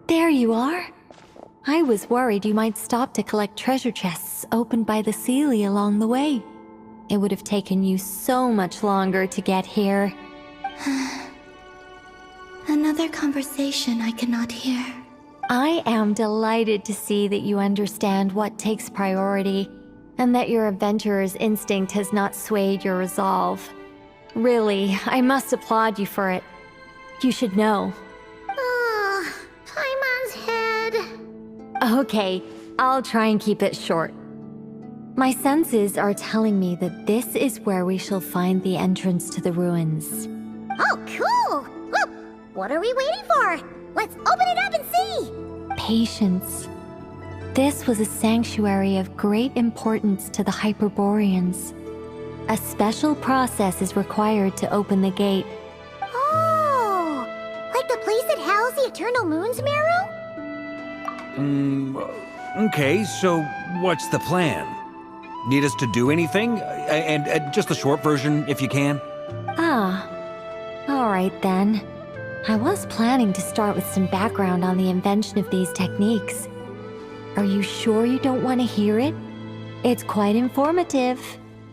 There you are. I was worried you might stop to collect treasure chests opened by the Seelie along the way. It would have taken you so much longer to get here. Another conversation I cannot hear. I am delighted to see that you understand what takes priority, and that your adventurer's instinct has not swayed your resolve. Really, I must applaud you for it. You should know. Paimon's head. Okay, I'll try and keep it short. My senses are telling me that this is where we shall find the entrance to the ruins. Oh, cool! Well, what are we waiting for? Let's open it up and see! Patience. This was a sanctuary of great importance to the Hyperboreans. A special process is required to open the gate. Oh! Like the place that housed the Eternal Moon's Marrow? Okay, so what's the plan? Need us to do anything? And just the short version, if you can. Alright then. I was planning to start with some background on the invention of these techniques. Are you sure you don't want to hear it? It's quite informative.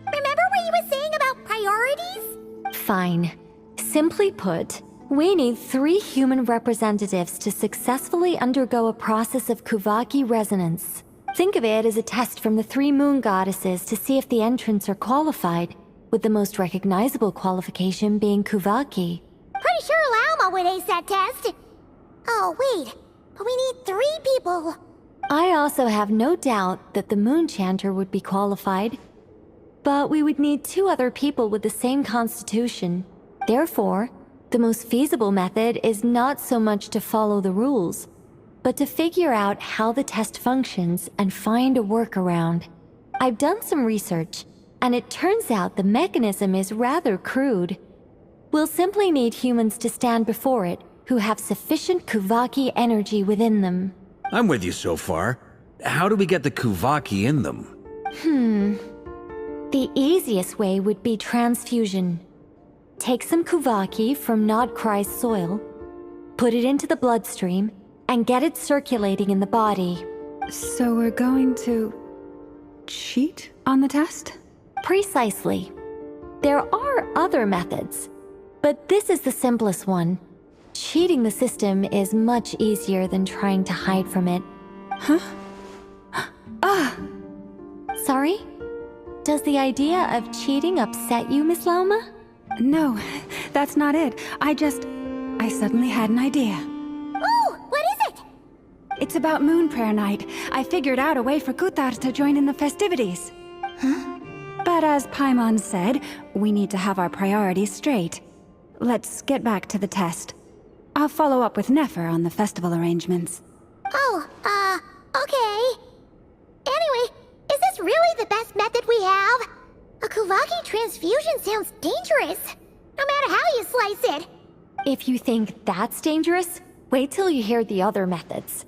Remember what you were saying about priorities? Fine. Simply put, we need 3 human representatives to successfully undergo a process of Kuvaki resonance. Think of it as a test from the 3 moon goddesses to see if the entrants are qualified, with the most recognizable qualification being Kuvaki. Pretty sure Lauma would ace that test. Oh, wait. But we need 3 people. I also have no doubt that the Moon Chanter would be qualified. But we would need 2 other people with the same constitution. Therefore, the most feasible method is not so much to follow the rules, but to figure out how the test functions and find a workaround. I've done some research, and it turns out the mechanism is rather crude. We'll simply need humans to stand before it who have sufficient Kuvaki energy within them. I'm with you so far. How do we get the Kuvaki in them? The easiest way would be transfusion. Take some Kuvaki from Nodcry's soil, put it into the bloodstream, and get it circulating in the body. So we're going to cheat on the test? Precisely. There are other methods, but this is the simplest one. Cheating the system is much easier than trying to hide from it. Huh? Sorry? Does the idea of cheating upset you, Miss Lauma? No, that's not it. I suddenly had an idea. Oh, what is it? It's about Moon Prayer Night. I figured out a way for Kuthar to join in the festivities. Huh? But as Paimon said, we need to have our priorities straight. Let's get back to the test. I'll follow up with Nefer on the festival arrangements. Oh, okay. Anyway, is this really the best method we have? A Kuvaki transfusion sounds dangerous, no matter how you slice it. If you think that's dangerous, wait till you hear the other methods.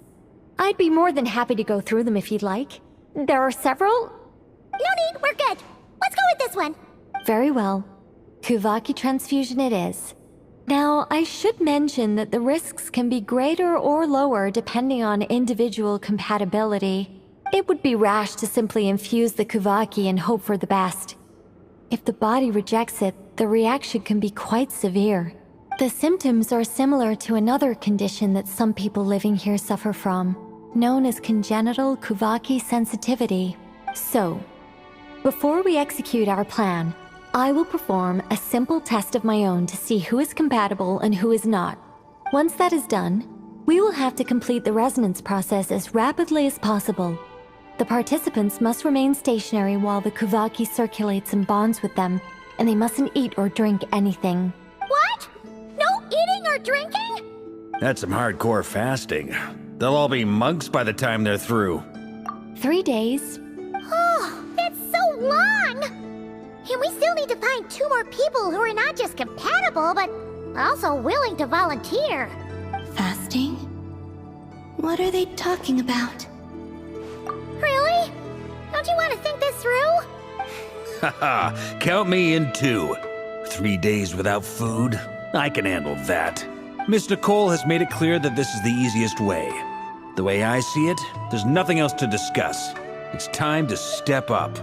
I'd be more than happy to go through them if you'd like. There are several. No need, we're good. Let's go with this one. Very well. Kuvaki transfusion it is. Now, I should mention that the risks can be greater or lower depending on individual compatibility. It would be rash to simply infuse the Kuvaki and hope for the best. If the body rejects it, the reaction can be quite severe. The symptoms are similar to another condition that some people living here suffer from, known as congenital Kuvaki sensitivity. So, before we execute our plan, I will perform a simple test of my own to see who is compatible and who is not. Once that is done, we will have to complete the resonance process as rapidly as possible. The participants must remain stationary while the Kuvaki circulates and bonds with them, and they mustn't eat or drink anything. What? No eating or drinking? That's some hardcore fasting. They'll all be monks by the time they're through. 3 days. Oh, that's so long! And we still need to find 2 more people who are not just compatible, but also willing to volunteer. Fasting? What are they talking about? Really? Don't you want to think this through? Haha, count me in too. 3 days without food? I can handle that. Miss Nicole has made it clear that this is the easiest way. The way I see it, there's nothing else to discuss. It's time to step up.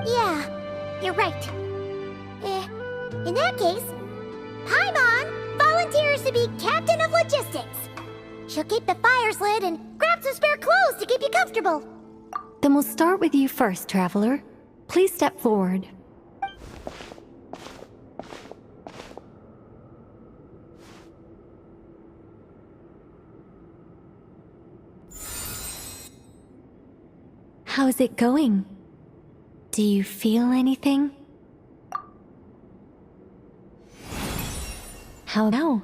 Yeah, you're right. In that case, Paimon volunteers to be Captain of Logistics. She'll keep the fires lit and grab some spare clothes to keep you comfortable. Then we'll start with you first, Traveler. Please step forward. How's it going? Do you feel anything? How now?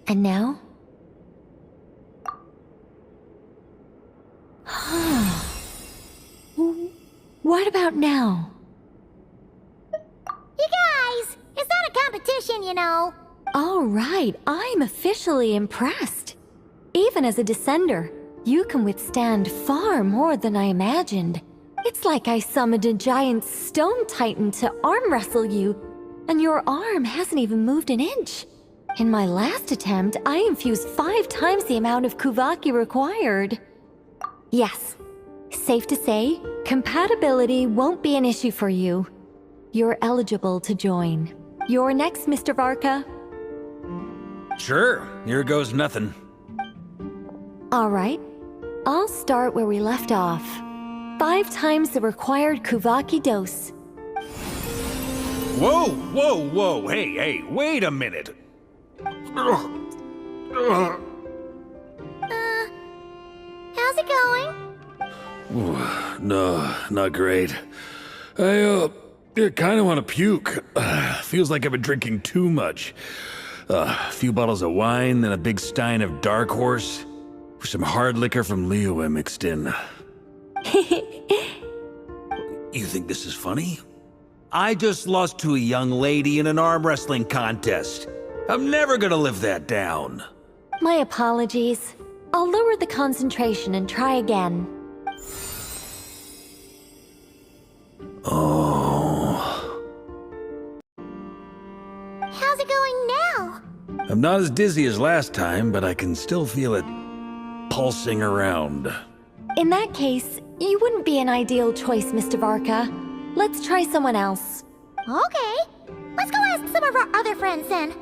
And now? What about now? You guys, it's not a competition, you know. All right, I'm officially impressed. Even as a descender, you can withstand far more than I imagined. It's like I summoned a giant stone titan to arm wrestle you, and your arm hasn't even moved an inch. In my last attempt, I infused 5 times the amount of Kuvaki required. Yes, safe to say, compatibility won't be an issue for you. You're eligible to join. You're next, Mr. Varka. Sure, here goes nothing. All right, I'll start where we left off. 5 times the required Kuvaki dose. Whoa, whoa, whoa, hey, wait a minute. How's it going? No, not great. I kind of want to puke. Feels like I've been drinking too much. A few bottles of wine, then a big stein of Dark Horse, with some hard liquor from Liyue mixed in. You think this is funny? I just lost to a young lady in an arm wrestling contest. I'm never gonna live that down. My apologies. I'll lower the concentration and try again. Oh. How's it going now? I'm not as dizzy as last time, but I can still feel it pulsing around. In that case, you wouldn't be an ideal choice, Mr. Varka. Let's try someone else. Okay, let's go ask some of our other friends then.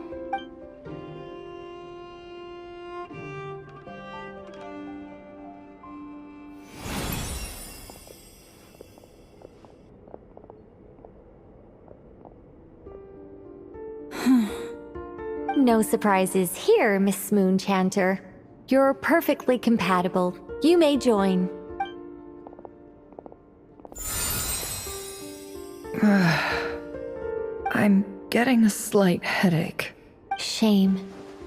No surprises here, Miss Moonchanter. You're perfectly compatible. You may join. I'm getting a slight headache. Shame.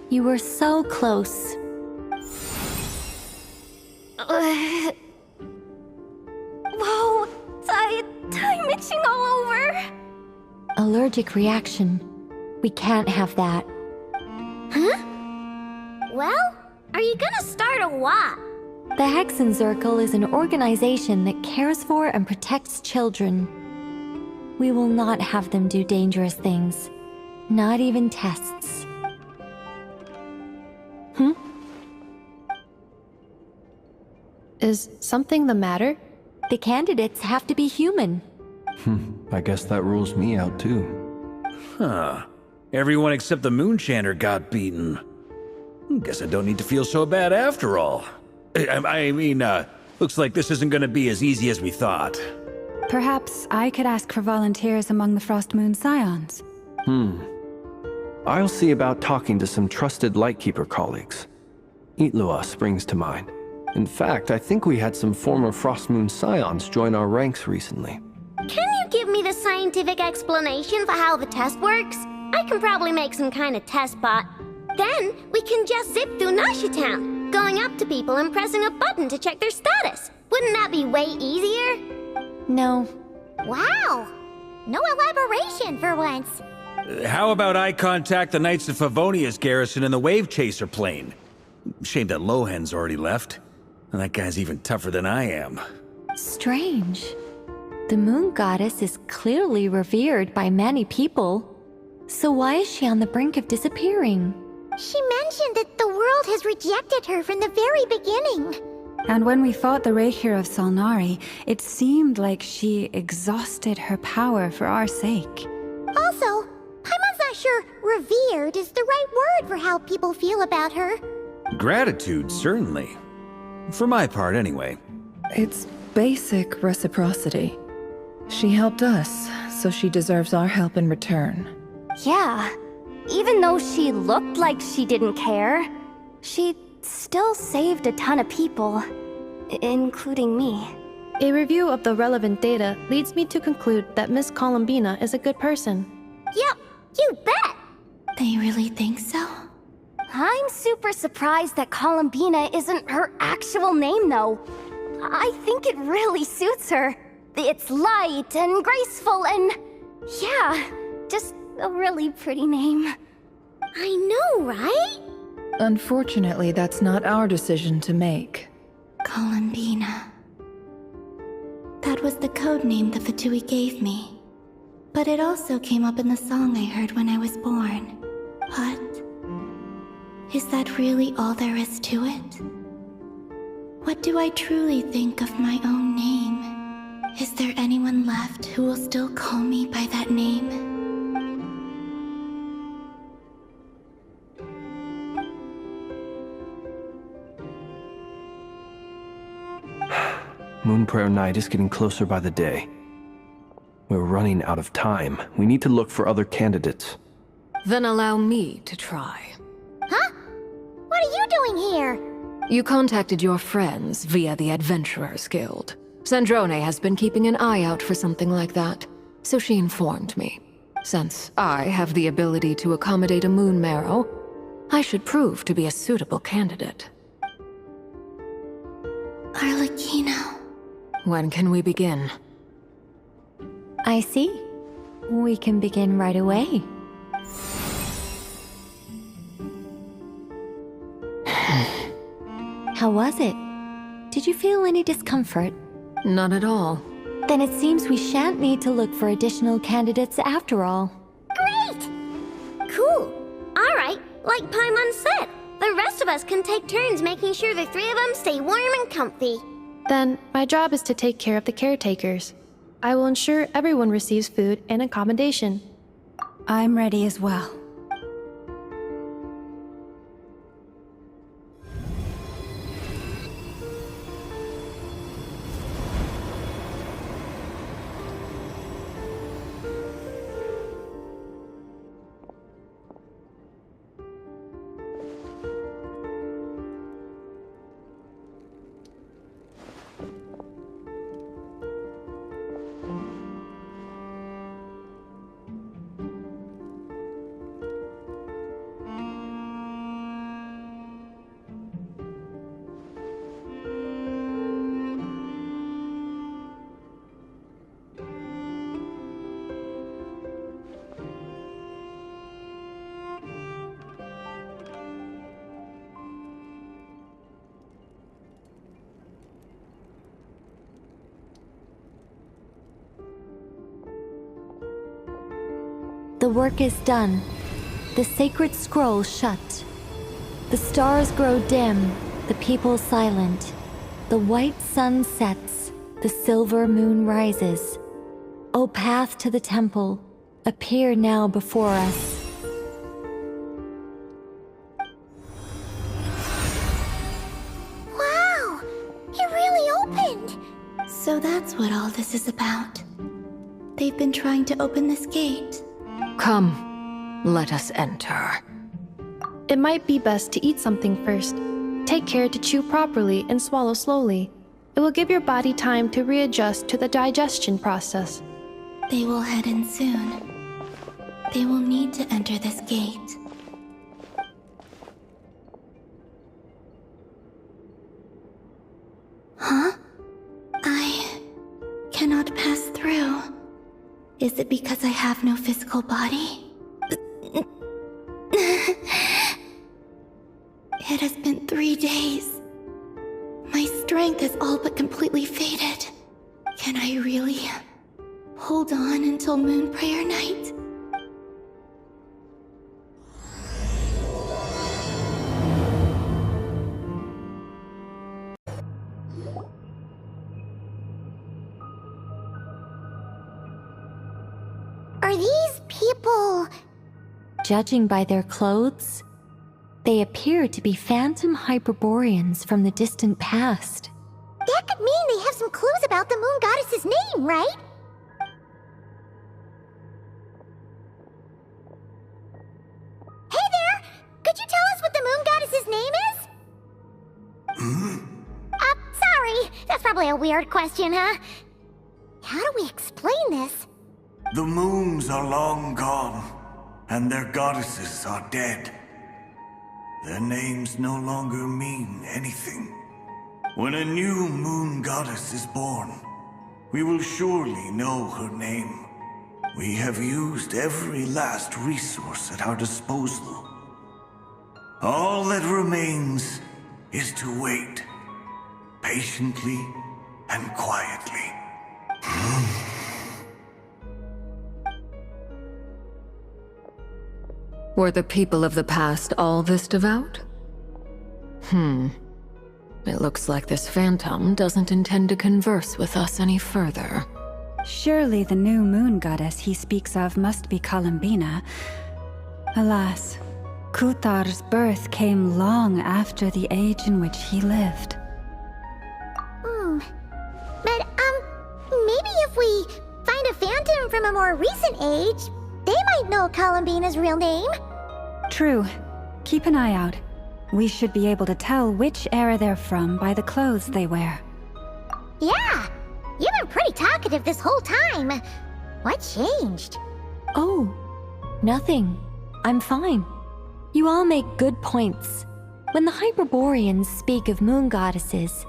You were so close. Whoa, I'm itching all over. Allergic reaction. We can't have that. Huh? Well, are you gonna start a what? The Hexenzirkel is an organization that cares for and protects children. We will not have them do dangerous things. Not even tests. Is something the matter? The candidates have to be human. I guess that rules me out too. Huh. Everyone except the Moonchanter got beaten. Guess I don't need to feel so bad after all. I mean, looks like this isn't gonna be as easy as we thought. Perhaps I could ask for volunteers among the Frost Moon Scions. I'll see about talking to some trusted Lightkeeper colleagues. Itlua springs to mind. In fact, I think we had some former Frost Moon Scions join our ranks recently. Can you give me the scientific explanation for how the test works? I can probably make some kind of test bot. Then we can just zip through Nasha Town, going up to people and pressing a button to check their status. Wouldn't that be way easier? No. Wow! No elaboration for once. How about I contact the Knights of Favonia's garrison in the Wave Chaser plane? Shame that Lohan's already left. And that guy's even tougher than I am. Strange. The moon goddess is clearly revered by many people. So why is she on the brink of disappearing? She mentioned that the world has rejected her from the very beginning. And when we fought the Reikir of Salnari, it seemed like she exhausted her power for our sake. Also, Paimon's not sure revered is the right word for how people feel about her. Gratitude, certainly. For my part, anyway. It's basic reciprocity. She helped us, so she deserves our help in return. Yeah. Even though she looked like she didn't care, she still saved a ton of people, including me. A review of the relevant data leads me to conclude that Miss Columbina is a good person. Yep, you bet! They really think so? I'm super surprised that Columbina isn't her actual name, though. I think it really suits her. It's light and graceful and... yeah, just a really pretty name. I know, right? Unfortunately, that's not our decision to make. Columbina. That was the code name the Fatui gave me. But it also came up in the song I heard when I was born. But... is that really all there is to it? What do I truly think of my own name? Is there anyone left who will still call me by that name? Moon Prayer Night is getting closer by the day. We're running out of time. We need to look for other candidates. Then allow me to try. Huh? What are you doing here? You contacted your friends via the Adventurers Guild. Sandrone has been keeping an eye out for something like that, so she informed me. Since I have the ability to accommodate a moon marrow, I should prove to be a suitable candidate. Arlecchino. When can we begin? I see. We can begin right away. How was it? Did you feel any discomfort? Not at all. Then it seems we shan't need to look for additional candidates after all. Great! Cool. Alright, like Paimon said, the rest of us can take turns making sure the three of them stay warm and comfy. Then, my job is to take care of the caretakers. I will ensure everyone receives food and accommodation. I'm ready as well. The work is done. The sacred scroll shut. The stars grow dim, the people silent. The white sun sets, the silver moon rises. O path to the temple, appear now before us. Wow! It really opened! So that's what all this is about. They've been trying to open this gate. Come, let us enter. It might be best to eat something first. Take care to chew properly and swallow slowly. It will give your body time to readjust to the digestion process. They will head in soon. They will need to enter this gate. Huh? I cannot pass through. Is it because I have no physical body? It has been 3 days. My strength has all but completely faded. Can I really Hold on until Moon Prayer Night. Are these people... Judging by their clothes, they appear to be phantom Hyperboreans from the distant past. That could mean they have some clues about the moon goddess's name, right? Hey there! Could you tell us what the moon goddess's name is? Sorry. That's probably a weird question, huh? How do we explain this? The moons are long gone, and their goddesses are dead. Their names no longer mean anything. When a new moon goddess is born, we will surely know her name. We have used every last resource at our disposal. All that remains is to wait, patiently and quietly. Were the people of the past all this devout? It looks like this phantom doesn't intend to converse with us any further. Surely the new moon goddess he speaks of must be Columbina. Alas, Kuthar's birth came long after the age in which he lived. But, maybe if we find a phantom from a more recent age, they might know Columbina's real name. True. Keep an eye out. We should be able to tell which era they're from by the clothes they wear. Yeah! You've been pretty talkative this whole time. What changed? Oh, nothing. I'm fine. You all make good points. When the Hyperboreans speak of moon goddesses,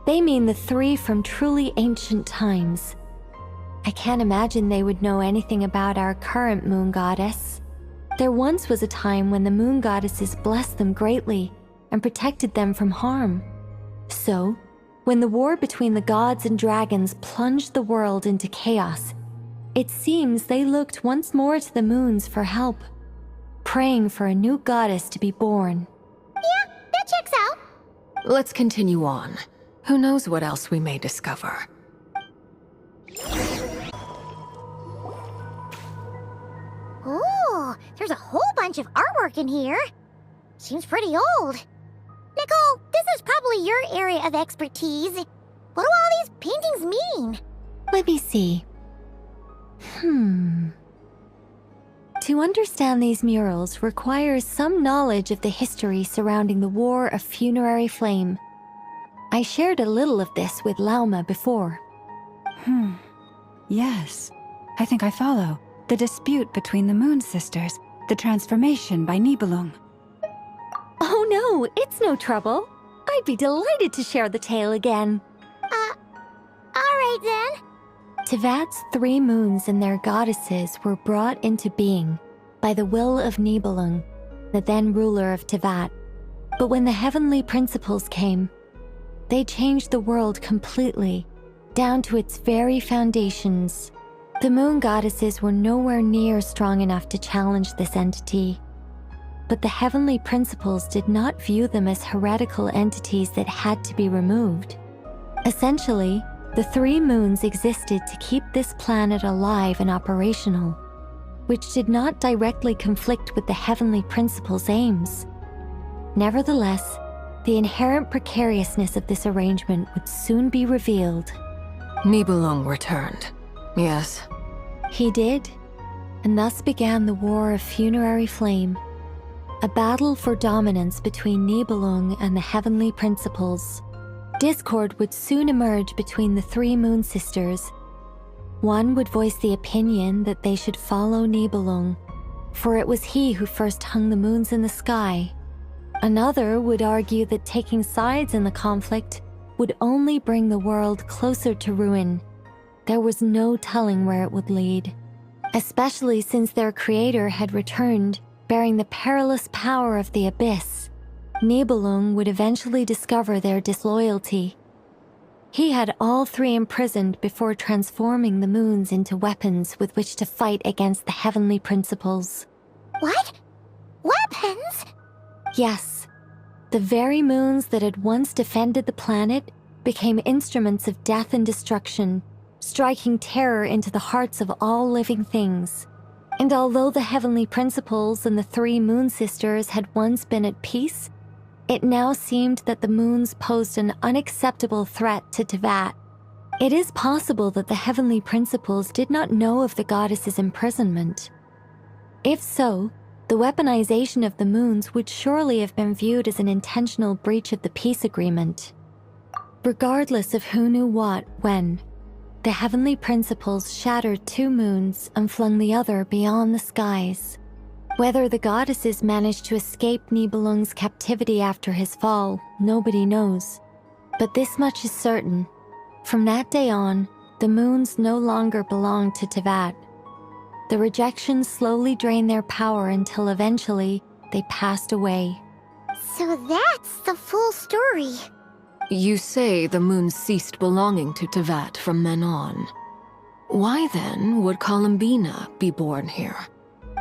they mean the three from truly ancient times. I can't imagine they would know anything about our current moon goddess. There once was a time when the moon goddesses blessed them greatly and protected them from harm. So, when the war between the gods and dragons plunged the world into chaos, it seems they looked once more to the moons for help, praying for a new goddess to be born. Yeah, that checks out. Let's continue on. Who knows what else we may discover? Ooh, there's a whole bunch of artwork in here. Seems pretty old. Nicole, this is probably your area of expertise. What do all these paintings mean? Let me see. To understand these murals requires some knowledge of the history surrounding the War of Funerary Flame. I shared a little of this with Lauma before. Yes. I think I follow. The dispute between the Moon Sisters, the transformation by Nibelung. Oh no, it's no trouble. I'd be delighted to share the tale again. Alright then. Tevat's 3 moons and their goddesses were brought into being by the will of Nibelung, the then ruler of Tevat. But when the heavenly principles came, they changed the world completely, down to its very foundations. The moon goddesses were nowhere near strong enough to challenge this entity. But the heavenly principles did not view them as heretical entities that had to be removed. Essentially, the 3 moons existed to keep this planet alive and operational, which did not directly conflict with the heavenly principles' aims. Nevertheless, the inherent precariousness of this arrangement would soon be revealed. Nibelung returned. Yes. He did, and thus began the War of Funerary Flame, a battle for dominance between Nibelung and the heavenly principles. Discord would soon emerge between the 3 moon sisters. One would voice the opinion that they should follow Nibelung, for it was he who first hung the moons in the sky. Another would argue that taking sides in the conflict would only bring the world closer to ruin. There was no telling where it would lead, especially since their creator had returned, bearing the perilous power of the abyss. Nibelung would eventually discover their disloyalty. He had all three imprisoned before transforming the moons into weapons with which to fight against the heavenly principles. What? Weapons? Yes. The very moons that had once defended the planet became instruments of death and destruction, striking terror into the hearts of all living things. And although the heavenly principles and the three moon sisters had once been at peace, it now seemed that the moons posed an unacceptable threat to Teyvat. It is possible that the heavenly principles did not know of the goddess's imprisonment. If so, the weaponization of the moons would surely have been viewed as an intentional breach of the peace agreement. Regardless of who knew what, when, the heavenly principles shattered two moons and flung the other beyond the skies. Whether the goddesses managed to escape Nibelung's captivity after his fall, nobody knows. But this much is certain. From that day on, the moons no longer belonged to Teyvat. The rejection slowly drained their power until eventually they passed away. So that's the full story. You say the moon ceased belonging to Teyvat from then on. Why then would Columbina be born here?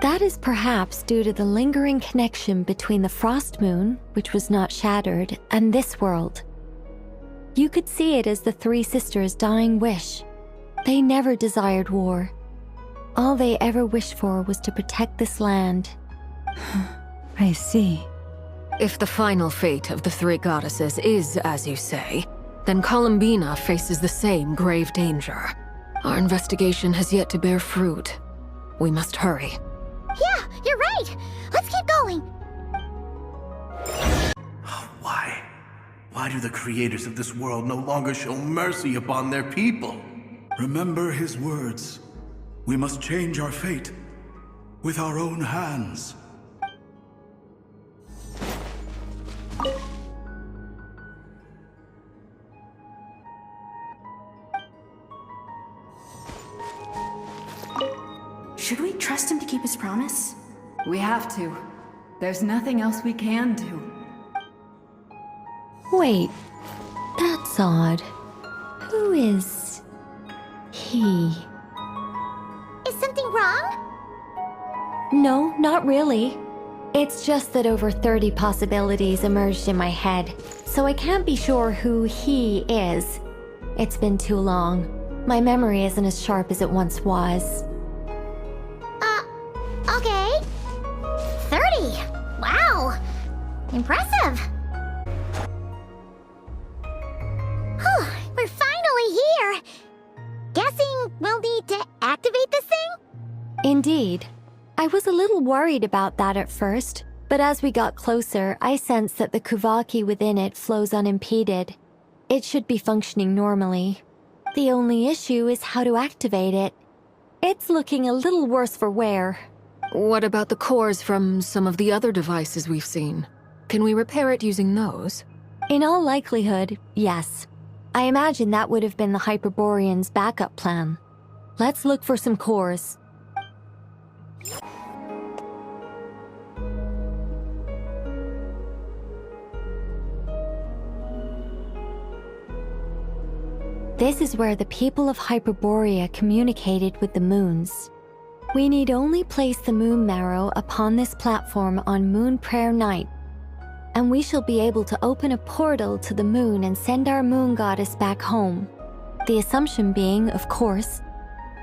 That is perhaps due to the lingering connection between the Frost Moon, which was not shattered, and this world. You could see it as the three sisters' dying wish. They never desired war. All they ever wished for was to protect this land. I see. If the final fate of the three goddesses is as you say, then Columbina faces the same grave danger. Our investigation has yet to bear fruit. We must hurry. Yeah, you're right. Let's keep going. Why? Why do the creators of this world no longer show mercy upon their people? Remember his words. We must change our fate with our own hands. Should we trust him to keep his promise? We have to. There's nothing else we can do. Wait, that's odd. Who is he? Is something wrong? No, not really. It's just that over 30 possibilities emerged in my head, so I can't be sure who he is. It's been too long. My memory isn't as sharp as it once was. Okay. 30. Wow. Impressive. Whew, we're finally here. Guessing we'll need to activate this thing? Indeed. I was a little worried about that at first, but as we got closer, I sensed that the Kuvaki within it flows unimpeded. It should be functioning normally. The only issue is how to activate it. It's looking a little worse for wear. What about the cores from some of the other devices we've seen? Can we repair it using those? In all likelihood, yes. I imagine that would have been the Hyperborean's backup plan. Let's look for some cores. This is where the people of Hyperborea communicated with the moons. We need only place the moon marrow upon this platform on Moon Prayer Night, and we shall be able to open a portal to the moon and send our moon goddess back home. The assumption being, of course,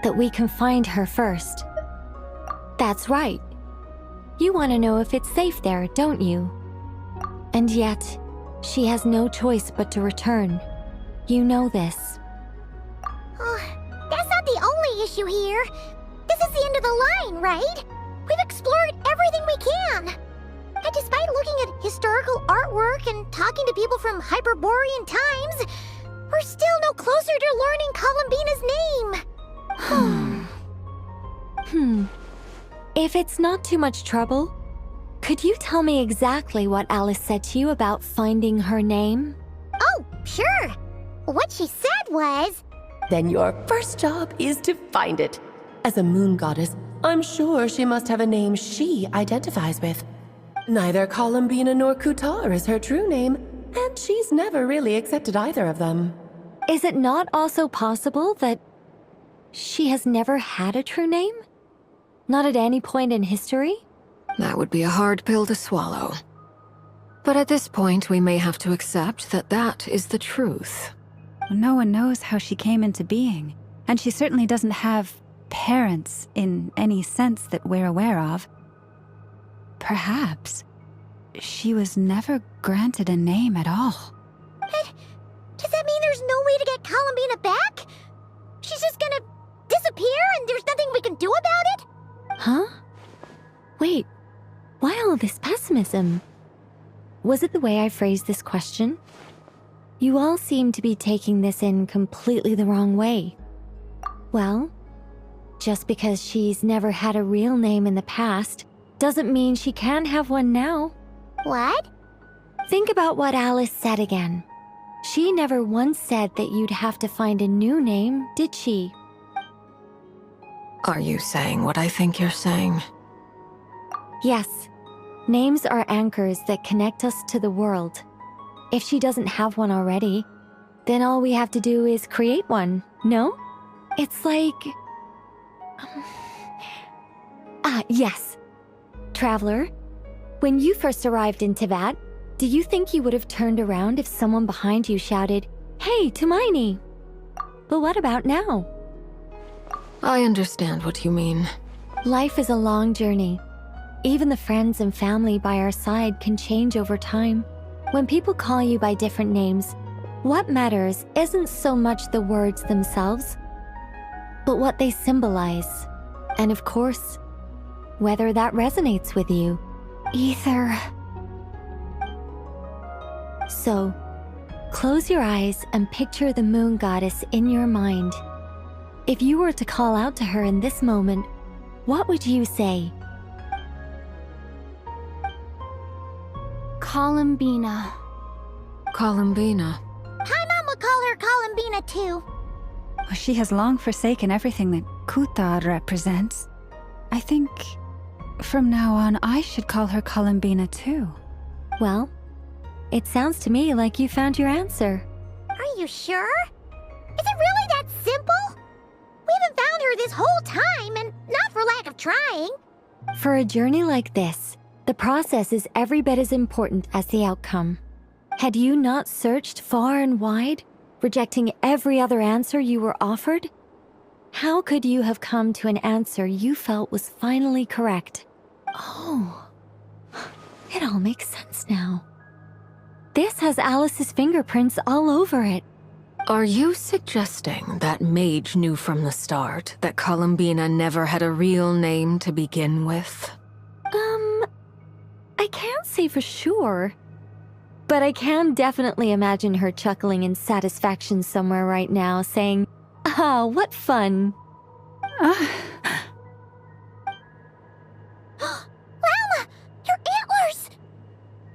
that we can find her first. That's right. You want to know if it's safe there, don't you? And yet, she has no choice but to return. You know this. That's not the only issue here. This is the end of the line, right? We've explored everything we can. And despite looking at historical artwork and talking to people from Hyperborean times, we're still no closer to learning Columbina's name. If it's not too much trouble, could you tell me exactly what Alice said to you about finding her name? Oh, sure. What she said was... Then your first job is to find it. As a moon goddess, I'm sure she must have a name she identifies with. Neither Columbina nor Kutar is her true name, and she's never really accepted either of them. Is it not also possible that she has never had a true name? Not at any point in history? That would be a hard pill to swallow. But at this point, we may have to accept that that is the truth. No one knows how she came into being, and she certainly doesn't have parents in any sense that we're aware of. Perhaps she was never granted a name at all. But does that mean there's no way to get Columbina back? She's just gonna disappear and there's nothing we can do about it? Huh? Wait, why all this pessimism? Was it the way I phrased this question? You all seem to be taking this in completely the wrong way. Well, just because she's never had a real name in the past doesn't mean she can't have one now. What? Think about what Alice said again. She never once said that you'd have to find a new name, did she? Are you saying what I think you're saying? Yes. Names are anchors that connect us to the world. If she doesn't have one already, then all we have to do is create one, no? It's like... yes. Traveler, when you first arrived in Teyvat, do you think you would have turned around if someone behind you shouted, "Hey, Hermione"? But what about now? I understand what you mean. Life is a long journey. Even the friends and family by our side can change over time. When people call you by different names, what matters isn't so much the words themselves, but what they symbolize. And of course, whether that resonates with you. Ether. So, close your eyes and picture the moon goddess in your mind. If you were to call out to her in this moment, what would you say? Columbina. Columbina. My mom would call her Columbina too. She has long forsaken everything that Kuthar represents. I think from now on I should call her Columbina too. Well, it sounds to me like you found your answer. Are you sure? Is it really that simple? We haven't found her this whole time, and not for lack of trying. For a journey like this, the process is every bit as important as the outcome. Had you not searched far and wide, rejecting every other answer you were offered, how could you have come to an answer you felt was finally correct? Oh, it all makes sense now. This has Alice's fingerprints all over it. Are you suggesting that Mage knew from the start that Columbina never had a real name to begin with? I can't say for sure, but I can definitely imagine her chuckling in satisfaction somewhere right now, saying, "Ah, what fun." Llama! Your antlers!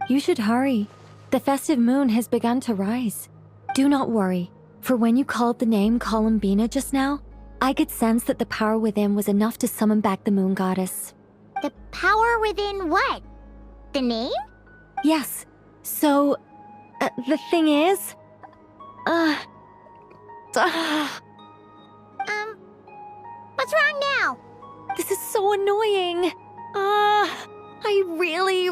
You should hurry. The festive moon has begun to rise. Do not worry, for when you called the name Columbina just now, I could sense that the power within was enough to summon back the moon goddess. The power within what? The name? Yes. So, the thing is... What's wrong now? This is so annoying. I really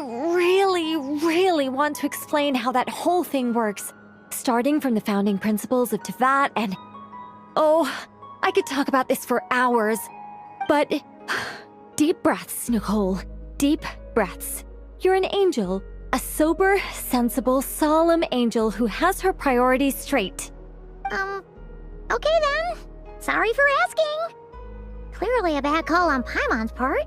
want to explain how that whole thing works. Starting from the founding principles of Teyvat and... Oh, I could talk about this for hours. But... Deep breaths, Nicole. Deep breaths. You're an angel. A sober, sensible, solemn angel who has her priorities straight. Okay then. Sorry for asking. Clearly a bad call on Paimon's part.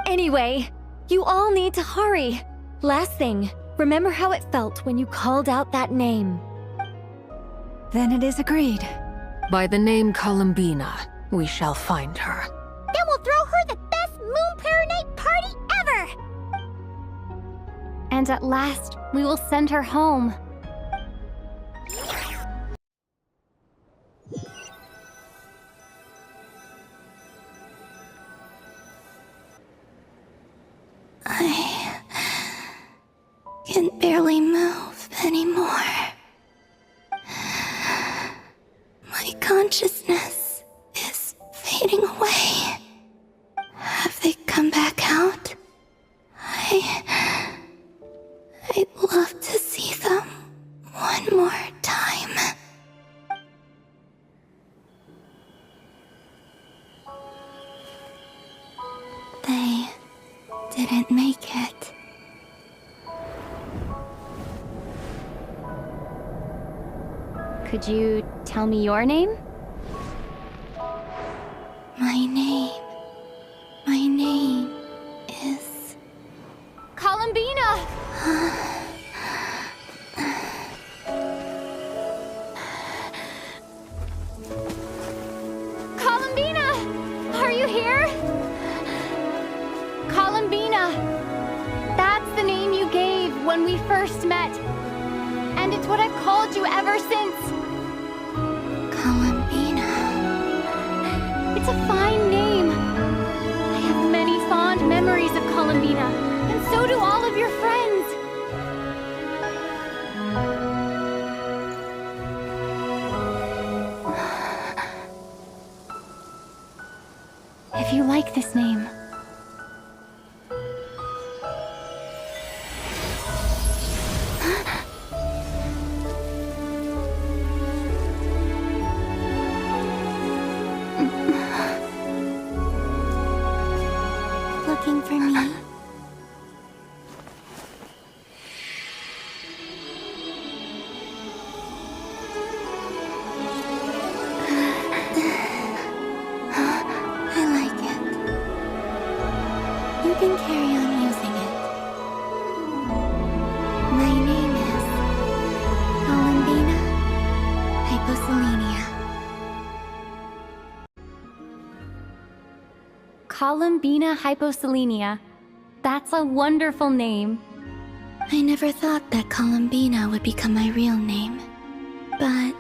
Anyway, you all need to hurry. Last thing, remember how it felt when you called out that name. Then it is agreed. By the name Columbina, we shall find her. Then we'll throw her the best Moon Paranite party ever! And at last, we will send her home. I can barely move anymore. they come back out? I'd love to see them one more time. They didn't make it. Could you tell me your name? My name is... Columbina! Columbina! Are you here? Columbina! That's the name you gave when we first met. And it's what I've called you ever since. Columbina. It's a fine name. I have many fond memories of Columbina, and so do all of your friends. If you like this name, looking for me? I like it. You can carry on using it. My name is Columbina Hyposelenia. Columbina Hyposelenia. That's a wonderful name. I never thought that Columbina would become my real name. But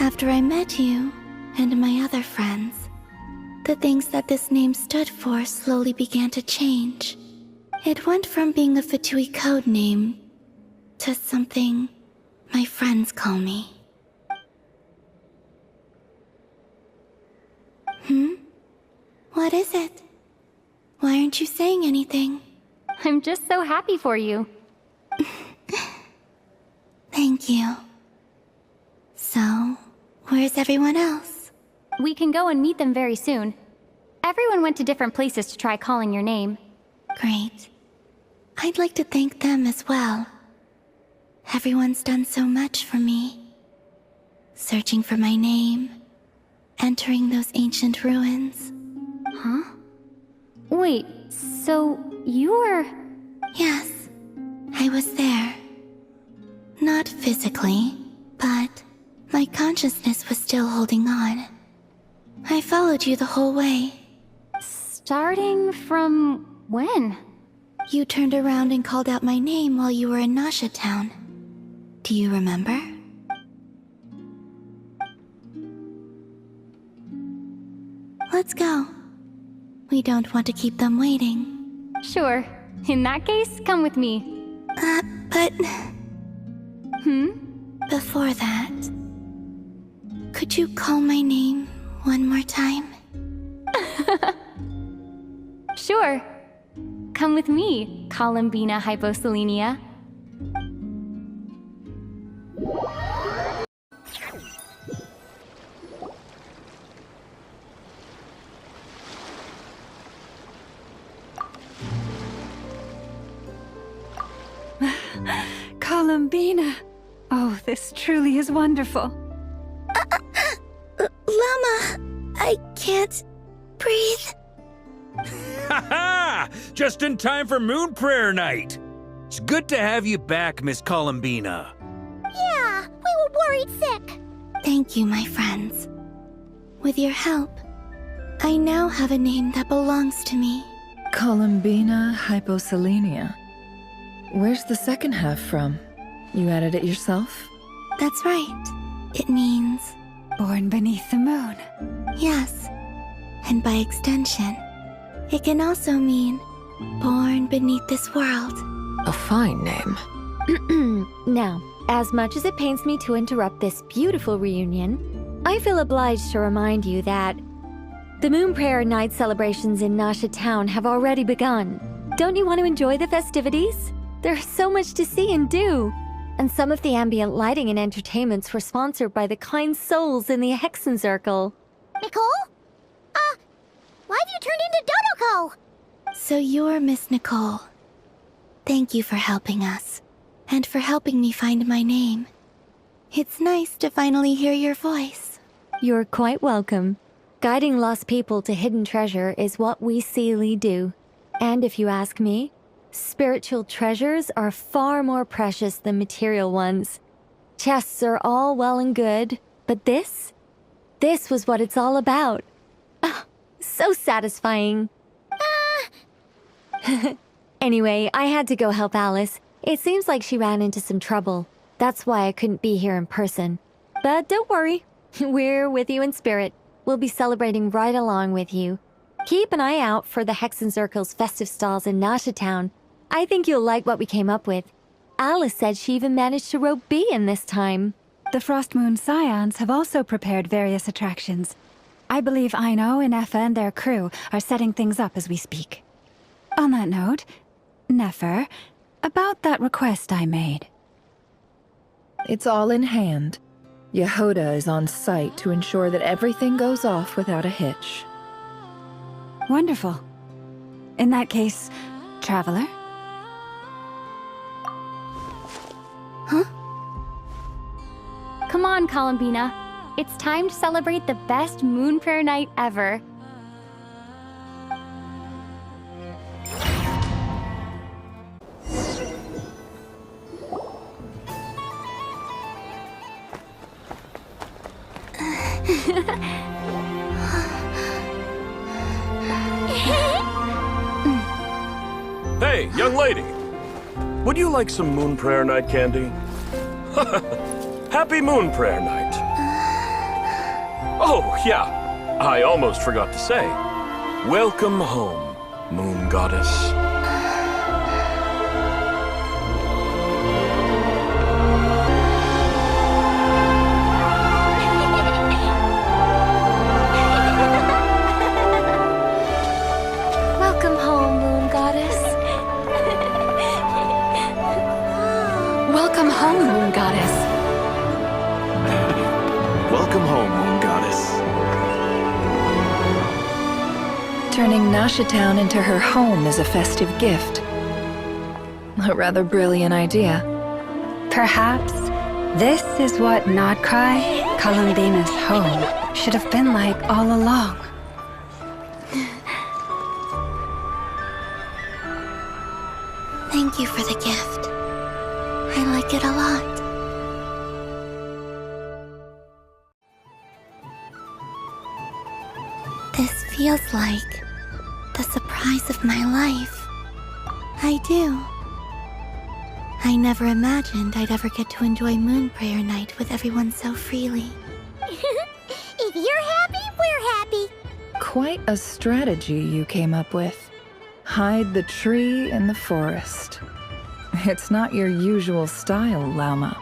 after I met you and my other friends, the things that this name stood for slowly began to change. It went from being a Fatui code name to something my friends call me. What is it? Why aren't you saying anything? I'm just so happy for you. Thank you. So, where's everyone else? We can go and meet them very soon. Everyone went to different places to try calling your name. Great. I'd like to thank them as well. Everyone's done so much for me. Searching for my name, entering those ancient ruins. Huh? Wait, so you were... Yes, I was there. Not physically, but my consciousness was still holding on. I followed you the whole way. Starting from when? You turned around and called out my name while you were in Nasha Town. Do you remember? Let's go. We don't want to keep them waiting. Sure. In that case, come with me. But... Before that... Could you call my name one more time? Sure. Come with me, Columbina Hyposelenia. Columbina! Oh, this truly is wonderful. Llama! I can't breathe. Ha-ha! Just in time for Moon Prayer Night! It's good to have you back, Miss Columbina. Yeah, we were worried sick. Thank you, my friends. With your help, I now have a name that belongs to me. Columbina Hyposelenia. Where's the second half from? You added it yourself? That's right. It means... Born beneath the moon. Yes. And by extension, it can also mean born beneath this world. A fine name. Now, as much as it pains me to interrupt this beautiful reunion, I feel obliged to remind you that The Moon Prayer Night celebrations in Nasha Town have already begun. Don't you want to enjoy the festivities? There's so much to see and do. And some of the ambient lighting and entertainments were sponsored by the kind souls in the Hexen Circle. Nicole? Why have you turned into Dodoko? So you're Miss Nicole. Thank you for helping us, and for helping me find my name. It's nice to finally hear your voice. You're quite welcome. Guiding lost people to hidden treasure is what we Seelie do. And if you ask me, spiritual treasures are far more precious than material ones. Chests are all well and good, but this was what it's all about. So satisfying. Anyway, I had to go help Alice. It seems like she ran into some trouble. That's why I couldn't be here in person. But don't worry, we're with you in spirit. We'll be celebrating right along with you. Keep an eye out for the Hexen Circle's festive stalls in Nasha Town. I think you'll like what we came up with. Alice said she even managed to rope B in this time. The Frost Moon Scions have also prepared various attractions. I believe Aino and Effa and their crew are setting things up as we speak. On that note, Nefer, about that request I made. It's all in hand. Yehoda is on site to ensure that everything goes off without a hitch. Wonderful. In that case, Traveler? Huh? Come on, Columbina. It's time to celebrate the best Moon Prayer Night ever. Hey, young lady. Would you like some Moon Prayer Night candy? Happy Moon Prayer Night. Oh, yeah. I almost forgot to say. Welcome home, Moon Goddess. Welcome home, Moon Goddess. Welcome home, Moon Goddess. Welcome home, Moon Goddess. Turning Nasha Town into her home is a festive gift. A rather brilliant idea. Perhaps this is what Nodcry, Columbina's home, should have been like all along. Thank you for the gift. I like it a lot. This feels like the surprise of my life. I do. I never imagined I'd ever get to enjoy Moon Prayer Night with everyone so freely. If you're happy, we're happy. Quite a strategy you came up with. Hide the tree in the forest. It's not your usual style, Lauma.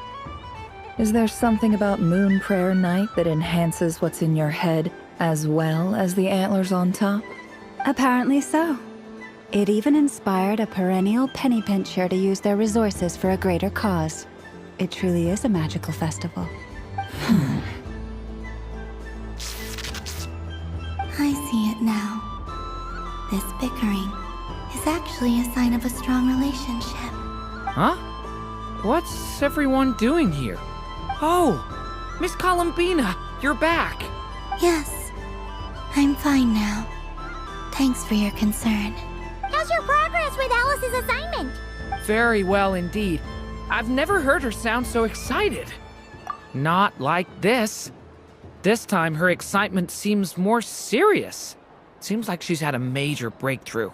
Is there something about Moon Prayer Night that enhances what's in your head as well as the antlers on top? Apparently so. It even inspired a perennial penny pincher to use their resources for a greater cause. It truly is a magical festival. I see it now. This bickering is actually a sign of a strong relationship. Huh? What's everyone doing here? Oh, Miss Columbina, you're back. Yes, I'm fine now. Thanks for your concern. How's your progress with Alice's assignment? Very well indeed. I've never heard her sound so excited. Not like this. This time her excitement seems more serious. Seems like she's had a major breakthrough.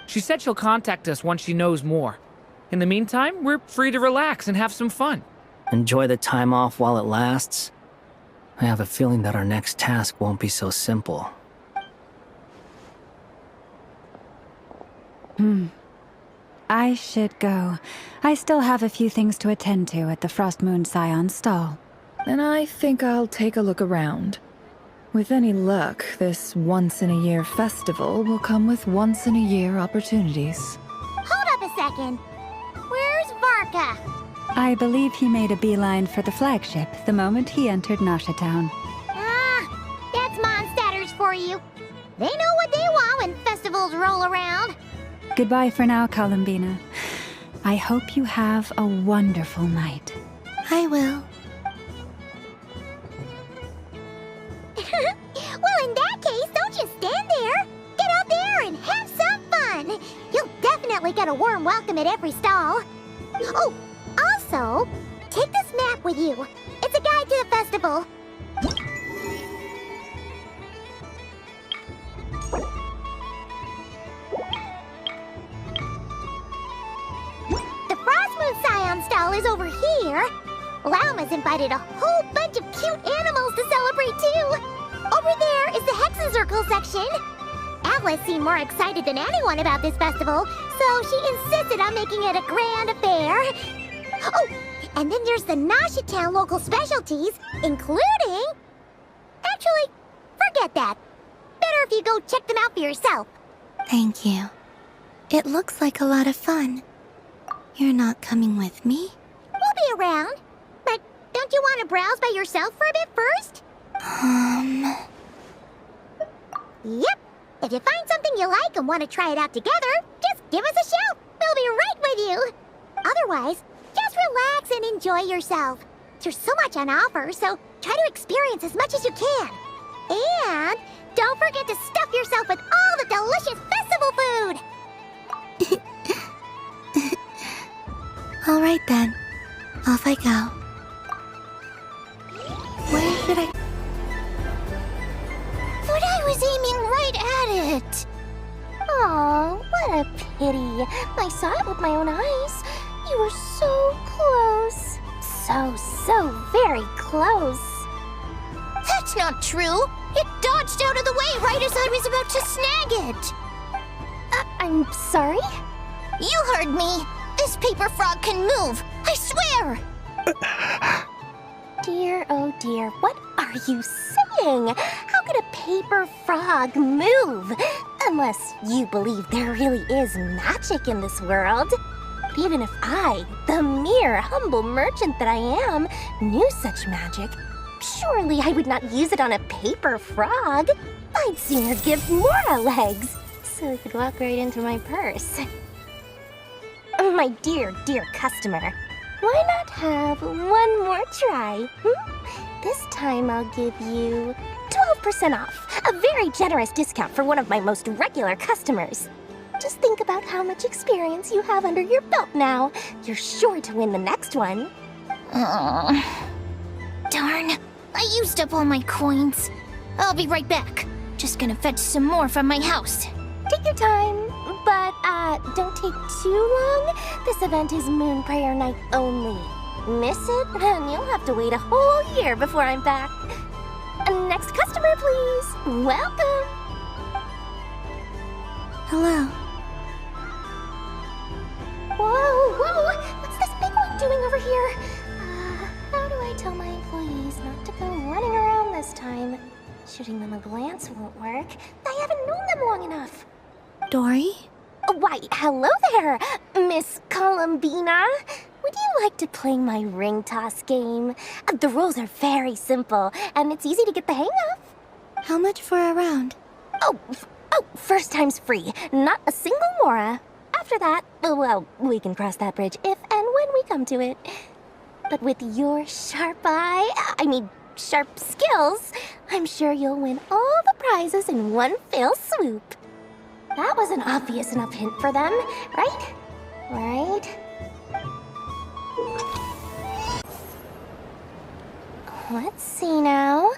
She said she'll contact us once she knows more. In the meantime, we're free to relax and have some fun. Enjoy the time off while it lasts. I have a feeling that our next task won't be so simple. I should go. I still have a few things to attend to at the Frost Moon Scion stall. And I think I'll take a look around. With any luck, this once-in-a-year festival will come with once-in-a-year opportunities. Hold up a second. Where's Varka? I believe he made a beeline for the flagship the moment he entered Nasha Town. Ah, that's Mondstadters for you. They know what they want when festivals roll around. Goodbye for now, Columbina. I hope you have a wonderful night. I will. Well, in that case, don't just stand there. Get out there and have some fun. You'll definitely get a warm welcome at every stall. Oh, also, take this map with you. It's a guide to the festival. The Frostmoon Scion stall is over here. Lauma's invited a whole bunch of cute animals to celebrate too. Over there is the Hexencircle section. Atlas seemed more excited than anyone about this festival, so she insisted on making it a grand affair. Oh, and then there's the Nasha Town local specialties, including... Actually, forget that. Better if you go check them out for yourself. Thank you. It looks like a lot of fun. You're not coming with me? We'll be around. But don't you want to browse by yourself for a bit first? Yep. If you find something you like and want to try it out together, just give us a shout. We'll be right with you. Otherwise, just relax and enjoy yourself. There's so much on offer, so try to experience as much as you can. And don't forget to stuff yourself with all the delicious festival food. All right then. Off I go. Where should I... But I was aiming right at it. Aw, what a pity. I saw it with my own eyes. You were so close. So very close. That's not true. It dodged out of the way right as I was about to snag it. I'm sorry? You heard me. This paper frog can move. I swear. Dear, oh dear, what are you saying? How could a paper frog move? Unless you believe there really is magic in this world. But even if I, the mere humble merchant that I am, knew such magic, surely I would not use it on a paper frog. I'd sooner give Mora legs, so it could walk right into my purse. My dear customer, why not have one more try? This time I'll give you 12% off, a very generous discount for one of my most regular customers. Just think about how much experience you have under your belt now. You're sure to win the next one. Darn, I used up all my coins. I'll be right back. Just gonna fetch some more from my house. Take your time, but don't take too long. This event is Moon Prayer Night only. Miss it, and you'll have to wait a whole year before I'm back. Next customer, please. Welcome. Hello. Whoa, what's this big one doing over here? How do I tell my employees not to go running around this time? Shooting them a glance won't work. I haven't known them long enough. Dory? Why, hello there, Miss Columbina. Would you like to play my ring toss game? The rules are very simple, and it's easy to get the hang of. How much for a round? Oh, first time's free. Not a single mora. After that, well, we can cross that bridge if and when we come to it. But with your sharp sharp skills, I'm sure you'll win all the prizes in one fell swoop. That was an obvious enough hint for them, right? Right? Let's see now.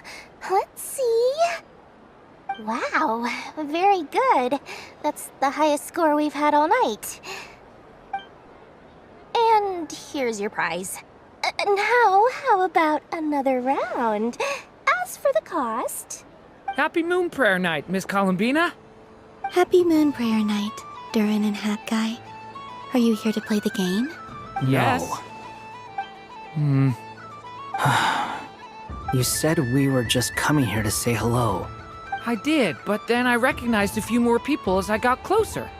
Let's see. Wow, very good. That's the highest score we've had all night. And here's your prize. Now, how about another round? As for the cost... Happy Moon Prayer Night, Miss Columbina. Happy Moon Prayer Night, Durin and Hat Guy. Are you here to play the game? Yes. You said we were just coming here to say hello. I did, but then I recognized a few more people as I got closer.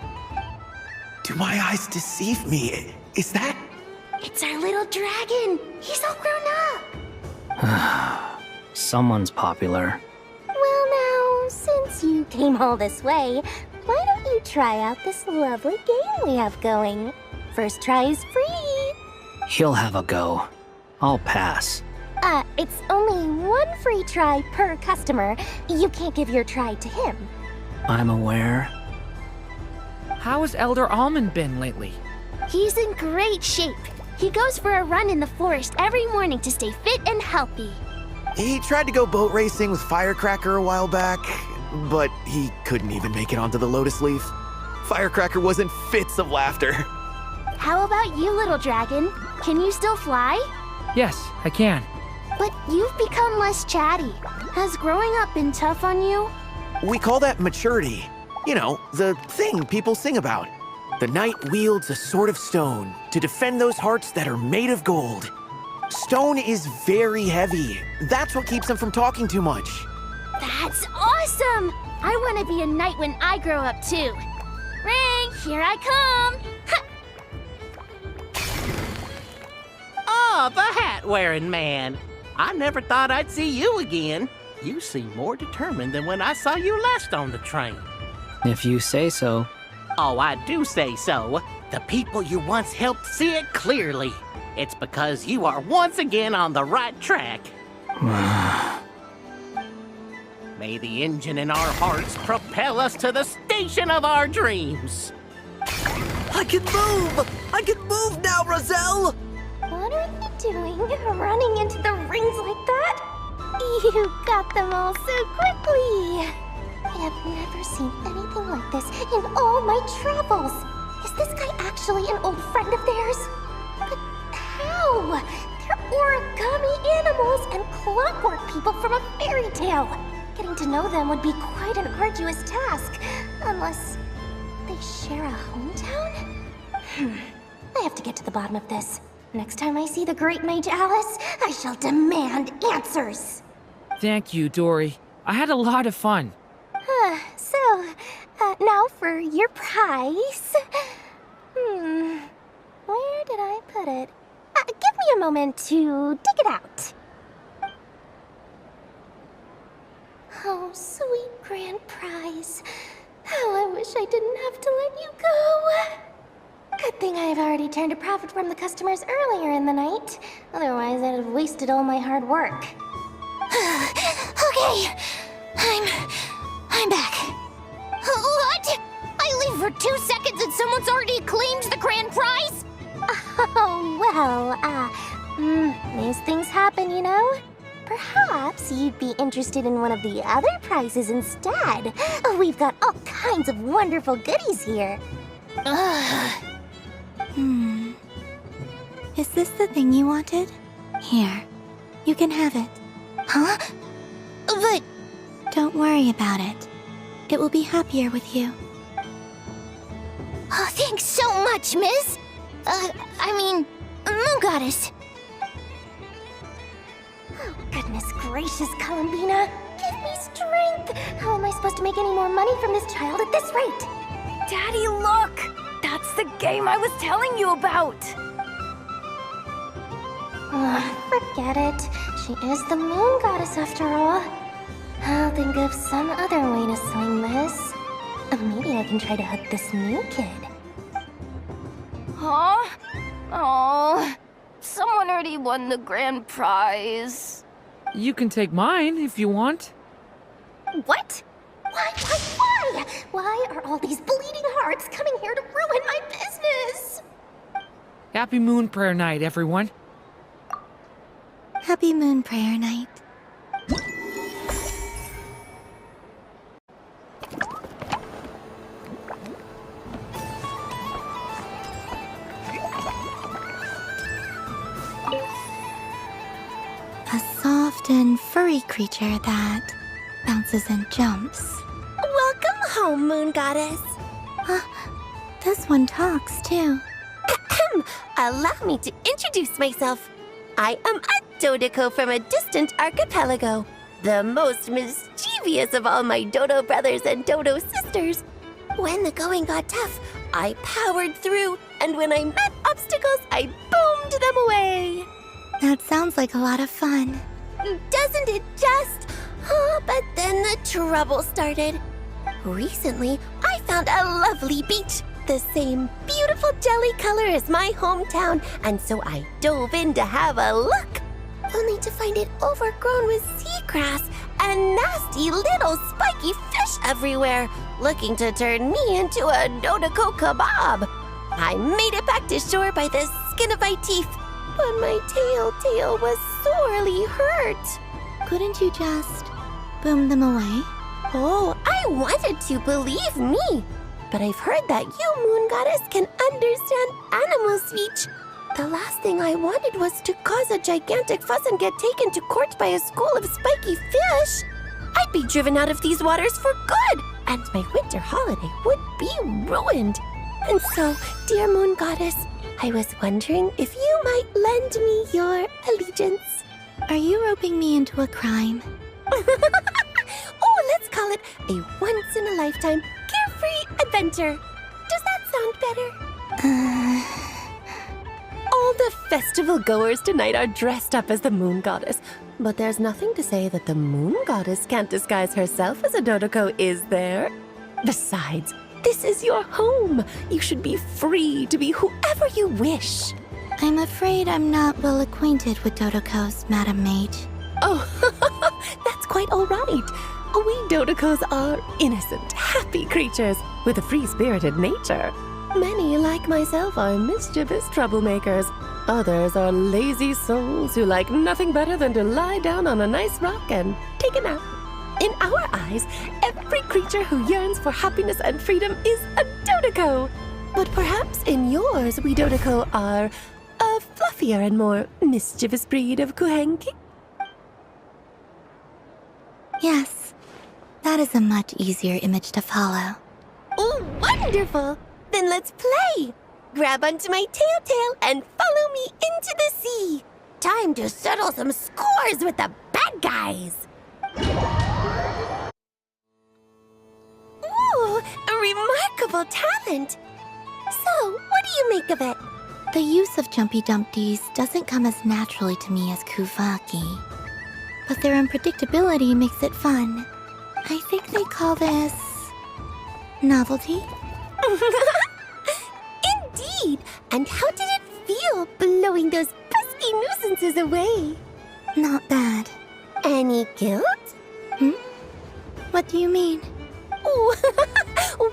Do my eyes deceive me? Is that... It's our little dragon. He's all grown up. Someone's popular. Well now, since you came all this way, why don't you try out this lovely game we have going? First try is free. He'll have a go. I'll pass. It's only one free try per customer. You can't give your try to him. I'm aware. How has Elder Almond been lately? He's in great shape. He goes for a run in the forest every morning to stay fit and healthy. He tried to go boat racing with Firecracker a while back, but he couldn't even make it onto the Lotus Leaf. Firecracker was in fits of laughter. How about you, little dragon? Can you still fly? Yes, I can. But you've become less chatty. Has growing up been tough on you? We call that maturity. You know, the thing people sing about. The knight wields a sword of stone to defend those hearts that are made of gold. Stone is very heavy. That's what keeps him from talking too much. That's awesome! I want to be a knight when I grow up too. Ring, here I come! Ha! Oh, the hat-wearing man. I never thought I'd see you again. You seem more determined than when I saw you last on the train. If you say so. Oh, I do say so. The people you once helped see it clearly. It's because you are once again on the right track. May the engine in our hearts propel us to the station of our dreams. I can move! I can move now, Roselle! What are you doing, running into the rings like that? You got them all so quickly. I have never seen anything like this in all my travels. Is this guy actually an old friend of theirs? But how? They're origami animals and clockwork people from a fairy tale. Getting to know them would be quite an arduous task, unless they share a hometown? I have to get to the bottom of this. Next time I see the Great Mage Alice, I shall demand answers. Thank you, Dory. I had a lot of fun. Now for your prize. Where did I put it? Give me a moment to dig it out. Oh, sweet grand prize. How I wish I didn't have to let you go. Good thing I've already turned a profit from the customers earlier in the night. Otherwise, I'd have wasted all my hard work. Okay, I'm back. What? I leave for 2 seconds and someone's already claimed the grand prize? Oh, well, these things happen, you know? Perhaps you'd be interested in one of the other prizes instead. We've got all kinds of wonderful goodies here. Is this the thing you wanted? Here, you can have it. Huh? But... Don't worry about it. It will be happier with you. Oh, thanks so much, miss. Moon Goddess. Oh, goodness gracious, Columbina. Give me strength. How am I supposed to make any more money from this child at this rate? Daddy, look! That's the game I was telling you about! Forget it. She is the Moon Goddess after all. I'll think of some other way to swing this. Maybe I can try to hook this new kid. Huh? Oh, someone already won the grand prize. You can take mine if you want. What? Why? Why are all these bleeding hearts coming here to ruin my business? Happy Moon Prayer Night, everyone. Happy Moon Prayer Night. A soft and furry creature that bounces and jumps. Welcome home, Moon Goddess. This one talks too. Allow me to introduce myself. I am a Dodoco from a distant archipelago, the most mischievous of all my Dodo brothers and Dodo sisters. When the going got tough, I powered through, and when I met obstacles, I boomed them away. That sounds like a lot of fun. Doesn't it just? Oh, but then the trouble started. Recently, I found a lovely beach, the same beautiful jelly color as my hometown, and so I dove in to have a look, only to find it overgrown with seagrass and nasty little spiky fish everywhere, looking to turn me into a Dodoco kebab. I made it back to shore by the skin of my teeth, but my tail was sorely hurt. Couldn't you just boom them away? Oh, I wanted to, believe me. But I've heard that you, Moon Goddess, can understand animal speech. The last thing I wanted was to cause a gigantic fuss and get taken to court by a school of spiky fish. I'd be driven out of these waters for good, and my winter holiday would be ruined. And so, dear Moon Goddess, I was wondering if you might lend me your allegiance. Are you roping me into a crime? Oh, let's call it a once-in-a-lifetime carefree adventure. Does that sound better? All the festival goers tonight are dressed up as the Moon Goddess, but there's nothing to say that the Moon Goddess can't disguise herself as a Dodoco, is there? Besides, this is your home. You should be free to be whoever you wish. I'm afraid I'm not well acquainted with Dodocos, Madam Mage. Oh, that's quite all right. We Dodocos are innocent, happy creatures with a free-spirited nature. Many, like myself, are mischievous troublemakers. Others are lazy souls who like nothing better than to lie down on a nice rock and take a nap. In our eyes, every creature who yearns for happiness and freedom is a Dodoco. But perhaps in yours, we Dodoco are a fluffier and more mischievous breed of Kuhenki? Yes, that is a much easier image to follow. Oh, wonderful! Then let's play! Grab onto my tail and follow me into the sea! Time to settle some scores with the bad guys! Ooh, a remarkable talent! So, what do you make of it? The use of Jumpy Dumpties doesn't come as naturally to me as Kuvaki. But their unpredictability makes it fun. I think they call this... novelty? Indeed! And how did it feel blowing those pesky nuisances away? Not bad. Any guilt? What do you mean? Oh,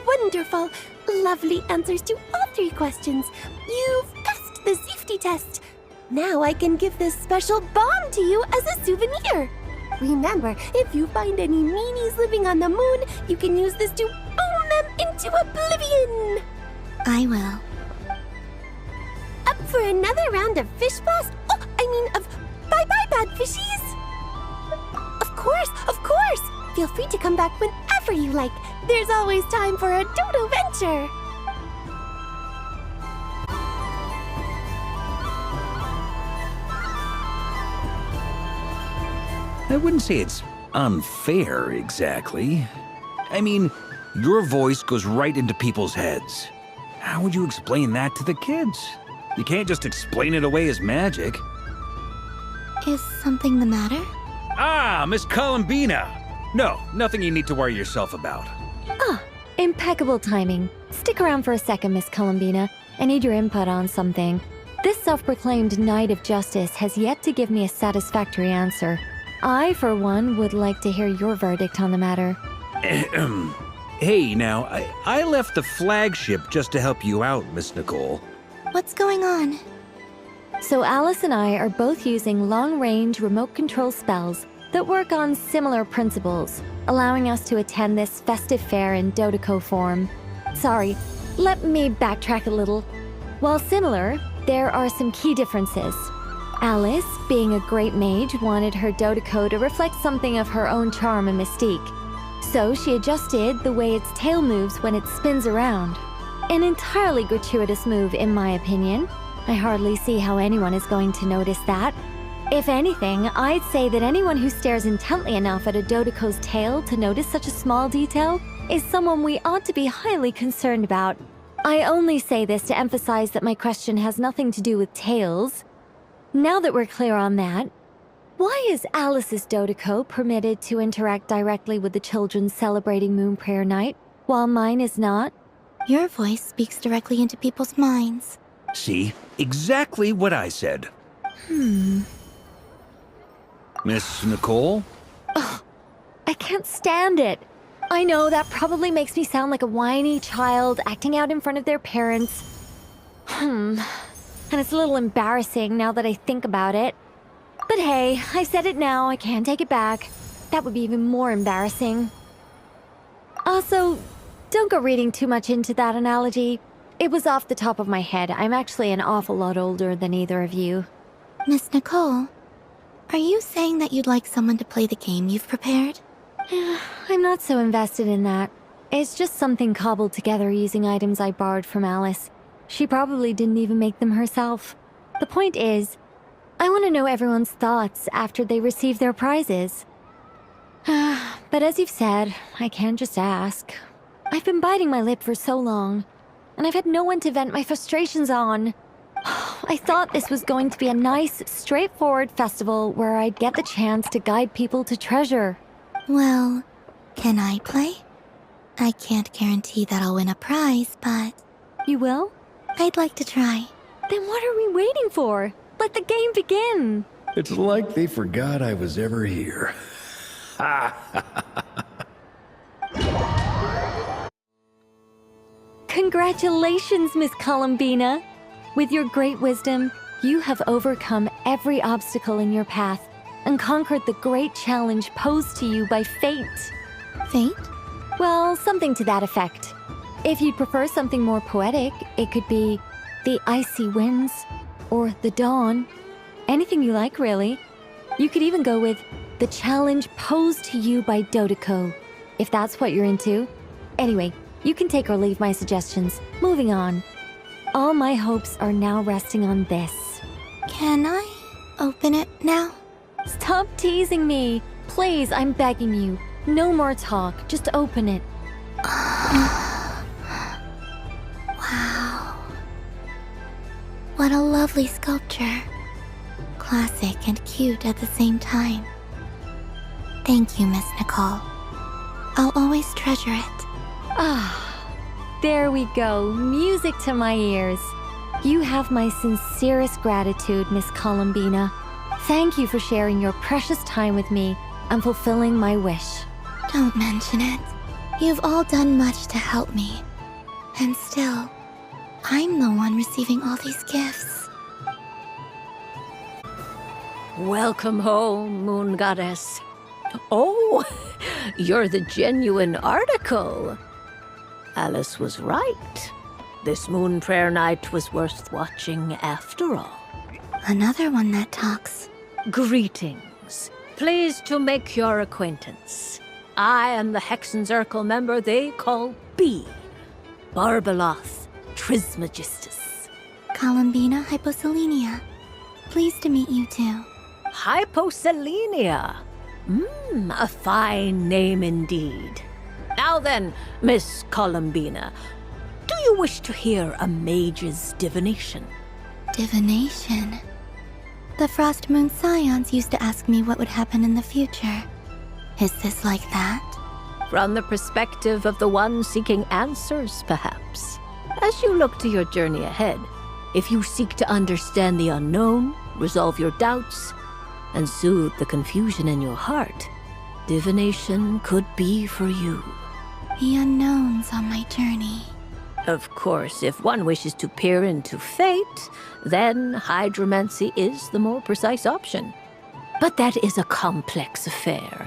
wonderful! Lovely answers to all 3 questions. You've passed the safety test. Now I can give this special bomb to you as a souvenir. Remember, if you find any meanies living on the moon, you can use this to boom them into oblivion. I will. Up for another round of fish blast? Oh, I mean of bye-bye, bad fishies. Of course. Feel free to come back whenever you like. There's always time for a Dodo venture. I wouldn't say it's unfair, exactly. I mean, your voice goes right into people's heads. How would you explain that to the kids? You can't just explain it away as magic. Is something the matter? Ah, Miss Columbina! No, nothing you need to worry yourself about. Ah, impeccable timing. Stick around for a second, Miss Columbina. I need your input on something. This self-proclaimed Knight of Justice has yet to give me a satisfactory answer. I, for one, would like to hear your verdict on the matter. Hey, now, I left the flagship just to help you out, Miss Nicole. What's going on? So Alice and I are both using long-range remote control spells that work on similar principles, allowing us to attend this festive fair in Dodoco form. Sorry, let me backtrack a little. While similar, there are some key differences. Alice, being a great mage, wanted her Dodoco to reflect something of her own charm and mystique. So she adjusted the way its tail moves when it spins around. An entirely gratuitous move, in my opinion. I hardly see how anyone is going to notice that. If anything, I'd say that anyone who stares intently enough at a Dodoco's tail to notice such a small detail is someone we ought to be highly concerned about. I only say this to emphasize that my question has nothing to do with tails. Now that we're clear on that, why is Alice's Dodoco permitted to interact directly with the children celebrating Moon Prayer Night, while mine is not? Your voice speaks directly into people's minds. See? Exactly what I said. Miss Nicole? Ugh, I can't stand it. I know that probably makes me sound like a whiny child acting out in front of their parents. And it's a little embarrassing now that I think about it. But hey, I've said it now, I can't take it back. That would be even more embarrassing. Also, don't go reading too much into that analogy. It was off the top of my head. I'm actually an awful lot older than either of you. Miss Nicole, are you saying that you'd like someone to play the game you've prepared? I'm not so invested in that. It's just something cobbled together using items I borrowed from Alice. She probably didn't even make them herself. The point is, I want to know everyone's thoughts after they receive their prizes. But as you've said, I can't just ask. I've been biting my lip for so long, and I've had no one to vent my frustrations on. I thought this was going to be a nice, straightforward festival where I'd get the chance to guide people to treasure. Well, can I play? I can't guarantee that I'll win a prize, but... You will? I'd like to try. Then what are we waiting for? Let the game begin! It's like they forgot I was ever here. Congratulations, Miss Columbina! With your great wisdom, you have overcome every obstacle in your path and conquered the great challenge posed to you by fate. Fate? Well, something to that effect. If you'd prefer something more poetic, it could be the icy winds or the dawn. Anything you like, really. You could even go with the challenge posed to you by Dodoco, if that's what you're into. Anyway, you can take or leave my suggestions. Moving on. All my hopes are now resting on this. Can I open it now? Stop teasing me. Please, I'm begging you. No more talk. Just open it. Wow. What a lovely sculpture. Classic and cute at the same time. Thank you, Miss Nicole. I'll always treasure it. There we go. Music to my ears. You have my sincerest gratitude, Miss Columbina. Thank you for sharing your precious time with me and fulfilling my wish. Don't mention it. You've all done much to help me. And still, I'm the one receiving all these gifts. Welcome home, Moon Goddess. Oh, you're the genuine article. Alice was right. This Moon Prayer Night was worth watching after all. Another one that talks. Greetings. Pleased to make your acquaintance. I am the Hexenzirkel member they call Bean. Barbeloth Trismegistus. Columbina Hyposelenia. Pleased to meet you too. Hyposelenia. A fine name indeed. Now then, Miss Columbina, do you wish to hear a mage's divination? Divination? The Frost Moon Scions used to ask me what would happen in the future. Is this like that? From the perspective of the one seeking answers, perhaps. As you look to your journey ahead, if you seek to understand the unknown, resolve your doubts, and soothe the confusion in your heart, divination could be for you. The unknowns on my journey. Of course, if one wishes to peer into fate, then hydromancy is the more precise option. But that is a complex affair,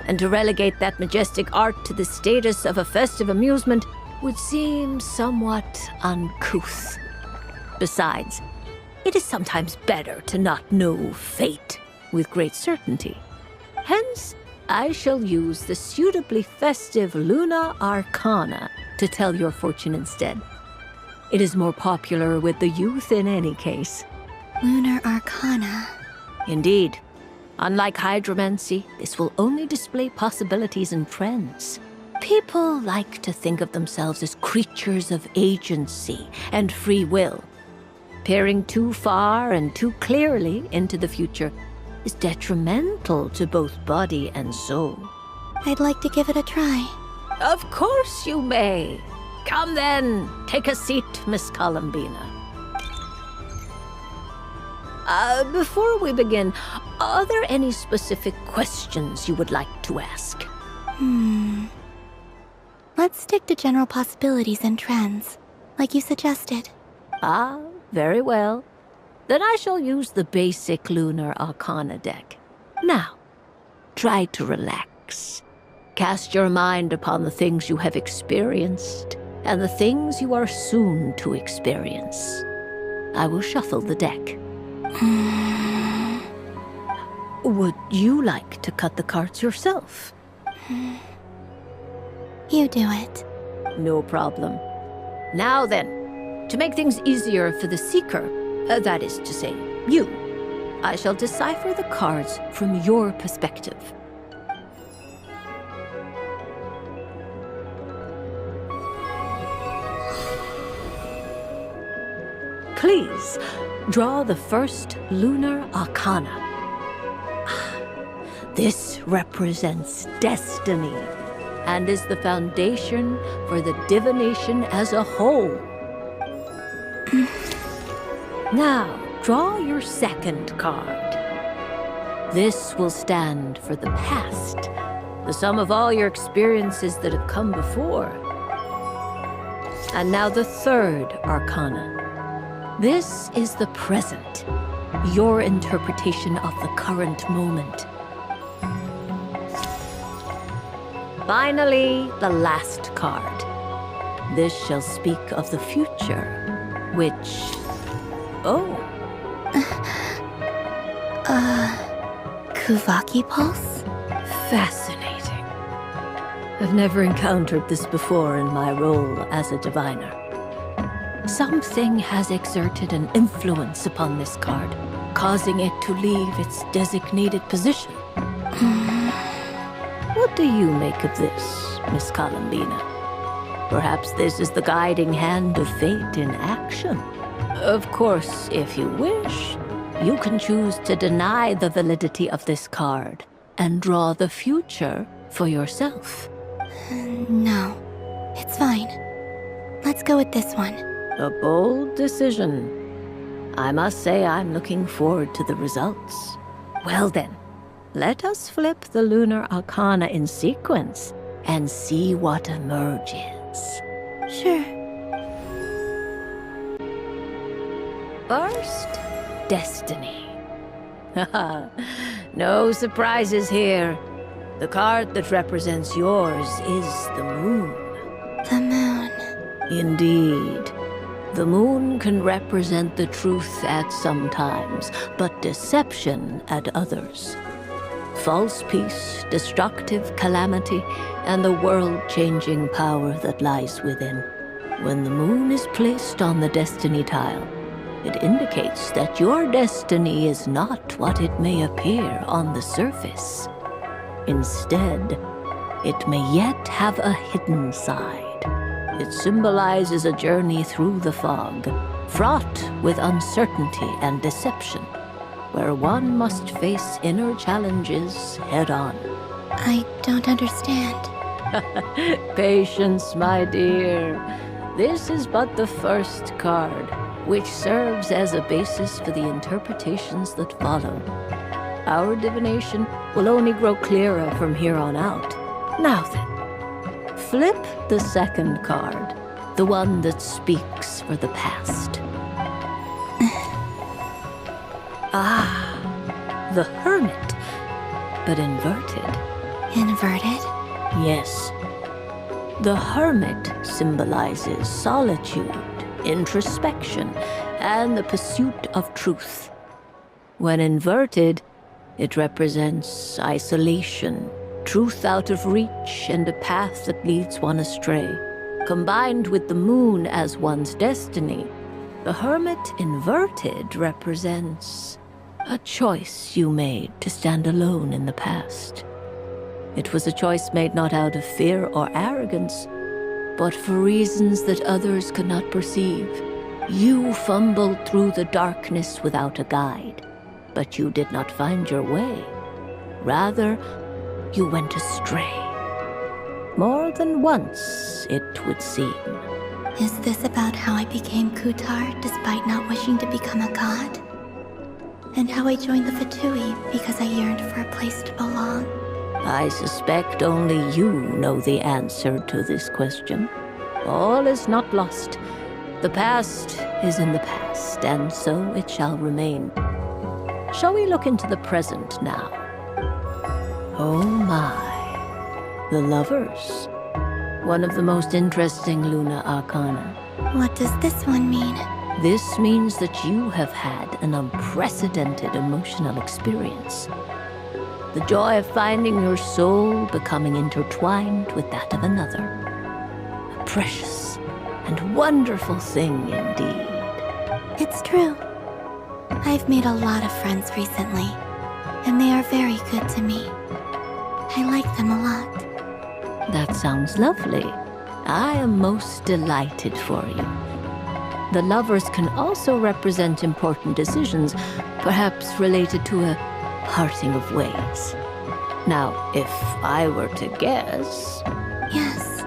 and to relegate that majestic art to the status of a festive amusement would seem somewhat uncouth. Besides, it is sometimes better to not know fate with great certainty. Hence, I shall use the suitably festive Luna Arcana to tell your fortune instead. It is more popular with the youth in any case. Lunar Arcana. Indeed. Unlike hydromancy, this will only display possibilities and trends. People like to think of themselves as creatures of agency and free will. Peering too far and too clearly into the future is detrimental to both body and soul. I'd like to give it a try. Of course you may. Come then, take a seat, Miss Columbina. Before we begin, are there any specific questions you would like to ask? Let's stick to general possibilities and trends, like you suggested. Ah, very well. Then I shall use the basic Lunar Arcana deck. Now, try to relax. Cast your mind upon the things you have experienced and the things you are soon to experience. I will shuffle the deck. Would you like to cut the cards yourself? You do it. No problem. Now then, to make things easier for the seeker, that is to say, you, I shall decipher the cards from your perspective. Please, draw the first Lunar Arcana. This represents destiny and is the foundation for the divination as a whole. Now, draw your second card. This will stand for the past, the sum of all your experiences that have come before. And now the third Arcana. This is the present, your interpretation of the current moment. Finally, the last card. This shall speak of the future, which... Kuvaki Pulse? Fascinating. I've never encountered this before in my role as a diviner. Something has exerted an influence upon this card, causing it to leave its designated position. What do you make of this, Miss Columbina? Perhaps this is the guiding hand of fate in action. Of course, if you wish, you can choose to deny the validity of this card and draw the future for yourself. No, it's fine. Let's go with this one. A bold decision. I must say I'm looking forward to the results. Well then, let us flip the Lunar Arcana in sequence and see what emerges. Sure. First, Destiny. No surprises here. The card that represents yours is the moon. The moon. Indeed. The moon can represent the truth at some times, but deception at others. False peace, destructive calamity, and the world-changing power that lies within. When the moon is placed on the destiny tile, it indicates that your destiny is not what it may appear on the surface. Instead, it may yet have a hidden side. It symbolizes a journey through the fog, fraught with uncertainty and deception, where one must face inner challenges head-on. I don't understand. Patience, my dear. This is but the first card, which serves as a basis for the interpretations that follow. Our divination will only grow clearer from here on out. Now then, flip the second card, the one that speaks for the past. The Hermit, but inverted. Inverted? Yes. The Hermit symbolizes solitude, introspection, and the pursuit of truth. When inverted, it represents isolation, truth out of reach, and a path that leads one astray. Combined with the moon as one's destiny, the Hermit inverted represents A choice you made to stand alone in the past. It was a choice made not out of fear or arrogance, but for reasons that others could not perceive. You fumbled through the darkness without a guide, but you did not find your way. Rather, you went astray. More than once, it would seem. Is this about how I became Kutar despite not wishing to become a god? And how I joined the Fatui because I yearned for a place to belong? I suspect only you know the answer to this question. All is not lost. The past is in the past, and so it shall remain. Shall we look into the present now? Oh my. The lovers. One of the most interesting Luna Arcana. What does this one mean? This means that you have had an unprecedented emotional experience. The joy of finding your soul becoming intertwined with that of another. A precious and wonderful thing indeed. It's true. I've made a lot of friends recently, and they are very good to me. I like them a lot. That sounds lovely. I am most delighted for you. The lovers can also represent important decisions, perhaps related to a parting of ways. Now, if I were to guess... Yes.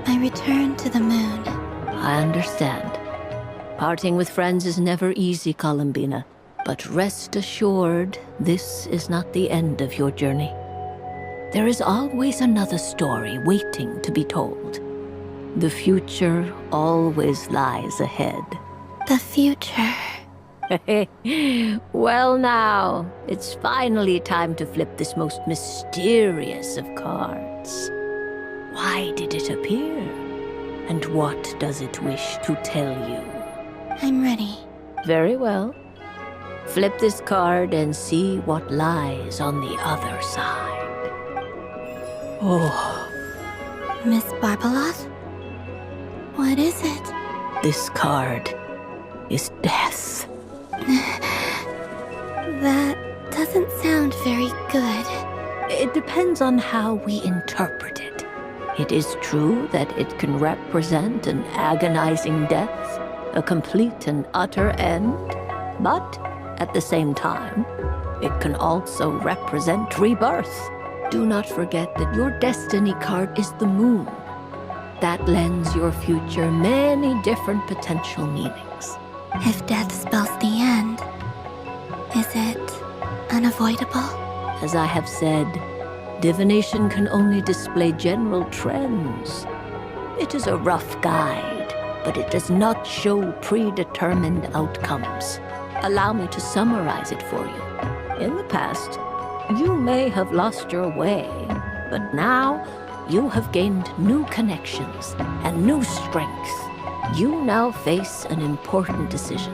I return to the moon. I understand. Parting with friends is never easy, Columbina. But rest assured, this is not the end of your journey. There is always another story waiting to be told. The future always lies ahead. The future. Well now, it's finally time to flip this most mysterious of cards. Why did it appear? And what does it wish to tell you? I'm ready. Very well. Flip this card and see what lies on the other side. Oh. Miss Barbeloth? What is it? This card is death. That doesn't sound very good. It depends on how we interpret it. It is true that it can represent an agonizing death, a complete and utter end, but at the same time, it can also represent rebirth. Do not forget that your destiny card is the moon. That lends your future many different potential meanings. If death spells the end, is it unavoidable? As I have said, divination can only display general trends. It is a rough guide, but it does not show predetermined outcomes. Allow me to summarize it for you. In the past, you may have lost your way, but now you have gained new connections and new strength. You now face an important decision,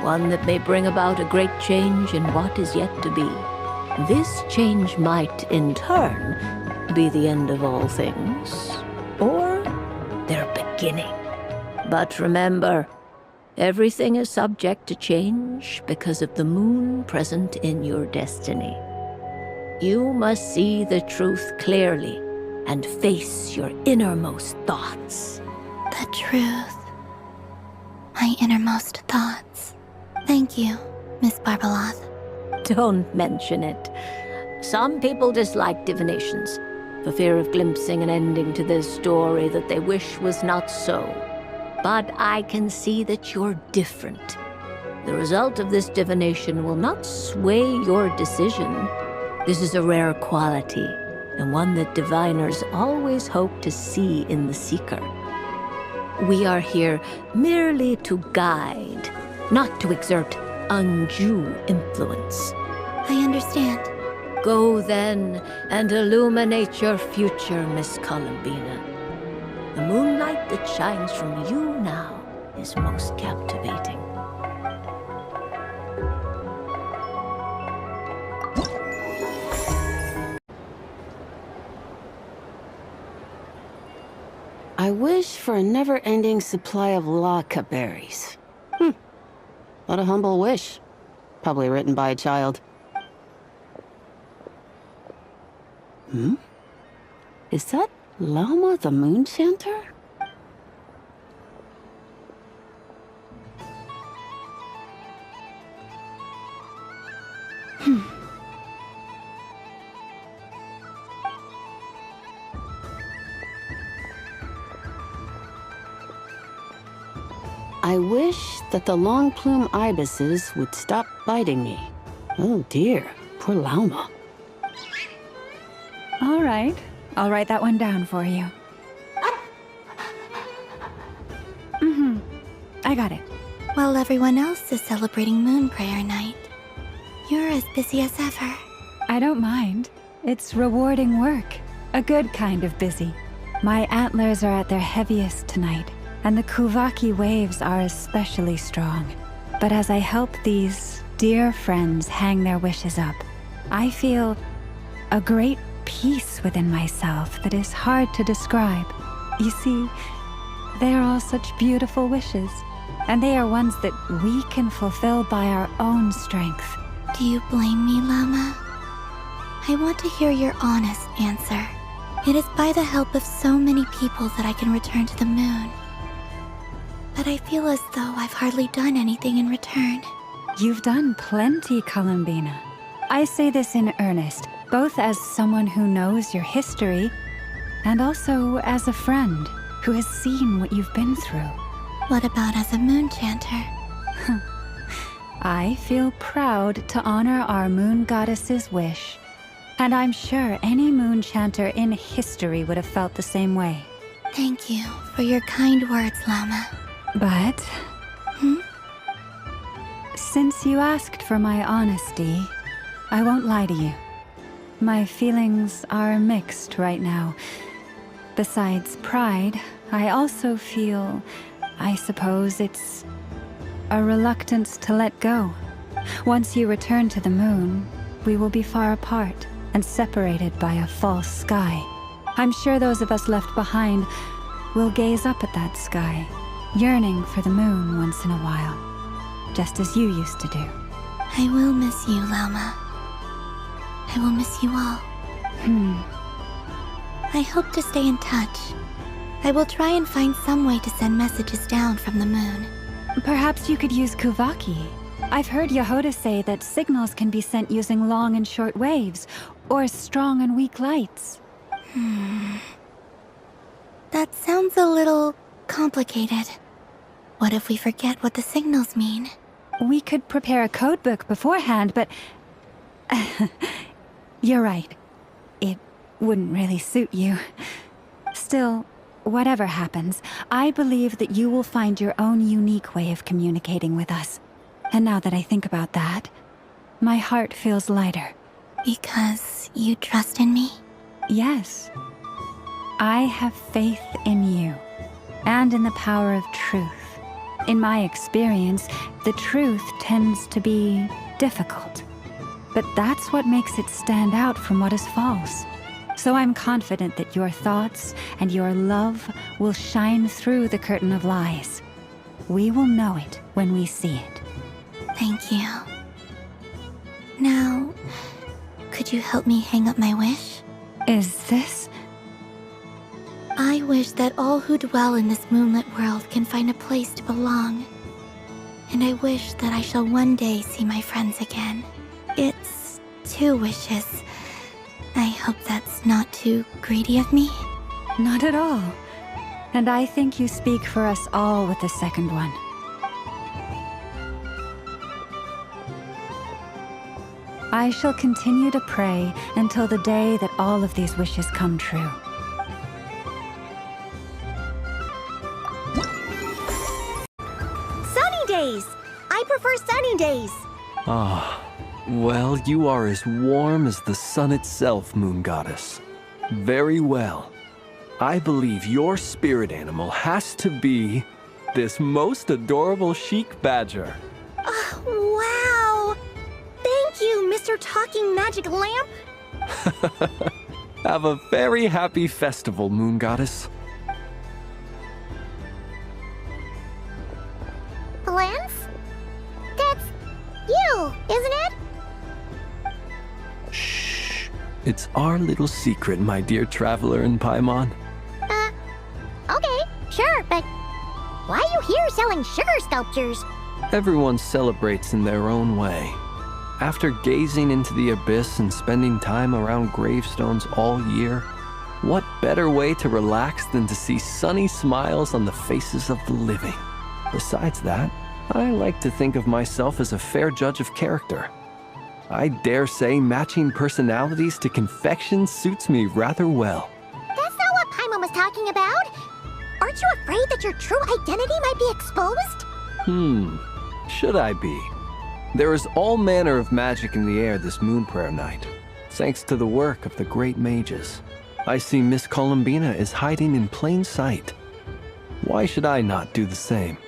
one that may bring about a great change in what is yet to be. This change might, in turn, be the end of all things, or their beginning. But remember, everything is subject to change because of the moon present in your destiny. You must see the truth clearly and face your innermost thoughts. The truth. My innermost thoughts. Thank you, Miss Barbeloth. Don't mention it. Some people dislike divinations, for fear of glimpsing an ending to their story that they wish was not so. But I can see that you're different. The result of this divination will not sway your decision. This is a rare quality, and one that diviners always hope to see in the seeker. We are here merely to guide, not to exert undue influence. I understand. Go then and illuminate your future, Miss Columbina. The moonlight that shines from you now is most captivating. I wish for a never-ending supply of Laka berries. What a humble wish. Probably written by a child. Is that Lauma the Moon Chanter? I wish that the long plume ibises would stop biting me. Oh dear, poor Lauma. All right, I'll write that one down for you. I got it. While everyone else is celebrating Moon Prayer Night, you're as busy as ever. I don't mind. It's rewarding work. A good kind of busy. My antlers are at their heaviest tonight, and the Kuvaki waves are especially strong. But as I help these dear friends hang their wishes up, I feel a great peace within myself that is hard to describe. You see, they are all such beautiful wishes, and they are ones that we can fulfill by our own strength. Do you blame me, Llama? I want to hear your honest answer. It is by the help of so many people that I can return to the moon. But I feel as though I've hardly done anything in return. You've done plenty, Columbina. I say this in earnest, both as someone who knows your history, and also as a friend who has seen what you've been through. What about as a moon chanter? I feel proud to honor our moon goddess's wish, and I'm sure any moon chanter in history would have felt the same way. Thank you for your kind words, Llama. But... since you asked for my honesty, I won't lie to you. My feelings are mixed right now. Besides pride, I also feel, I suppose it's a reluctance to let go. Once you return to the moon, we will be far apart and separated by a false sky. I'm sure those of us left behind will gaze up at that sky, yearning for the moon once in a while, just as you used to do. I will miss you, Llama. I will miss you all. I hope to stay in touch. I will try and find some way to send messages down from the moon. Perhaps you could use Kuvaki. I've heard Yehoda say that signals can be sent using long and short waves, or strong and weak lights. That sounds a little complicated. What if we forget what the signals mean? We could prepare a codebook beforehand, but... You're right. It wouldn't really suit you. Still, whatever happens, I believe that you will find your own unique way of communicating with us. And now that I think about that, my heart feels lighter. Because you trust in me? Yes. I have faith in you, and in the power of truth. In my experience, the truth tends to be difficult. But that's what makes it stand out from what is false. So I'm confident that your thoughts and your love will shine through the curtain of lies. We will know it when we see it. Thank you. Now, could you help me hang up my wish? Is this? I wish that all who dwell in this moonlit world can find a place to belong. And I wish that I shall one day see my friends again. It's 2 wishes. I hope that's not too greedy of me. Not at all. And I think you speak for us all with the second one. I shall continue to pray until the day that all of these wishes come true. Sunny days! I prefer sunny days. Well, you are as warm as the sun itself, Moon Goddess. Very well. I believe your spirit animal has to be this most adorable chic badger. Wow! Thank you, Mr. Talking Magic Lamp. Have a very happy festival, Moon Goddess. Plans? That's you, isn't it? Shh. It's our little secret, my dear traveler in Paimon. Okay, sure, but why are you here selling sugar sculptures? Everyone celebrates in their own way. After gazing into the abyss and spending time around gravestones all year, what better way to relax than to see sunny smiles on the faces of the living? Besides that, I like to think of myself as a fair judge of character. I dare say matching personalities to confection suits me rather well. That's not what Paimon was talking about. Aren't you afraid that your true identity might be exposed? Should I be? There is all manner of magic in the air this moon prayer night, thanks to the work of the great mages. I see Miss Columbina is hiding in plain sight. Why should I not do the same?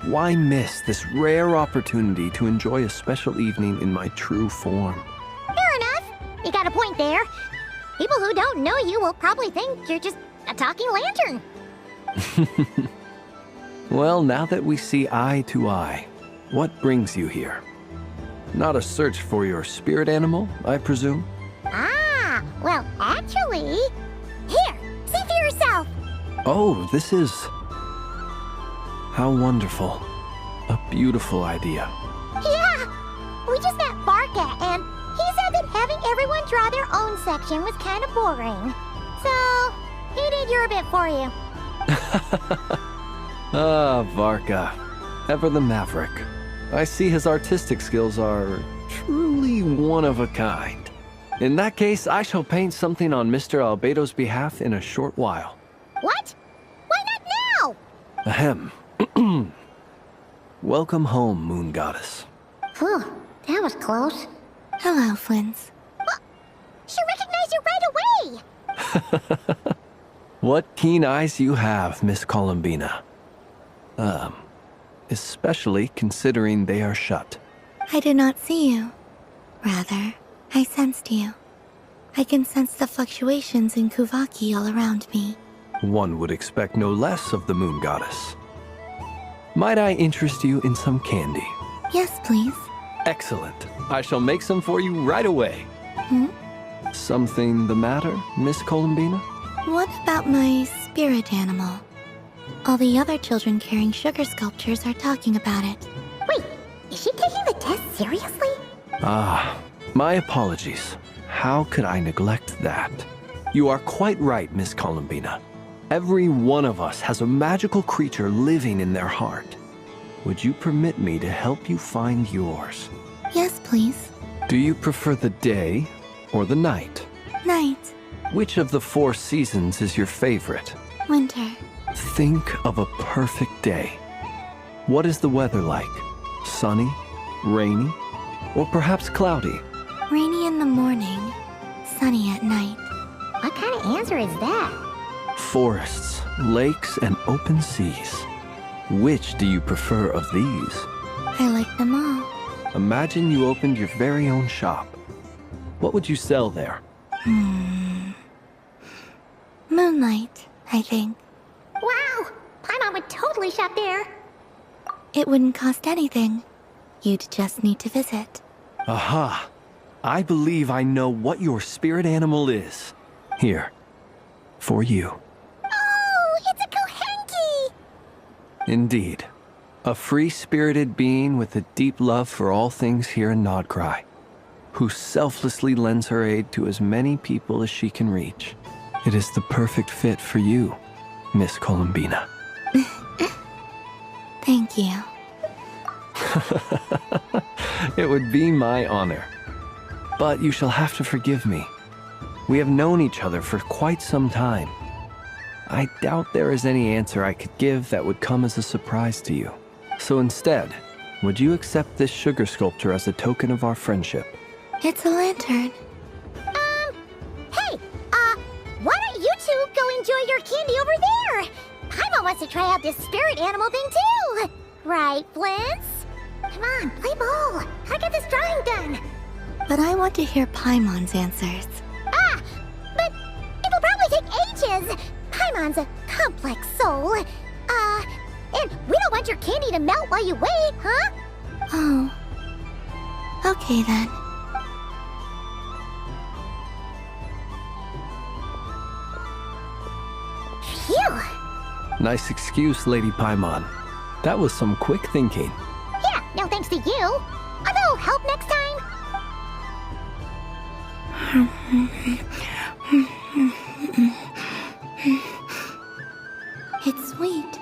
Why miss this rare opportunity to enjoy a special evening in my true form? Fair enough. You got a point there. People who don't know you will probably think you're just a talking lantern. Well, now that we see eye to eye, what brings you here? Not a search for your spirit animal, I presume? Ah, well, actually... Here, see for yourself! Oh, this is... How wonderful. A beautiful idea. Yeah! We just met Barca, and he said that having everyone draw their own section was kind of boring. So, he did your bit for you. Ah, Varka. Ever the maverick. I see his artistic skills are truly one of a kind. In that case, I shall paint something on Mr. Albedo's behalf in a short while. What? Why not now? Ahem. Welcome home, Moon Goddess. Phew, that was close. Hello, Flins. She recognized you right away! What keen eyes you have, Miss Columbina. Especially considering they are shut. I did not see you. Rather, I sensed you. I can sense the fluctuations in Kuvaki all around me. One would expect no less of the Moon Goddess. Might I interest you in some candy? Yes, please. Excellent. I shall make some for you right away. Something the matter, Miss Columbina? What about my spirit animal? All the other children carrying sugar sculptures are talking about it. Wait, is she taking the test seriously? Ah, my apologies. How could I neglect that? You are quite right, Miss Columbina. Every one of us has a magical creature living in their heart. Would you permit me to help you find yours? Yes, please. Do you prefer the day or the night? Night. Which of the 4 seasons is your favorite? Winter. Think of a perfect day. What is the weather like? Sunny? Rainy? Or perhaps cloudy? Rainy in the morning, sunny at night. What kind of answer is that? Forests, lakes, and open seas. Which do you prefer of these? I like them all. Imagine you opened your very own shop. What would you sell there? Moonlight, I think. Wow! Paimon would totally shop there. It wouldn't cost anything. You'd just need to visit. Aha! I believe I know what your spirit animal is. Here. For you. Oh, it's a Kohenki! Indeed. A free-spirited being with a deep love for all things here in Nodcry, who selflessly lends her aid to as many people as she can reach. It is the perfect fit for you, Miss Columbina. Thank you. It would be my honor. But you shall have to forgive me. We have known each other for quite some time. I doubt there is any answer I could give that would come as a surprise to you. So instead, would you accept this sugar sculpture as a token of our friendship? It's a lantern. Hey, why don't you two go enjoy your candy over there? Paimon wants to try out this spirit animal thing too. Right, Flint's? Come on, play ball. I'll get this drawing done. But I want to hear Paimon's answers. Ah, but it'll probably take ages. Paimon's a complex soul. And we don't want your candy to melt while you wait, huh? Oh, Okay then. Phew! Nice excuse, Lady Paimon. That was some quick thinking. Yeah, no thanks to you. A little help next time? It's sweet.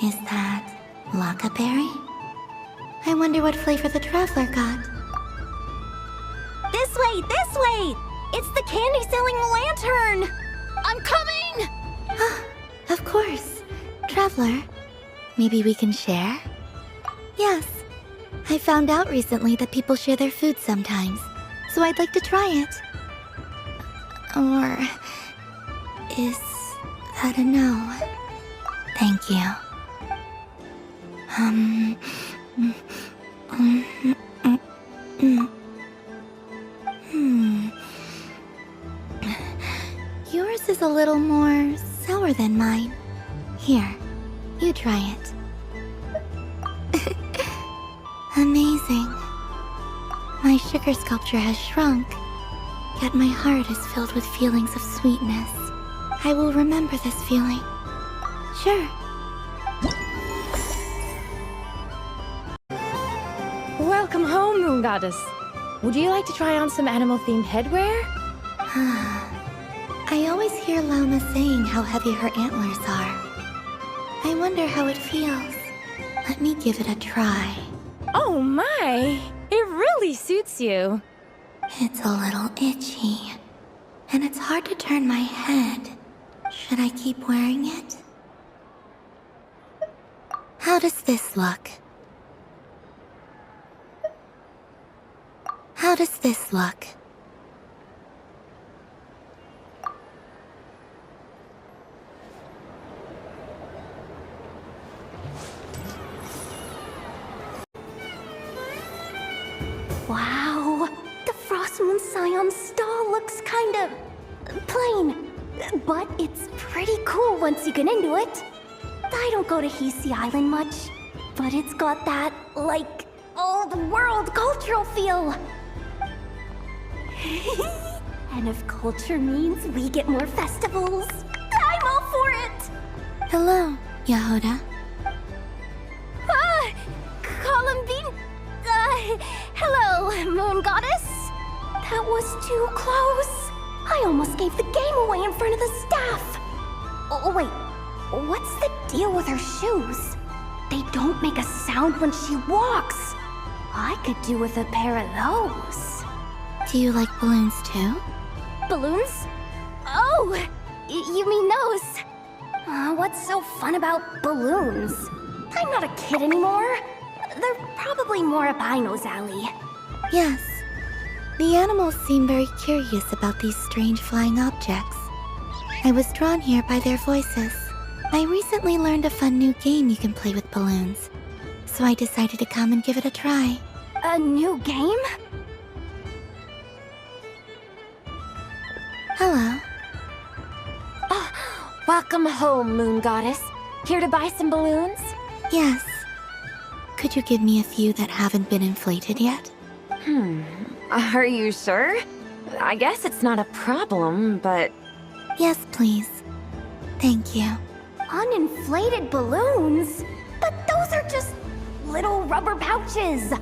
Is that Laka berry? I wonder what flavor the traveler got. This way! This way! It's the candy-selling lantern! I'm coming! Of course. Traveler, maybe we can share? Yes. I found out recently that people share their food sometimes, so I'd like to try it. Or is that a no? Thank you. Yours is a little more sour than mine. Here, you try it. Amazing. My sugar sculpture has shrunk, yet my heart is filled with feelings of sweetness. I will remember this feeling. Sure. Welcome home, Moon Goddess. Would you like to try on some animal-themed headwear? I always hear Llama saying how heavy her antlers are. I wonder how it feels. Let me give it a try. Oh my! It really suits you. It's a little itchy, and it's hard to turn my head. Should I keep wearing it? How does this look? How does this look? Wow, the Frost Moon Scion stall looks kind of plain, but it's pretty cool once you get into it. I don't go to Hisi Island much, but it's got that, like, old world cultural feel. And if culture means we get more festivals, I'm all for it! Hello, Yahoda. Columbine... hello, Moon Goddess. That was too close. I almost gave the game away in front of the staff. Oh, wait. What's the deal with her shoes? They don't make a sound when she walks. I could do with a pair of those. Do you like balloons too? Balloons? Oh, you mean those? What's so fun about balloons? I'm not a kid anymore. They're probably more up Aino's alley. Yes. The animals seem very curious about these strange flying objects. I was drawn here by their voices. I recently learned a fun new game you can play with balloons, so I decided to come and give it a try. A new game? Hello. Welcome home, Moon Goddess. Here to buy some balloons? Yes. Could you give me a few that haven't been inflated yet? Are you sure? I guess it's not a problem, but... Yes, please. Thank you. Uninflated balloons? But those are just little rubber pouches.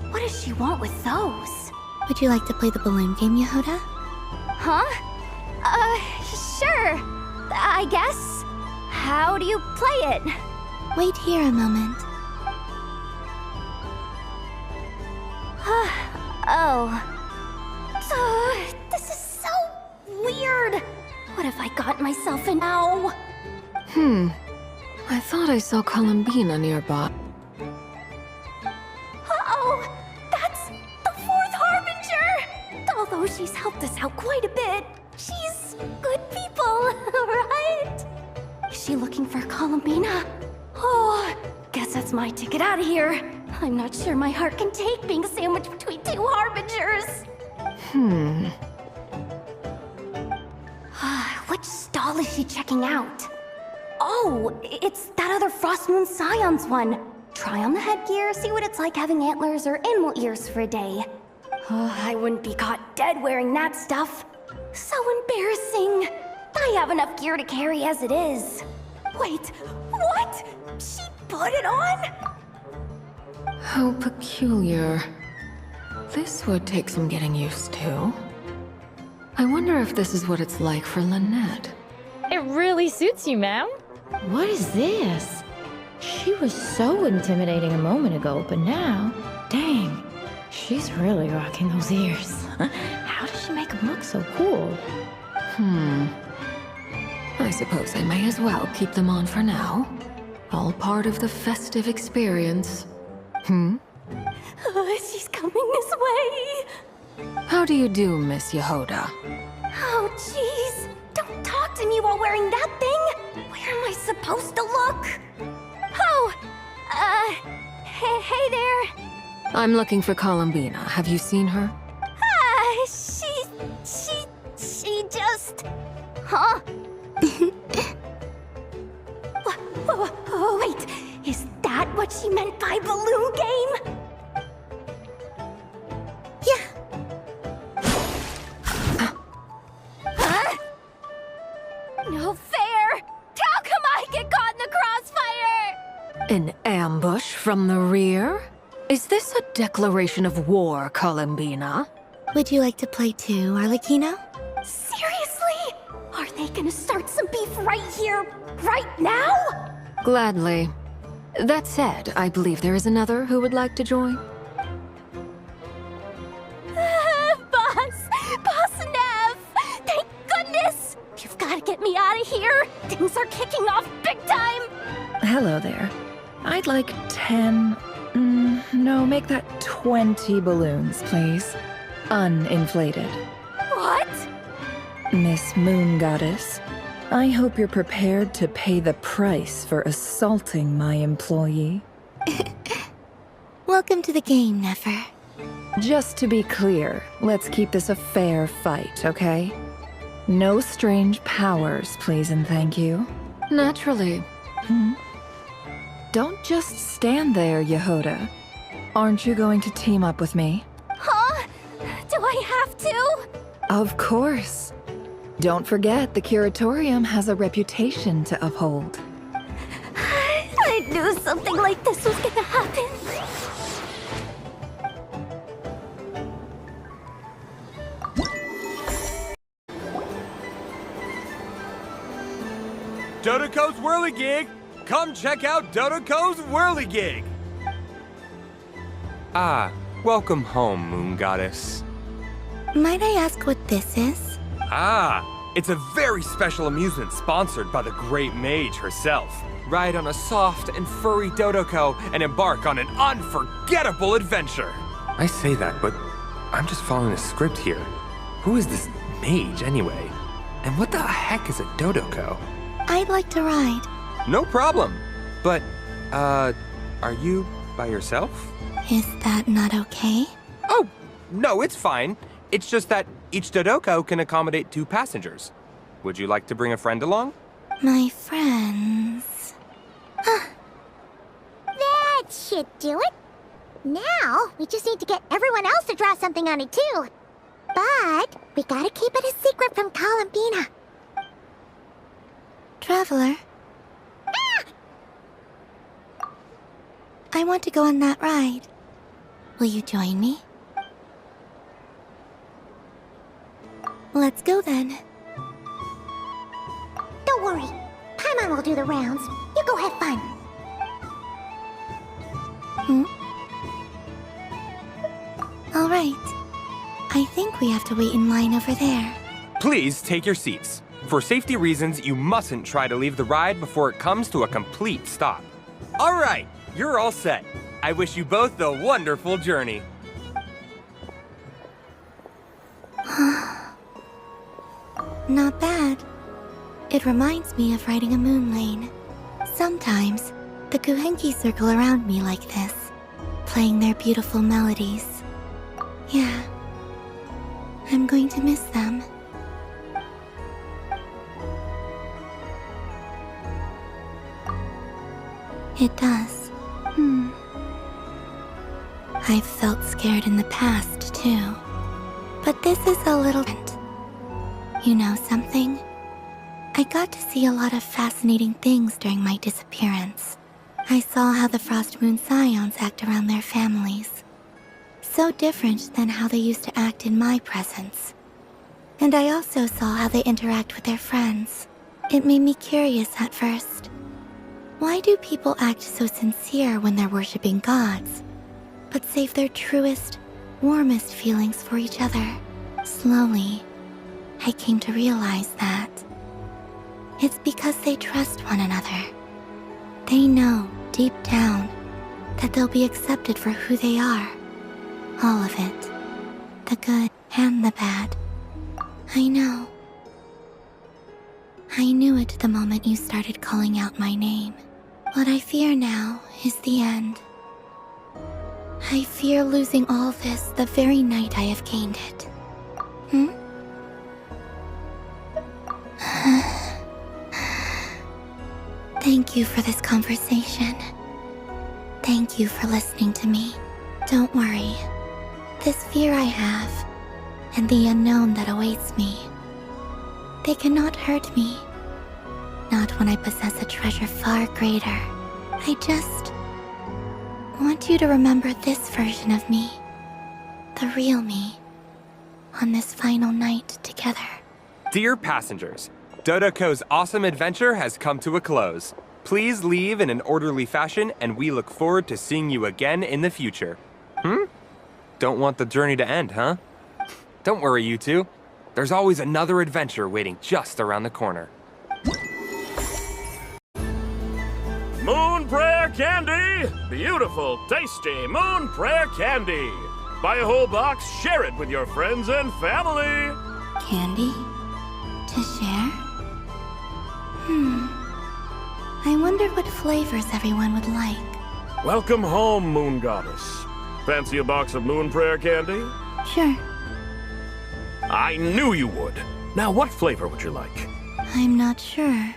What does she want with those? Would you like to play the balloon game, Yahoda? Huh? Sure. I guess. How do you play it? Wait here a moment. This is so weird. What have I got myself in now? I thought I saw Columbina nearby. Uh-oh! That's the fourth Harbinger! Although she's helped us out quite a bit, she's good people, right? Is she looking for Columbina? Oh, guess that's my ticket out of here. I'm not sure my heart can take being sandwiched between two Harbingers. Which stall is she checking out? Oh, it's that other Frost Moon Scions one. Try on the headgear, see what it's like having antlers or animal ears for a day. Oh, I wouldn't be caught dead wearing that stuff. So embarrassing. I have enough gear to carry as it is. Wait, what? She put it on? How peculiar. This would take some getting used to. I wonder if this is what it's like for Lynette. It really suits you, ma'am. What is this? She was so intimidating a moment ago, but now, dang, she's really rocking those ears. How does she make them look so cool? I suppose I may as well keep them on for now. All part of the festive experience. She's coming this way. How do you do, Miss Yehoda? Oh, jeez. Don't talk to me while wearing that thing. Where am I supposed to look? Oh, hey there. I'm looking for Columbina. Have you seen her? She just... Huh? Wait, is that what she meant by balloon game? Huh? No fair! How come I get caught in the crossfire? An ambush from the rear? Is this a declaration of war, Columbina? Would you like to play too, Arlecchino? Seriously? Are they gonna start some beef right here, right now? Gladly. That said, I believe there is another who would like to join. Boss Nev! Thank goodness! You've gotta get me out of here! Things are kicking off big time! Hello there. I'd like 10... no, make that 20 balloons, please. Uninflated. What? Miss Moon Goddess, I hope you're prepared to pay the price for assaulting my employee. Welcome to the game, Nefer. Just to be clear, let's keep this a fair fight, okay? No strange powers, please and thank you. Naturally. Don't just stand there, Yehoda. Aren't you going to team up with me? Huh? Do I have to? Of course. Don't forget, the Curatorium has a reputation to uphold. I knew something like this was gonna happen. Dodoco's Whirligig! Come check out Dodoco's Whirligig! Ah, welcome home, Moon Goddess. Might I ask what this is? Ah, it's a very special amusement sponsored by the great mage herself. Ride on a soft and furry Dodoco and embark on an unforgettable adventure. I say that, but I'm just following a script here. Who is this mage, anyway? And what the heck is a Dodoco? I'd like to ride. No problem. But, are you by yourself? Is that not okay? Oh, no, it's fine. It's just that each Dodoco can accommodate 2 passengers. Would you like to bring a friend along? My friends... That should do it. Now, we just need to get everyone else to draw something on it too. But we gotta keep it a secret from Columbina. Traveler? I want to go on that ride. Will you join me? Let's go then. Don't worry. Paimon will do the rounds. You go have fun. All right. I think we have to wait in line over there. Please take your seats. For safety reasons, you mustn't try to leave the ride before it comes to a complete stop. All right, you're all set. I wish you both a wonderful journey. Not bad. It reminds me of riding a moon lane. Sometimes, the Kuhenki circle around me like this, playing their beautiful melodies. Yeah, I'm going to miss them. It does. I've felt scared in the past, too. too. But this is a little different. You know something? I got to see a lot of fascinating things during my disappearance. I saw how the Frost Moon Scions act around their families. So different than how they used to act in my presence. And I also saw how they interact with their friends. It made me curious at first. Why do people act so sincere when they're worshipping gods, but save their truest, warmest feelings for each other? Slowly, I came to realize that it's because they trust one another. They know, deep down, that they'll be accepted for who they are. All of it. The good and the bad. I know. I knew it the moment you started calling out my name. What I fear now is the end. I fear losing all this the very night I have gained it. Thank you for this conversation. Thank you for listening to me. Don't worry. This fear I have, and the unknown that awaits me, they cannot hurt me. Not when I possess a treasure far greater. I just want you to remember this version of me. The real me. On this final night together. Dear passengers, Dodoko's awesome adventure has come to a close. Please leave in an orderly fashion, and we look forward to seeing you again in the future. Don't want the journey to end, huh? Don't worry, you two. There's always another adventure waiting just around the corner. Moon Prayer Candy! Beautiful, tasty Moon Prayer Candy! Buy a whole box, share it with your friends and family! Candy? To share? I wonder what flavors everyone would like. Welcome home, Moon Goddess. Fancy a box of Moon Prayer Candy? Sure. I knew you would. Now, what flavor would you like? I'm not sure.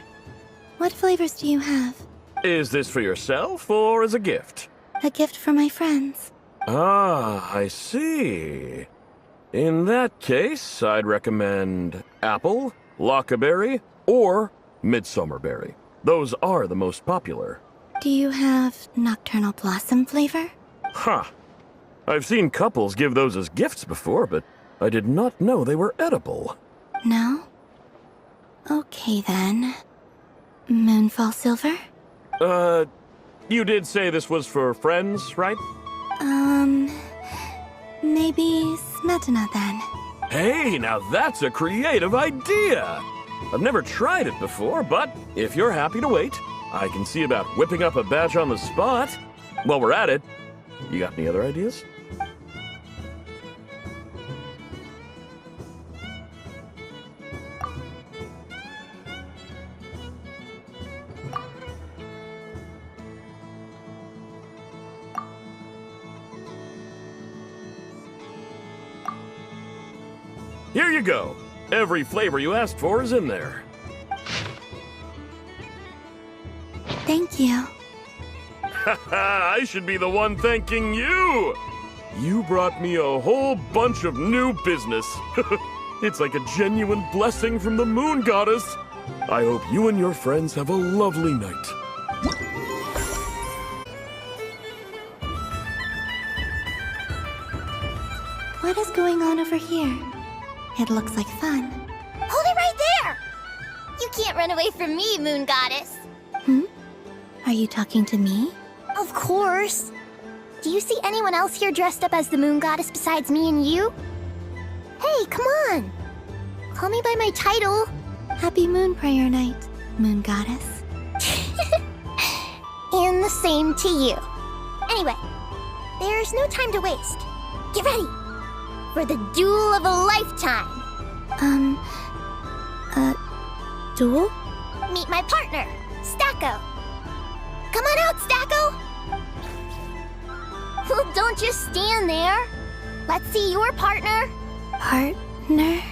What flavors do you have? Is this for yourself or as a gift? A gift for my friends. Ah, I see. In that case, I'd recommend apple, lockaberry, or midsummerberry. Those are the most popular. Do you have nocturnal blossom flavor? Huh. I've seen couples give those as gifts before, but I did not know they were edible. No? Okay then. Moonfall silver? You did say this was for friends, right? Maybe smetana then. Hey, now that's a creative idea! I've never tried it before, but if you're happy to wait, I can see about whipping up a batch on the spot. While we're at it, you got any other ideas? Here you go. Every flavor you asked for is in there. Thank you. Haha, I should be the one thanking you! You brought me a whole bunch of new business. It's like a genuine blessing from the Moon Goddess. I hope you and your friends have a lovely night. What is going on over here? It looks like fun. Hold it right there! You can't run away from me, Moon Goddess. Are you talking to me? Of course. Do you see anyone else here dressed up as the Moon Goddess besides me and you? Hey, come on. Call me by my title. Happy Moon Prayer Night, Moon Goddess. And the same to you. Anyway, there's no time to waste. Get ready for the duel of a lifetime. Duel? Meet my partner, Stacko. Come on out, Stacko. Well, don't just stand there. Let's see your partner. Partner?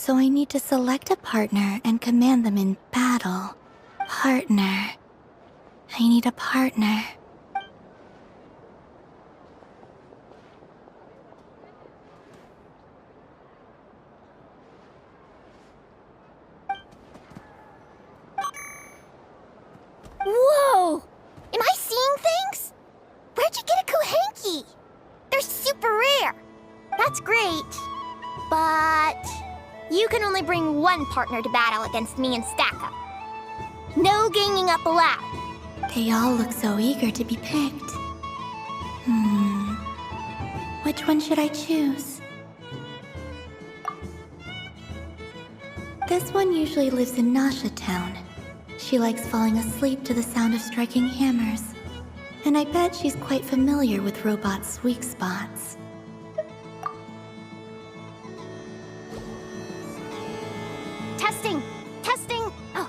So I need to select a partner and command them in battle. Partner. I need a partner. Whoa! Am I seeing things? Where'd you get a Kuhenki? They're super rare. That's great. But you can only bring one partner to battle against me and Stacko. No ganging up allowed. They all look so eager to be picked. Which one should I choose? This one usually lives in Nasha Town. She likes falling asleep to the sound of striking hammers. And I bet she's quite familiar with robots' weak spots. Testing! Testing! Oh,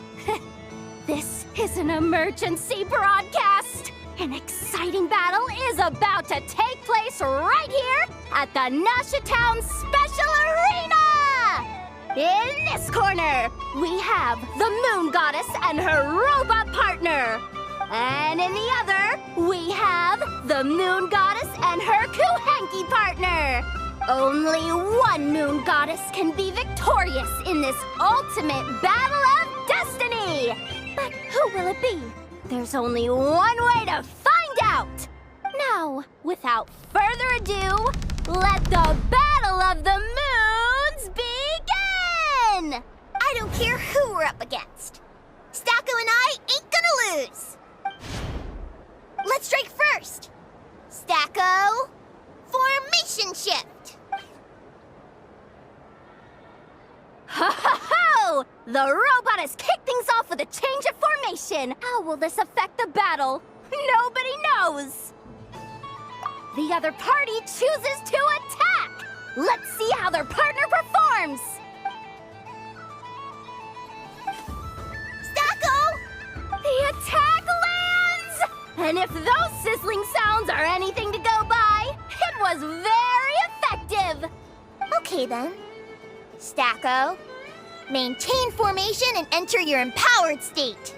this is an emergency broadcast! An exciting battle is about to take place right here at the Nasha Town Special Arena! In this corner, we have the Moon Goddess and her robot partner. And in the other, we have the Moon Goddess and her Kuhenki partner. Only one Moon Goddess can be victorious in this ultimate battle of destiny. But who will it be? There's only one way to find out. Now, without further ado, let the Battle of the Moons begin! I don't care who we're up against. Stacko and I ain't gonna lose. Let's strike first. Stacko, formation shift. Ho ho ho! The robot has kicked things off with a change of formation. How will this affect the battle? Nobody knows. The other party chooses to attack. Let's see how their partner performs. Stacko! The attack lands! And if those sizzling sounds are anything to go by, it was very effective. Okay then. Stacko, maintain formation and enter your empowered state.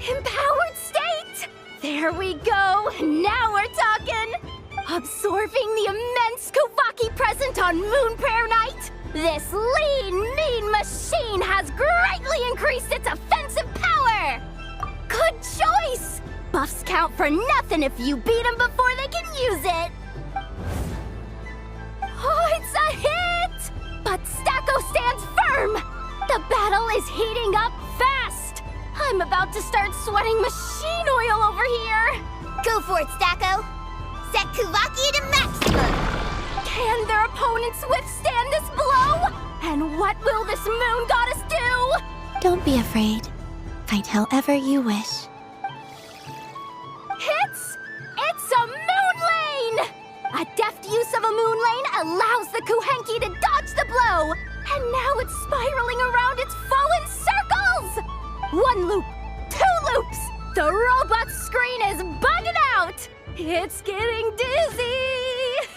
Empowered state! There we go! Now we're talking! Absorbing the immense Kuvaki present on Moon Prayer Night, this lean, mean machine has greatly increased its offensive power! Good choice! Buffs count for nothing if you beat them before they can use it! Oh, it's a hit! But Stacko stands firm! The battle is heating up fast! I'm about to start sweating machine oil over here! Go for it, Stacko! Set Kuvaki to maximum! Can their opponents withstand this blow? And what will this Moon Goddess do? Don't be afraid. Fight however you wish. It's a moon lane! A deft use of a moon lane allows the Kuhenki to dodge the blow, and now it's spiraling around its foe in circles! One loop, two loops! The robot screen is bugging out! It's getting dizzy!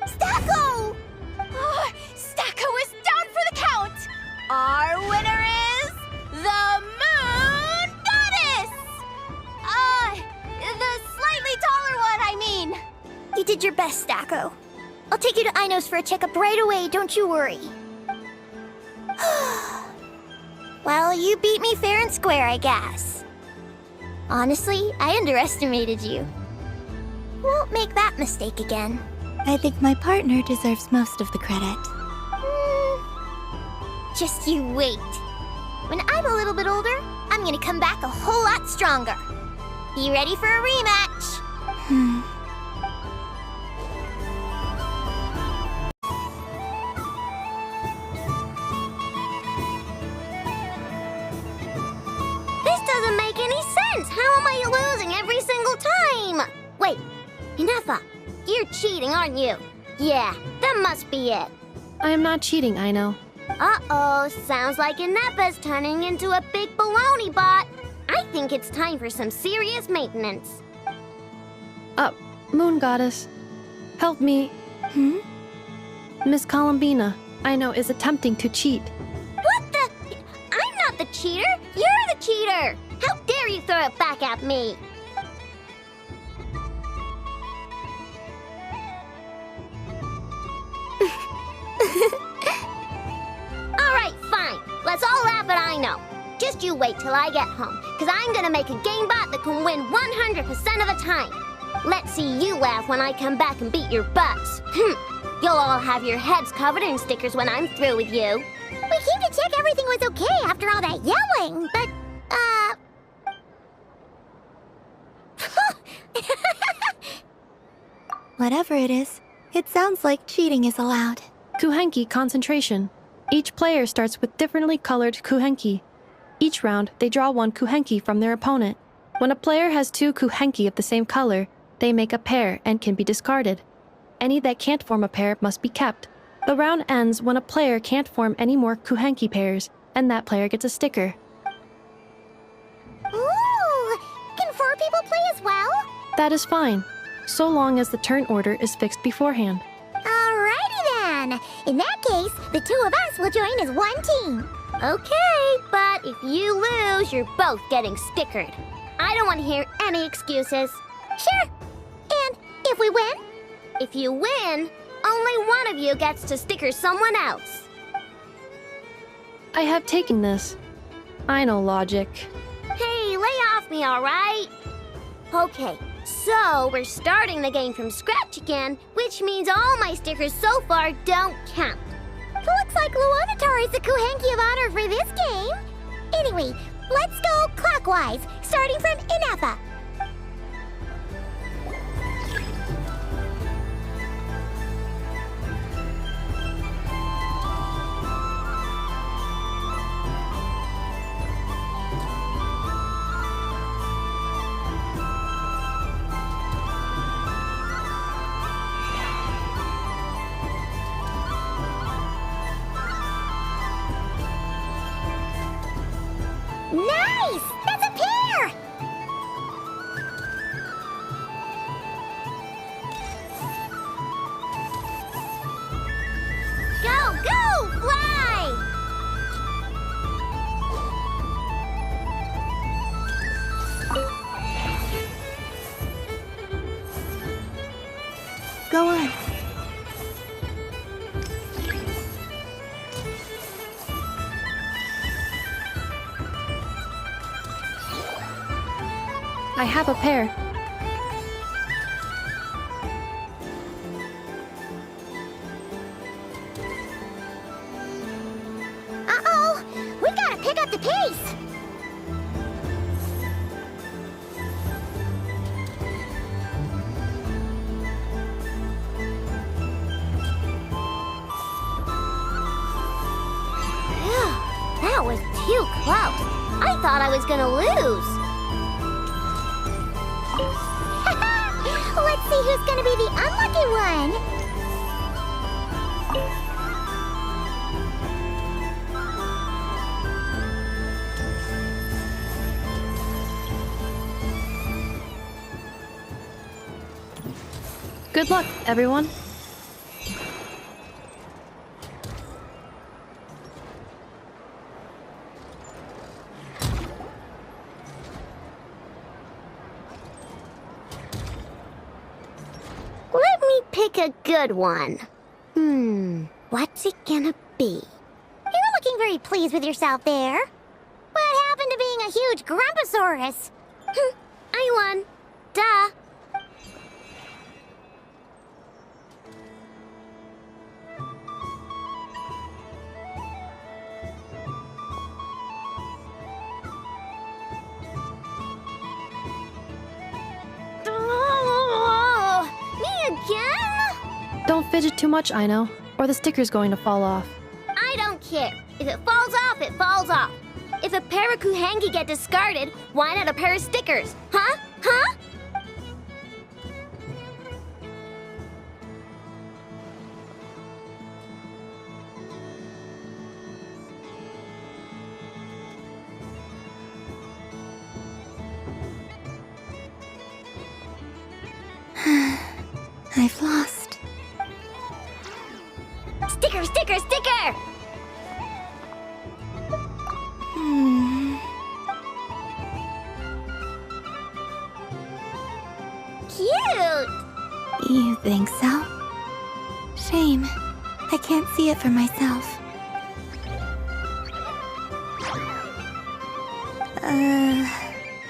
Stacko! Oh, Stacko is down for the count! Our winner is the Moon Goddess! The slightly taller one, I mean. You did your best, Stacko. I'll take you to Ainos for a checkup right away, don't you worry. Well, you beat me fair and square, I guess. Honestly, I underestimated you. Won't make that mistake again. I think my partner deserves most of the credit. Just you wait. When I'm a little bit older, I'm gonna come back a whole lot stronger. Be ready for a rematch. This doesn't make any sense. How am I losing every single time? Wait, Inefa, you're cheating, aren't you? Yeah, that must be it. I am not cheating, Aino. Uh-oh, sounds like Inefa's turning into a big baloney bot. I think it's time for some serious maintenance. Moon Goddess, Help me. Miss Columbina, Ino is attempting to cheat. What the? I'm not the cheater. You're the cheater. How dare you throw it back at me? Alright, fine. Let's all laugh at Ino. Just you wait till I get home, because I'm gonna make a game bot that can win 100% of the time. Let's see you laugh when I come back and beat your butts. You'll all have your heads covered in stickers when I'm through with you. We came to check everything was okay after all that yelling, but, Whatever it is, it sounds like cheating is allowed. Kuhenki concentration. Each player starts with differently colored Kuhenki. Each round, they draw one Kuhenki from their opponent. When a player has two Kuhenki of the same color, they make a pair and can be discarded. Any that can't form a pair must be kept. The round ends when a player can't form any more Kuhenki pairs, and that player gets a sticker. ooh, can 4 people play as well? That is fine, so long as the turn order is fixed beforehand. Alrighty then. In that case, the 2 of us will join as one team. Okay, but if you lose, you're both getting stickered. I don't want to hear any excuses. Sure. And if we win? If you win, only one of you gets to sticker someone else. I have taken this. I know logic. Hey, lay off me, alright? Okay, so we're starting the game from scratch again, which means all my stickers so far don't count. Looks like Luonatar is the Kuhenki of honor for this game. Anyway, let's go clockwise, starting from Inafa. Nice! That's a pair! Go, go, fly! Go on. I have a pair. Uh-oh! We gotta pick up the pace! Phew, that was too close. I thought I was gonna lose. Let's see who's gonna be the unlucky one! Good luck, everyone. Let me pick a good one. What's it gonna be? You're looking very pleased with yourself there. What happened to being a huge Grumposaurus? I won. Duh. Me again? Don't fidget too much, Ino, or the sticker's going to fall off. I don't care. If it falls off, it falls off. If a pair of Kuhenki get discarded, why not a pair of stickers? Huh? Huh? I've lost. Sticker, sticker, sticker! Cute! You think so? Shame. I can't see it for myself.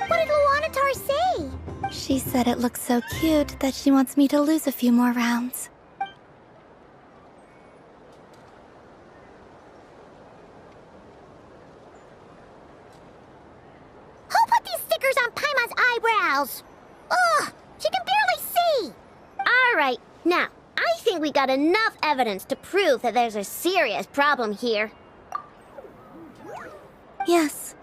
What did Luanatar say? She said it looks so cute that she wants me to lose a few more rounds. Who put these stickers on Paimon's eyebrows? Ugh, she can barely see! Alright, now, I think we got enough evidence to prove that there's a serious problem here. Yes,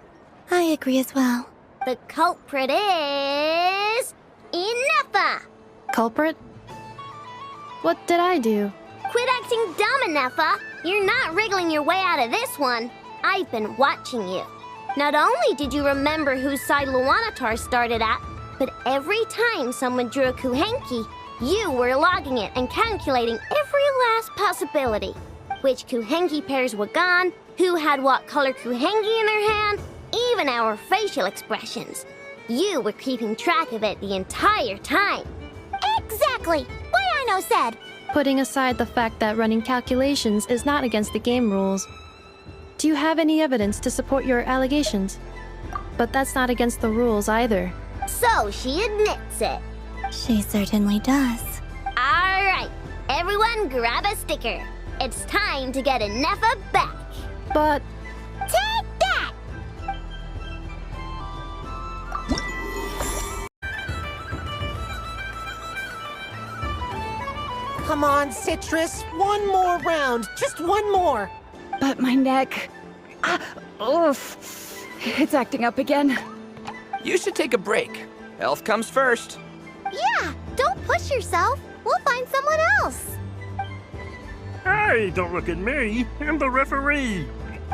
I agree as well. The culprit is... Ineffa! Culprit? What did I do? Quit acting dumb, Ineffa! You're not wriggling your way out of this one. I've been watching you. Not only did you remember whose side Luanatar started at, but every time someone drew a Kuhenki, you were logging it and calculating every last possibility. Which Kuhenki pairs were gone, who had what color Kuhenki in their hand, even our facial expressions. You were keeping track of it the entire time. Exactly! Why I no said? Putting aside the fact that running calculations is not against the game rules, do you have any evidence to support your allegations? But that's not against the rules either. So she admits it. She certainly does. Alright, everyone grab a sticker. It's time to get Ineffa back. But... Take that! Come on, Citrus. One more round. Just one more. But my neck... oof. It's acting up again. You should take a break. Health comes first. Yeah, don't push yourself. We'll find someone else. Hey, don't look at me. I'm the referee.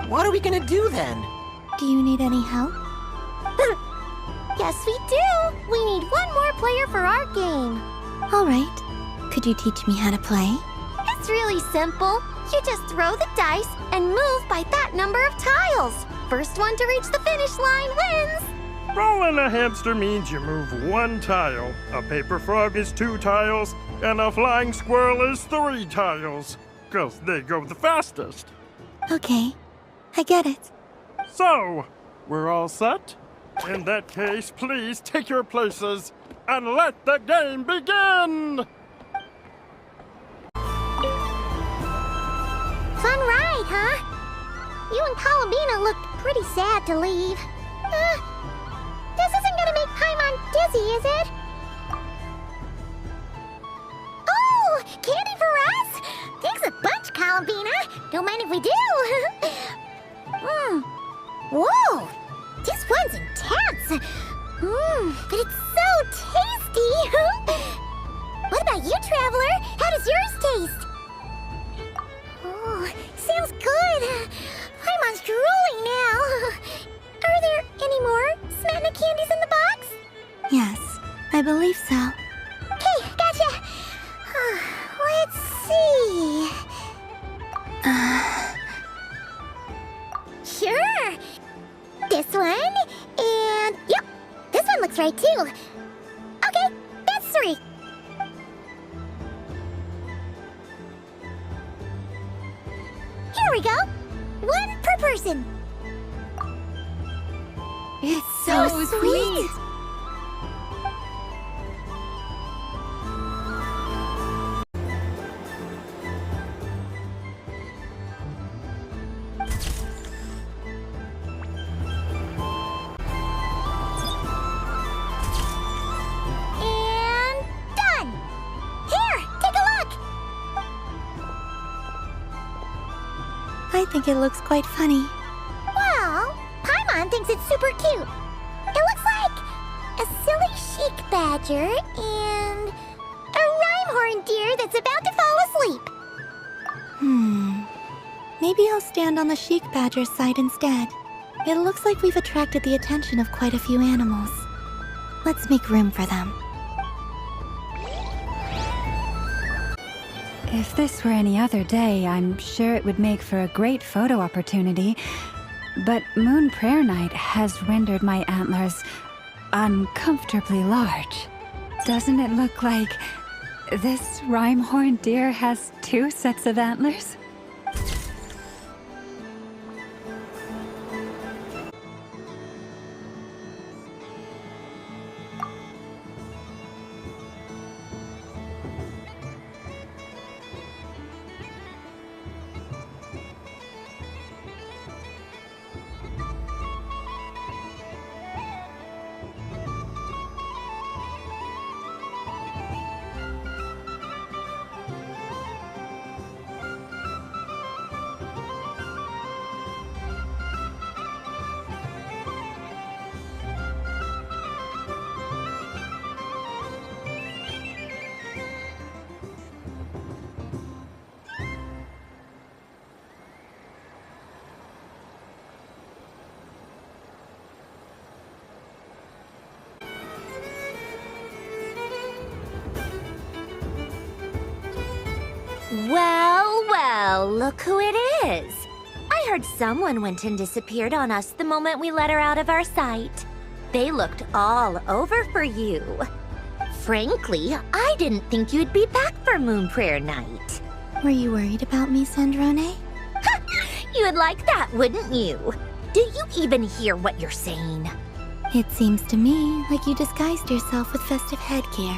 What are we gonna do then? Do you need any help? Yes, we do. We need one more player for our game. All right. Could you teach me how to play? It's really simple. You just throw the dice and move by that number of tiles. First one to reach the finish line wins. Rolling a hamster means you move one tile. A paper frog is 2 tiles, and a flying squirrel is 3 tiles. 'Cause they go the fastest. Okay, I get it. So, we're all set? In that case, please take your places and let the game begin! Fun ride, huh? You and Columbina looked pretty sad to leave. This isn't gonna make Paimon dizzy, is it? Oh, candy for us? Thanks a bunch, Columbina. Don't mind if we do. Whoa, this one's intense. But it's so tasty. What about you, Traveler? How does yours taste? Oh, sounds good. Paimon's drooling now. Are there any more Smetna candies in the box? Yes, I believe so. Okay, gotcha. Let's see. Sure. This one, and yep, this one looks right too. Okay, that's 3. Here we go. 1 per person. It's so sweet. And done. Here, take a look. I think it looks quite funny. Well, Paimon thinks it's super cute. It looks like a silly chic badger and a rhyme-horn deer that's about to fall asleep. Maybe I'll stand on the Sheik Badger's side instead. It looks like we've attracted the attention of quite a few animals. Let's make room for them. If this were any other day, I'm sure it would make for a great photo opportunity. But Moon Prayer Night has rendered my antlers uncomfortably large. Doesn't it look like this rhyme-horned deer has 2 sets of antlers? Well, well, look who it is. I heard someone went and disappeared on us the moment we let her out of our sight. They looked all over for you. Frankly, I didn't think you'd be back for Moon Prayer Night. Were you worried about me, Sandrone? You would like that, wouldn't you? Do you even hear what you're saying? It seems to me like you disguised yourself with festive headgear,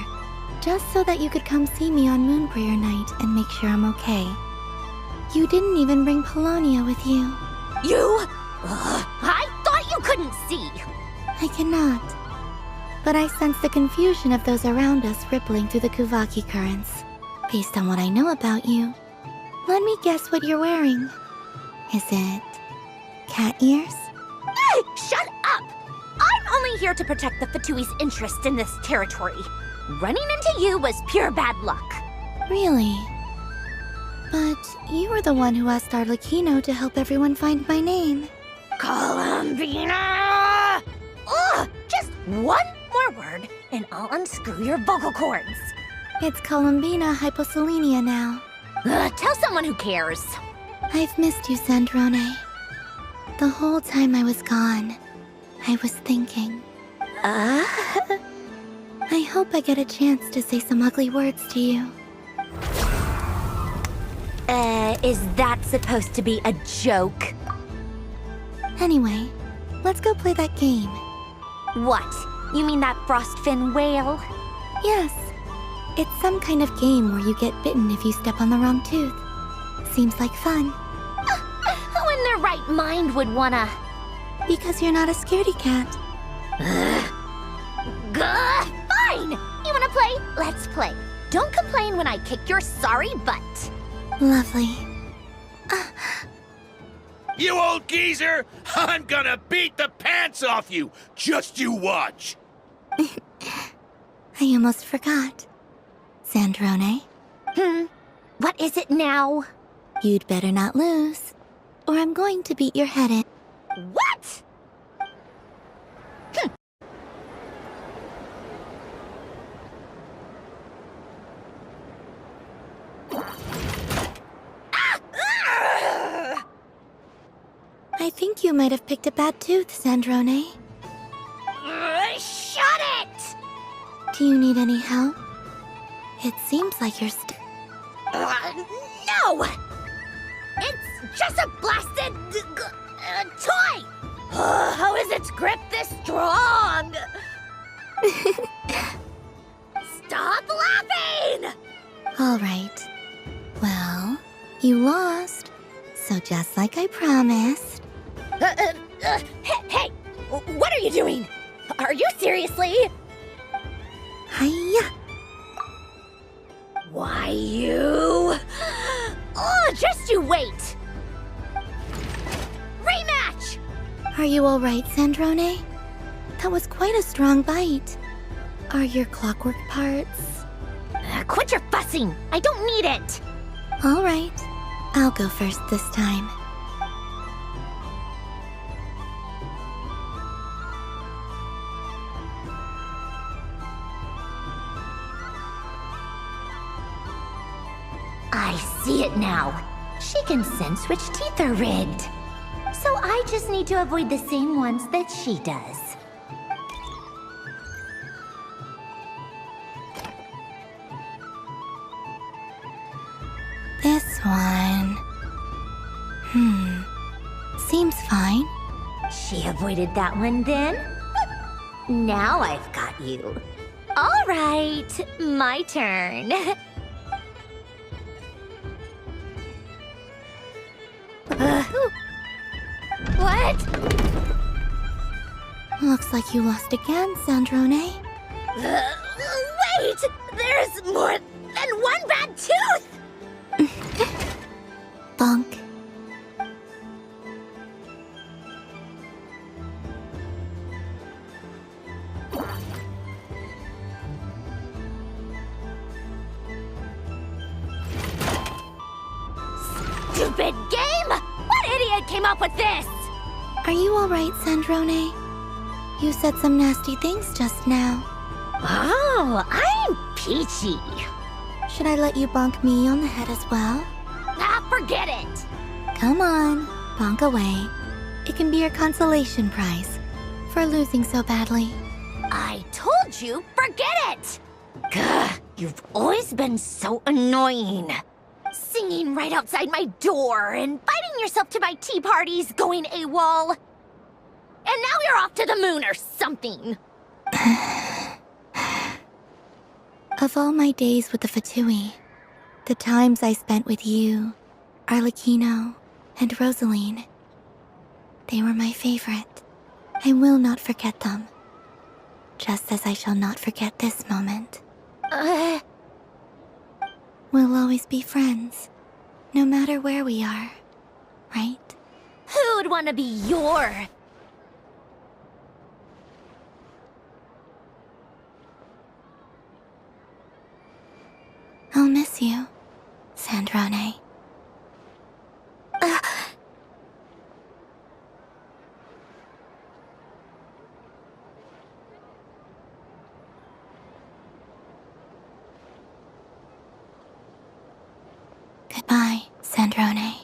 just so that you could come see me on Moon Prayer Night and make sure I'm okay. You didn't even bring Polonia with you. You? I thought you couldn't see. I cannot. But I sense the confusion of those around us rippling through the Kuvaki currents. Based on what I know about you, let me guess what you're wearing. Is it cat ears? Hey, shut up! I'm only here to protect the Fatui's interest in this territory. Running into you was pure bad luck. Really? But you were the one who asked Arlecchino to help everyone find my name. Columbina! Ugh! Just one more word, and I'll unscrew your vocal cords. It's Columbina hyposelenia now. Tell someone who cares. I've missed you, Sandrone. The whole time I was gone, I was thinking. I hope I get a chance to say some ugly words to you. Is that supposed to be a joke? Anyway, let's go play that game. What? You mean that frostfin whale? Yes. It's some kind of game where you get bitten if you step on the wrong tooth. Seems like fun. Who in their right mind would wanna... Because you're not a scaredy cat. Fine! You wanna play? Let's play. Don't complain when I kick your sorry butt. Lovely. You old geezer! I'm gonna beat the pants off you! Just you watch! I almost forgot. Sandrone? What is it now? You'd better not lose, or I'm going to beat your head in. What? I think you might have picked a bad tooth, Sandrone. Shut it! Do you need any help? It seems like you're No! It's just a blasted... toy! How is its grip this strong? Stop laughing! All right. Well, you lost. So just like I promised... Hey! What are you doing? Are you seriously? Hiya! Why, you... Oh, just you wait! Rematch! Are you all right, Sandrone? That was quite a strong bite. Are your clockwork parts? Quit your fussing! I don't need it! All right. I'll go first this time. I see it now. She can sense which teeth are rigged. So I just need to avoid the same ones that she does. This one... Seems fine. She avoided that one then? Now I've got you. All right, my turn. What? Looks like you lost again, Sandrone. Wait! There's more than one bad tooth! Bonk. Stupid game! What idiot came up with this? Are you alright, Sandrone? You said some nasty things just now. Oh, I'm peachy. Should I let you bonk me on the head as well? Ah, forget it! Come on, bonk away. It can be your consolation prize for losing so badly. I told you, forget it! Gah, you've always been so annoying. Singing right outside my door, inviting yourself to my tea parties, going AWOL. And now you're off to the moon or something. Of all my days with the Fatui, the times I spent with you, Arlecchino, and Rosaline, they were my favorite. I will not forget them. Just as I shall not forget this moment. We'll always be friends, no matter where we are, right? Who'd want to be your... I'll miss you, Sandrone. Goodbye, Sandrone.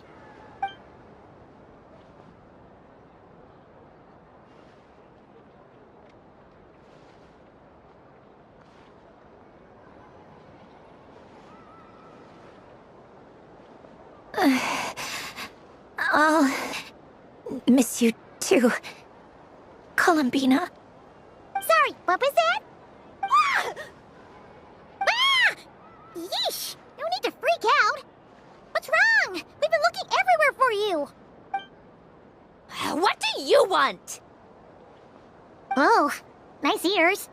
I'll miss you too, Columbina. Sorry, what was that? Ah! Ah! Yeesh! No need to freak out. What's wrong? We've been looking everywhere for you. What do you want? Oh, nice ears.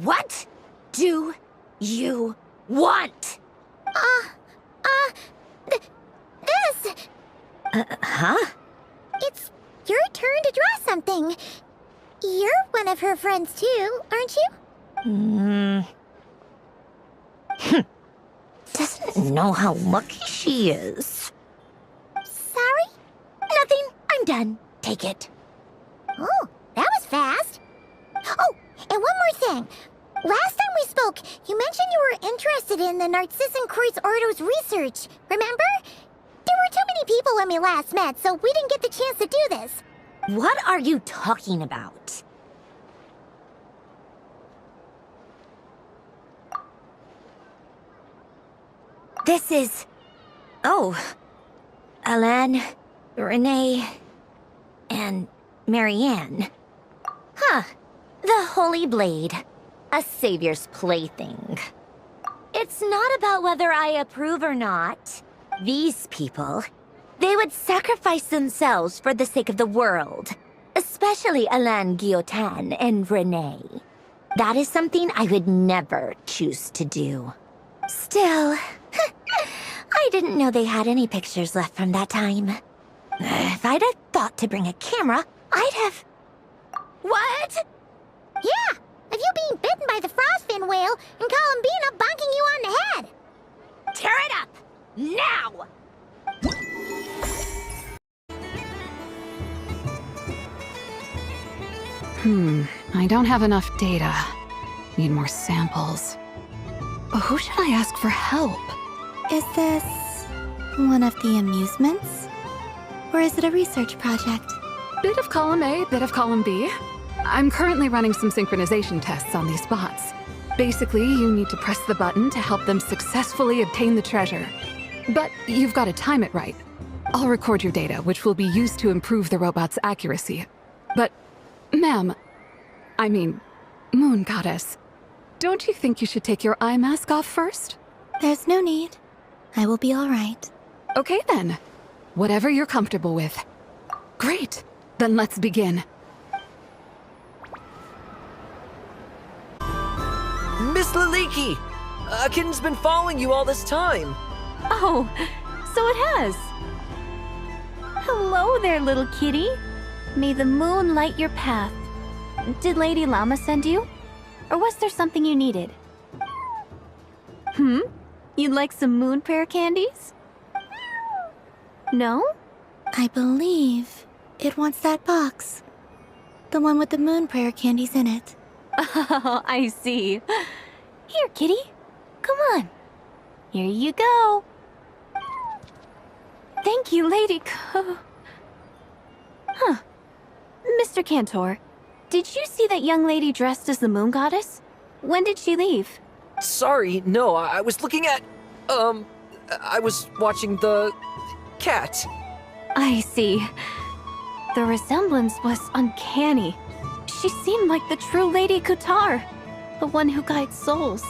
What do you want? This. Huh? It's your turn to draw something. You're one of her friends too, aren't you? Doesn't know how lucky she is. Sorry? Nothing. I'm done. Take it. Oh, that was fast. Oh, and one more thing. Last time we spoke, you mentioned you were interested in the Narcissan Kreuz Ordo's research, remember? There were too many people when we last met, so we didn't get the chance to do this. What are you talking about? This is... Oh. Alain, Renee, and Marianne. Huh. The Holy Blade. A savior's plaything. It's not about whether I approve or not. These people, they would sacrifice themselves for the sake of the world. Especially Alain Guillotin and Renee. That is something I would never choose to do. Still, I didn't know they had any pictures left from that time. If I'd have thought to bring a camera, I'd have... What? Yeah, of you being bitten by the frostfin whale and Columbina bonking you on the head. Tear it up! Now! I don't have enough data. Need more samples. Who should I ask for help? Is this one of the amusements? Or is it a research project? Bit of column A, bit of column B. I'm currently running some synchronization tests on these bots. Basically, you need to press the button to help them successfully obtain the treasure. But you've got to time it right. I'll record your data, which will be used to improve the robot's accuracy. But, ma'am, I mean, Moon Goddess, don't you think you should take your eye mask off first? There's no need. I will be all right. Okay then. Whatever you're comfortable with. Great. Then let's begin. Miss Laliki! Akin's been following you all this time. Oh, so it has. Hello there, little kitty. May the moon light your path. Did Lady Llama send you? Or was there something you needed? You'd like some moon prayer candies? No? I believe it wants that box. The one with the moon prayer candies in it. Oh, I see. Here, kitty. Come on. Here you go. Thank you, Lady Mr. Cantor, did you see that young lady dressed as the moon goddess? When did she leave? Sorry, no, I was looking at... I was watching the... cat. I see. The resemblance was uncanny. She seemed like the true Lady Kutar, the one who guides souls.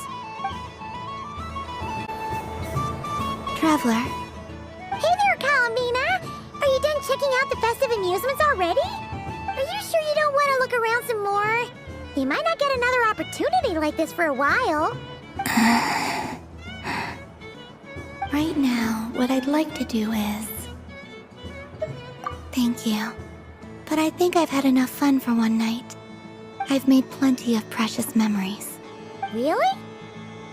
Traveler. Hey there, Columbina! Are you done checking out the festive amusements already? Are you sure you don't want to look around some more? You might not get another opportunity like this for a while. Right now, what I'd like to do is... Thank you. But I think I've had enough fun for one night. I've made plenty of precious memories. Really?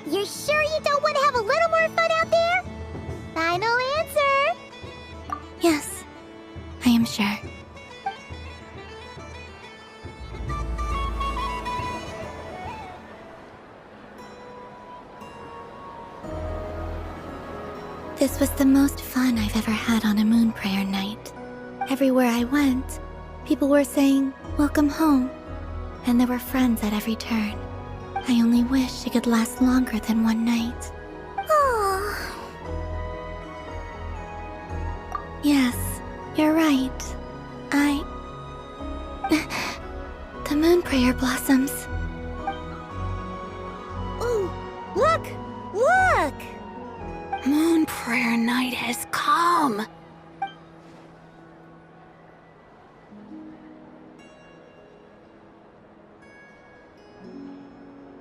You're sure you don't want to have a little more fun out there? Final answer! Yes, I am sure. This was the most fun I've ever had on a moon prayer night. Everywhere I went, people were saying, "Welcome home," and there were friends at every turn. I only wish it could last longer than one night. Oh. Yes, you're right. The moon prayer blossoms. Ooh, look! Look! Moon prayer night has come.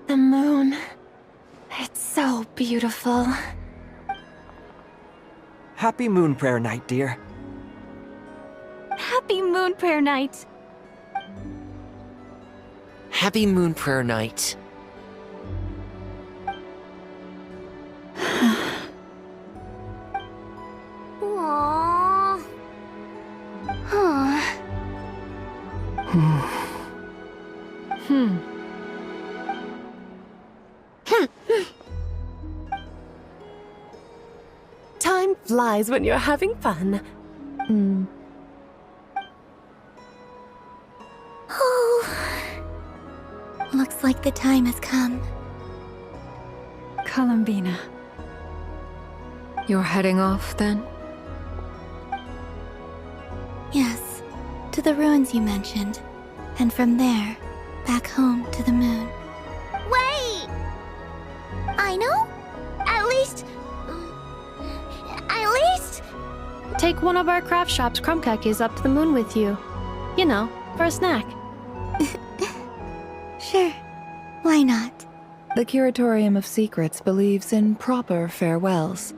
The moon. It's so beautiful. Happy Moon Prayer Night, dear. Happy Moon Prayer Night. Happy Moon Prayer Night. Aww. Huh. Time flies when you're having fun. Oh. Looks like the time has come. Columbina. You're heading off, then? Yes, to the ruins you mentioned. And from there, back home to the moon. Wait! I know? At least... Take one of our craft shop's crumb cookies up to the moon with you. You know, for a snack. Sure. Why not? The Curatorium of Secrets believes in proper farewells.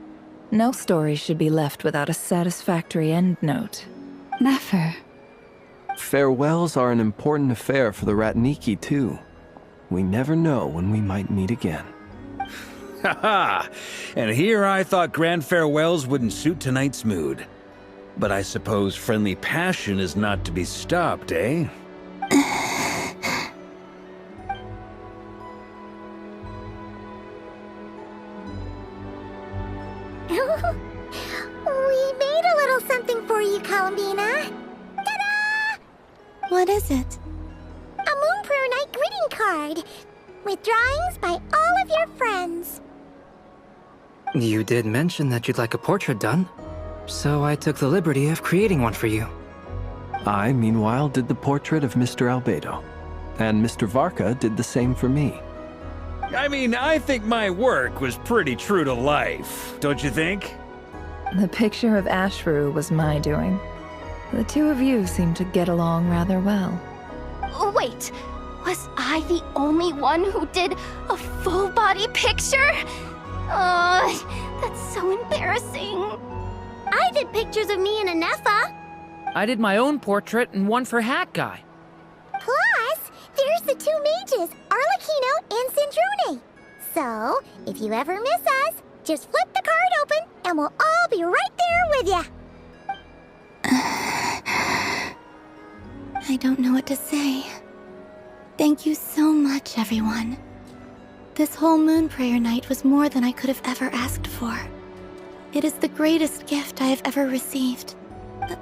No story should be left without a satisfactory endnote. Never. Farewells are an important affair for the Ratniki, too. We never know when we might meet again. Haha! And here I thought grand farewells wouldn't suit tonight's mood. But I suppose friendly passion is not to be stopped, eh? We made a little something for you, Columbina. Ta-da! What is it? A Moon Prayer Night greeting card with drawings by all of your friends. You did mention that you'd like a portrait done, so I took the liberty of creating one for you. I, meanwhile, did the portrait of Mr. Albedo, and Mr. Varka did the same for me. I mean, I think my work was pretty true to life, don't you think? The picture of Ashru was my doing. The two of you seem to get along rather well. Wait, was I the only one who did a full-body picture? That's so embarrassing. I did pictures of me and Anefa. I did my own portrait and one for Hat Guy. Plus, there's the two mages, Arlecchino and Sandrone. So, if you ever miss us, just flip the card open and we'll all be right there with you. I don't know what to say. Thank you so much, everyone. This whole Moon Prayer Night was more than I could have ever asked for. It is the greatest gift I have ever received.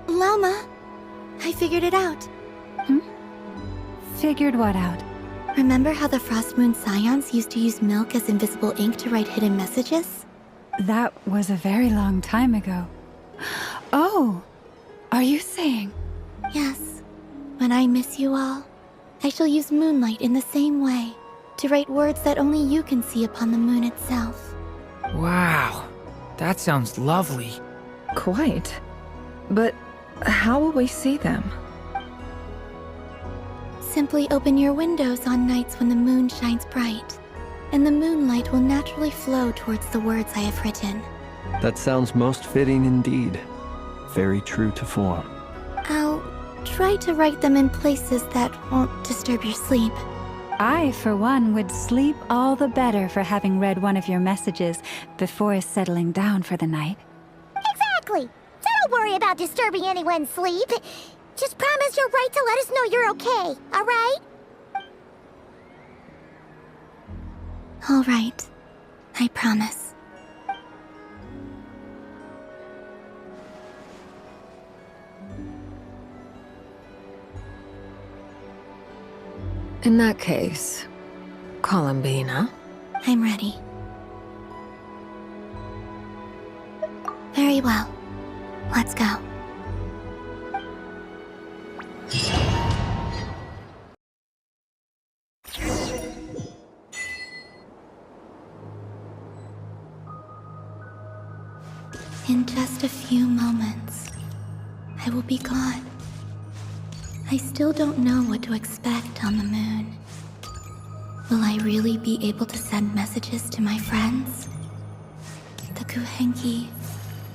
Lauma, I figured it out. Figured what out? Remember how the Frost Moon Scions used to use milk as invisible ink to write hidden messages? That was a very long time ago. Oh, are you saying? Yes. When I miss you all, I shall use Moonlight in the same way, to write words that only you can see upon the moon itself. Wow, that sounds lovely. Quite. But how will we see them? Simply open your windows on nights when the moon shines bright, and the moonlight will naturally flow towards the words I have written. That sounds most fitting indeed. Very true to form. I'll try to write them in places that won't disturb your sleep. I, for one, would sleep all the better for having read one of your messages before settling down for the night. Exactly. So don't worry about disturbing anyone's sleep. Just promise you'll write to let us know you're okay, all right? All right. I promise. In that case, Columbina? I'm ready. Very well. Let's go. In just a few moments, I will be gone. I still don't know what to expect on the moon. Will I really be able to send messages to my friends? The Kuhenki,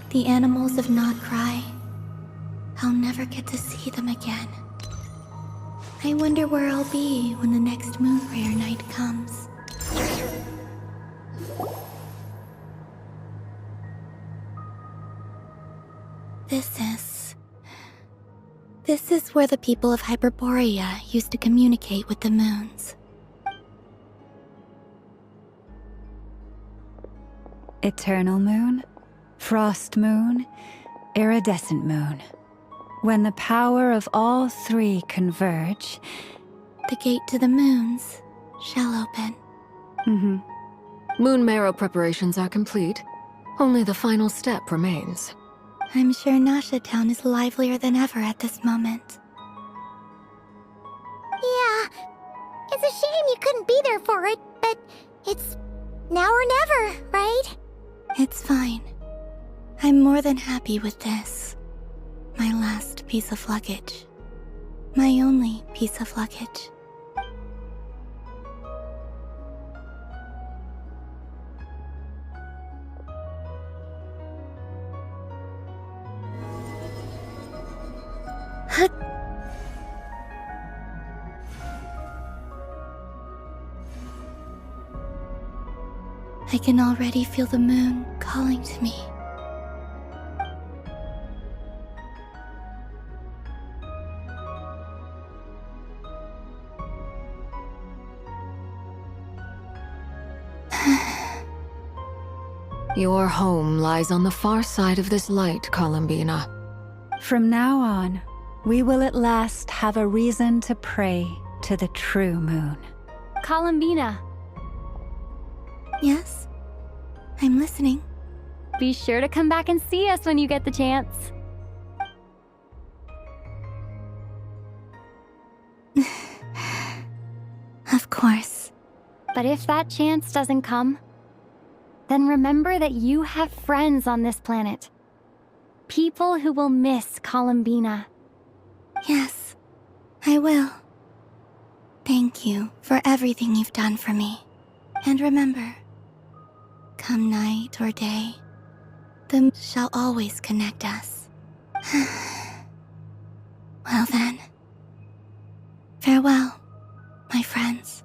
the animals of Not Cry. I'll never get to see them again. I wonder where I'll be when the next Moon Prayer Night comes. This is where the people of Hyperborea used to communicate with the moons. Eternal moon, frost moon, iridescent moon. When the power of all three converge, the gate to the moons shall open. Moon marrow preparations are complete. Only the final step remains. I'm sure Nasha Town is livelier than ever at this moment. Yeah, it's a shame you couldn't be there for it, but it's now or never, right? It's fine. I'm more than happy with this. My last piece of luggage. My only piece of luggage. I can already feel the moon calling to me. Your home lies on the far side of this light, Columbina. From now on, we will at last have a reason to pray to the true moon. Columbina. Yes? I'm listening. Be sure to come back and see us when you get the chance. Of course. But if that chance doesn't come, then remember that you have friends on this planet. People who will miss Columbina. Yes, I will. Thank you for everything you've done for me. And remember, come night or day, the moon shall always connect us. Well then, farewell, my friends.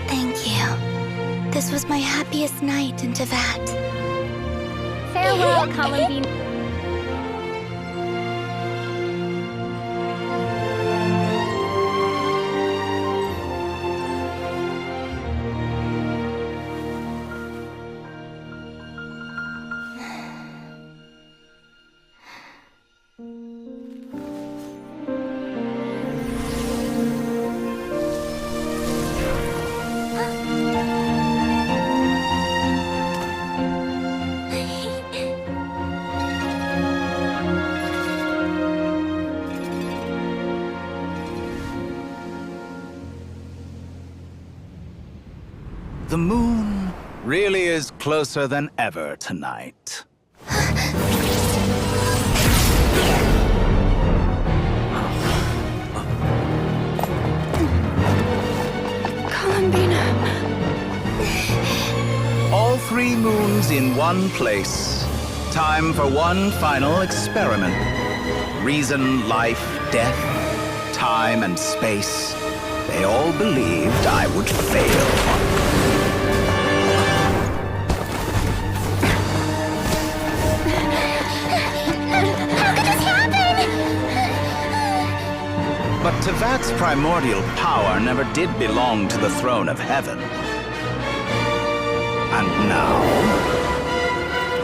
Thank you. This was my happiest night in Tevat. Farewell, Columbina. The moon really is closer than ever tonight. Columbina. All 3 moons in one place. Time for one final experiment. Reason, life, death, time and space. They all believed I would fail. But Tevat's primordial power never did belong to the throne of heaven. And now,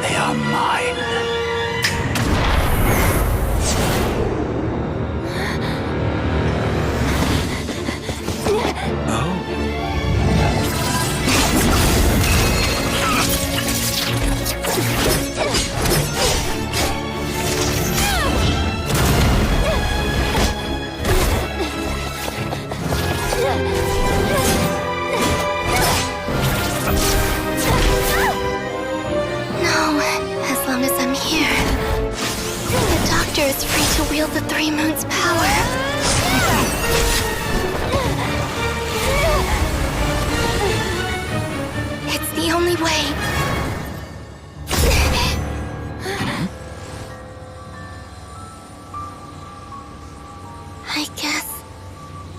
they are mine. Is free to wield the 3 moons' power. It's the only way. I guess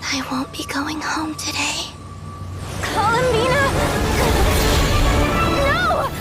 I won't be going home today. Columbina! No!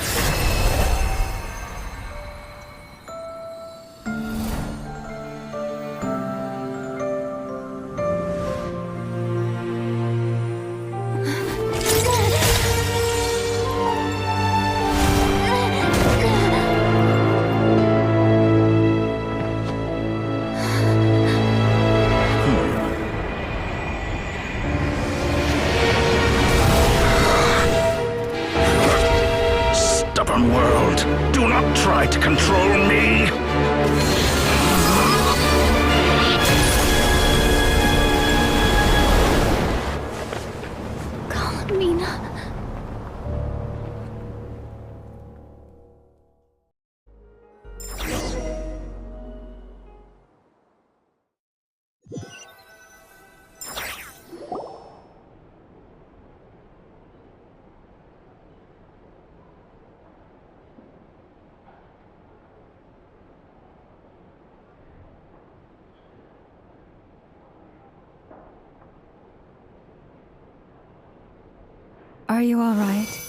Are you alright?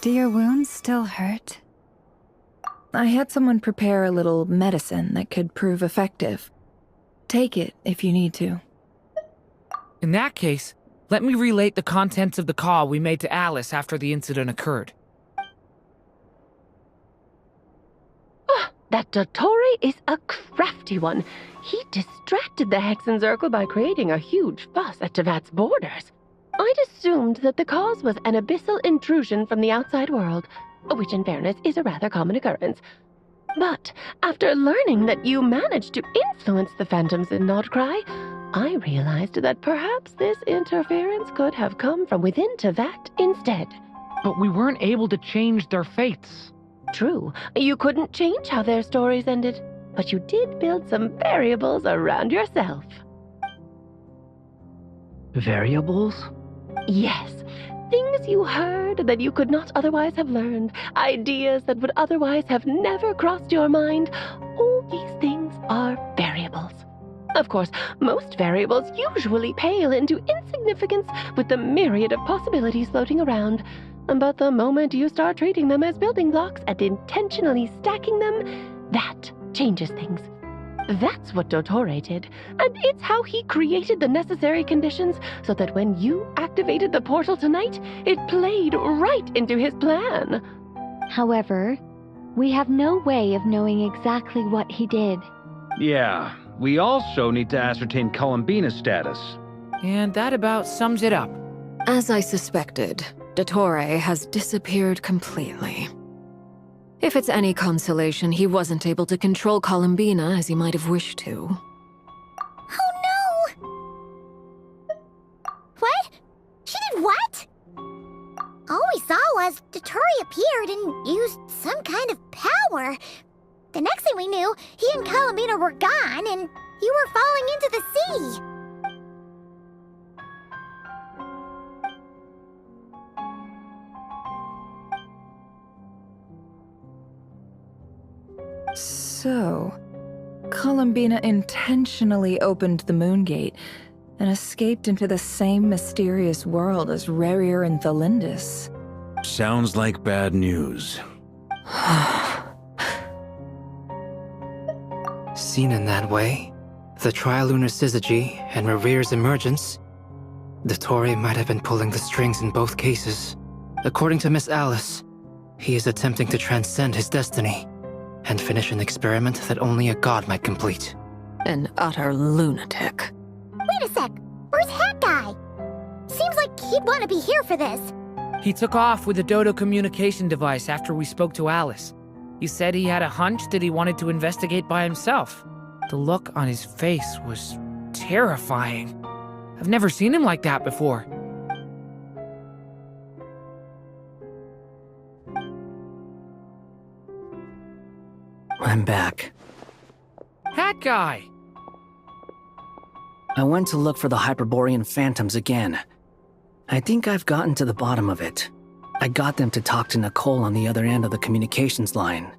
Do your wounds still hurt? I had someone prepare a little medicine that could prove effective. Take it if you need to. In that case, let me relate the contents of the call we made to Alice after the incident occurred. That Dottore is a crafty one. He distracted the Hexenzirkel by creating a huge fuss at Tevat's borders. I'd assumed that the cause was an abyssal intrusion from the outside world, which in fairness is a rather common occurrence. But after learning that you managed to influence the phantoms in Nodcry, I realized that perhaps this interference could have come from within Tevat instead. But we weren't able to change their fates. True, you couldn't change how their stories ended, but you did build some variables around yourself. Variables? Yes, things you heard that you could not otherwise have learned, ideas that would otherwise have never crossed your mind. All these things are variables. Of course, most variables usually pale into insignificance with the myriad of possibilities floating around. But the moment you start treating them as building blocks and intentionally stacking them, that changes things. That's what Dottore did, and it's how he created the necessary conditions so that when you activated the portal tonight, it played right into his plan. However, we have no way of knowing exactly what he did. Yeah, we also need to ascertain Columbina's status. And that about sums it up. As I suspected, Dottore has disappeared completely. If it's any consolation, he wasn't able to control Columbina as he might have wished to. Oh no! What? She did what? All we saw was Dottore appeared and used some kind of power. The next thing we knew, he and Columbina were gone and you were falling into the sea. So, Columbina intentionally opened the Moon Gate and escaped into the same mysterious world as Rerir and Thalindis. Sounds like bad news. Seen in that way, the Trilunar Syzygy and Rerir's emergence, Dottore might have been pulling the strings in both cases. According to Miss Alice, he is attempting to transcend his destiny and finish an experiment that only a god might complete. An utter lunatic. Wait a sec, where's Hat Guy? Seems like he'd want to be here for this. He took off with a Dodo communication device after we spoke to Alice. He said he had a hunch that he wanted to investigate by himself. The look on his face was terrifying. I've never seen him like that before. I'm back. Hat Guy! I went to look for the Hyperborean phantoms again. I think I've gotten to the bottom of it. I got them to talk to Nicole on the other end of the communications line.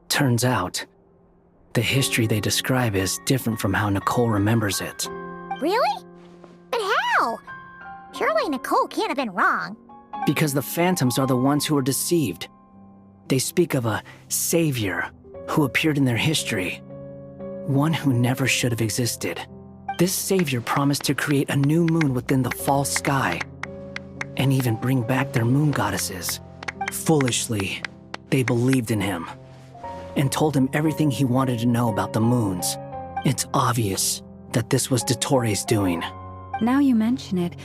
Turns out, the history they describe is different from how Nicole remembers it. Really? But how? Surely Nicole can't have been wrong. Because the phantoms are the ones who are deceived. They speak of a savior who appeared in their history. One who never should have existed. This savior promised to create a new moon within the false sky, and even bring back their moon goddesses. Foolishly, they believed in him, and told him everything he wanted to know about the moons. It's obvious that this was Dottore's doing. Now you mention it,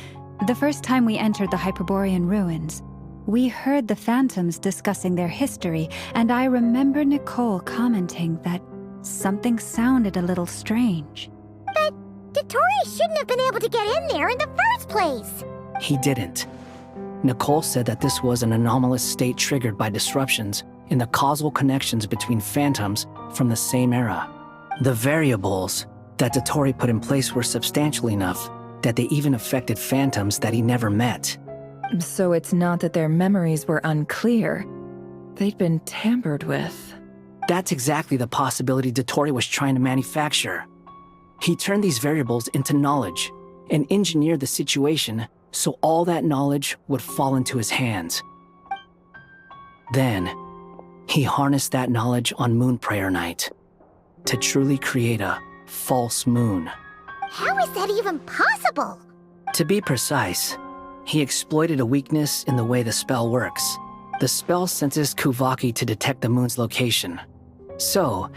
the first time we entered the Hyperborean ruins, we heard the phantoms discussing their history, and I remember Nicole commenting that something sounded a little strange. But Dottore shouldn't have been able to get in there in the first place. He didn't. Nicole said that this was an anomalous state triggered by disruptions in the causal connections between phantoms from the same era. The variables that Dottore put in place were substantial enough that they even affected phantoms that he never met. So it's not that their memories were unclear. They'd been tampered with. That's exactly the possibility Dottore was trying to manufacture. He turned these variables into knowledge and engineered the situation so all that knowledge would fall into his hands. Then, he harnessed that knowledge on Moon Prayer Night to truly create a false moon. How is that even possible? To be precise, he exploited a weakness in the way the spell works. The spell senses Kuvaki to detect the moon's location. So,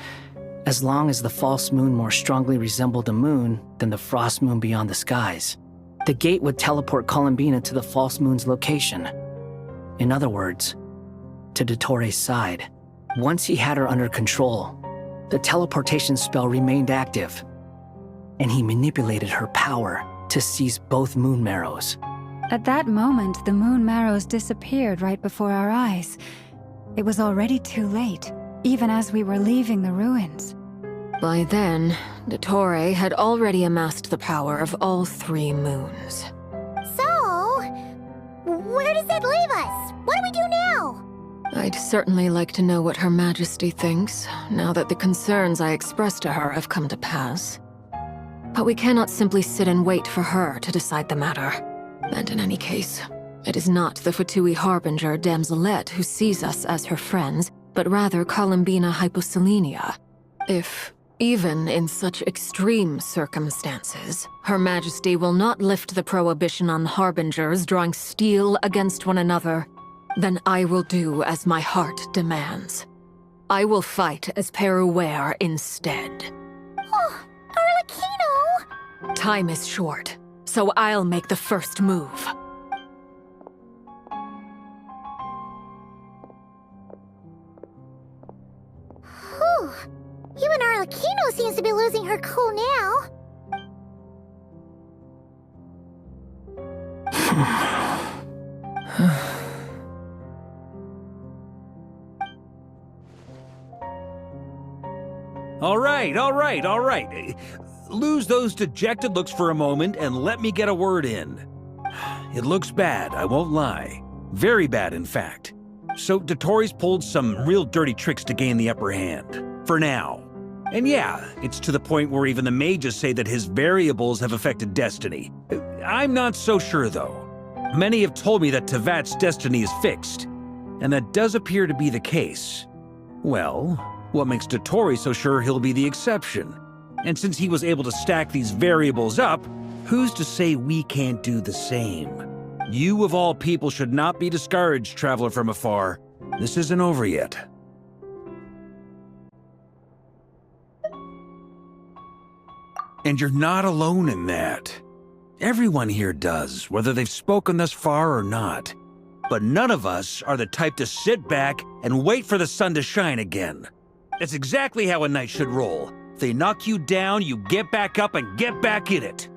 as long as the false moon more strongly resembled a moon than the frost moon beyond the skies, the gate would teleport Columbina to the false moon's location. In other words, to Dottoro's side. Once he had her under control, the teleportation spell remained active, and he manipulated her power to seize both moon marrows. At that moment, the moon marrows disappeared right before our eyes. It was already too late, even as we were leaving the ruins. By then, Dottore had already amassed the power of all 3 moons. So, where does that leave us? What do we do now? I'd certainly like to know what Her Majesty thinks, now that the concerns I expressed to her have come to pass. But we cannot simply sit and wait for her to decide the matter. And in any case, it is not the Fatui Harbinger Damselette who sees us as her friends, but rather Columbina Hyposelenia. If, even in such extreme circumstances, Her Majesty will not lift the prohibition on Harbingers drawing steel against one another, then I will do as my heart demands. I will fight as Peruware instead. Oh, Arlecchino! Time is short, so I'll make the first move. Whew. Even Arlecchino seems to be losing her cool now. All right. Lose those dejected looks for a moment and let me get a word in. It looks bad, I won't lie. Very bad, in fact. So Dottori's pulled some real dirty tricks to gain the upper hand. For now. And yeah, it's to the point where even the mages say that his variables have affected destiny. I'm not so sure, though. Many have told me that Tevat's destiny is fixed, and that does appear to be the case. Well, what makes Dottori so sure he'll be the exception? And since he was able to stack these variables up, who's to say we can't do the same? You of all people should not be discouraged, traveler from afar. This isn't over yet. And you're not alone in that. Everyone here does, whether they've spoken thus far or not. But none of us are the type to sit back and wait for the sun to shine again. That's exactly how a knight should roll. If they knock you down, you get back up and get back in it.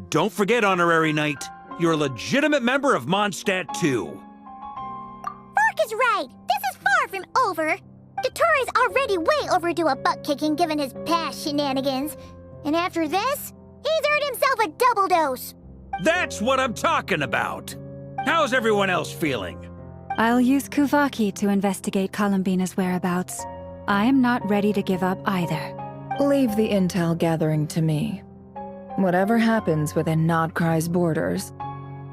Don't forget, Honorary Knight, you're a legitimate member of Mondstadt too. Fark is right. This is far from over. Dottoro's already way overdue a butt-kicking given his past shenanigans. And after this, he's earned himself a double dose. That's what I'm talking about. How's everyone else feeling? I'll use Kuvaki to investigate Columbina's whereabouts. I am not ready to give up either. Leave the intel gathering to me. Whatever happens within Nodcry's borders,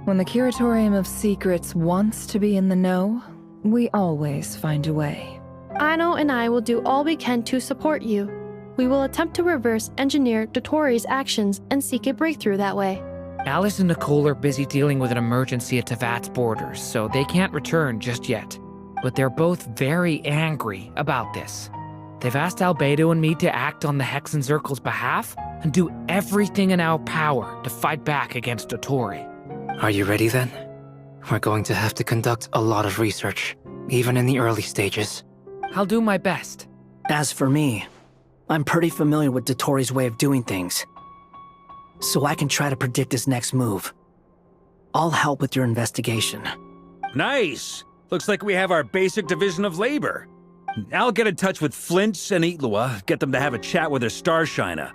when the Curatorium of Secrets wants to be in the know, we always find a way. Ano and I will do all we can to support you. We will attempt to reverse engineer Dottoro's actions and seek a breakthrough that way. Alice and Nicole are busy dealing with an emergency at Tevat's borders, so they can't return just yet. But they're both very angry about this. They've asked Albedo and me to act on the Hexen Circle's behalf and do everything in our power to fight back against Dottori. Are you ready then? We're going to have to conduct a lot of research, even in the early stages. I'll do my best. As for me, I'm pretty familiar with Dottori's way of doing things, so I can try to predict his next move. I'll help with your investigation. Nice! Looks like we have our basic division of labor. I'll get in touch with Flint's and Itlua, get them to have a chat with their Starshiner.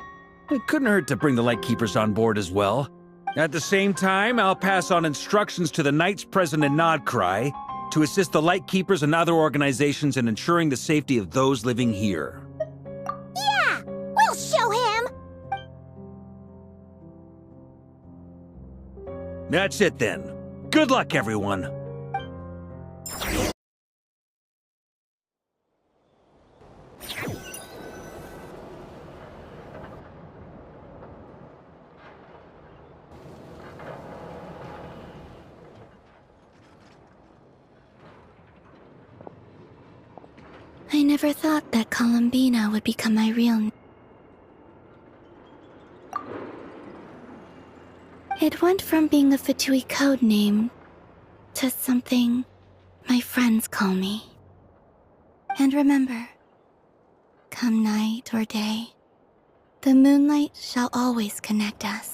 It couldn't hurt to bring the Lightkeepers on board as well. At the same time, I'll pass on instructions to the Knights present in Nodcry to assist the Lightkeepers and other organizations in ensuring the safety of those living here. Yeah! We'll show him! That's it then. Good luck, everyone. I never thought that Columbina would become my real name. It went from being a Fatui code name to something my friends call me. And remember, come night or day, the moonlight shall always connect us.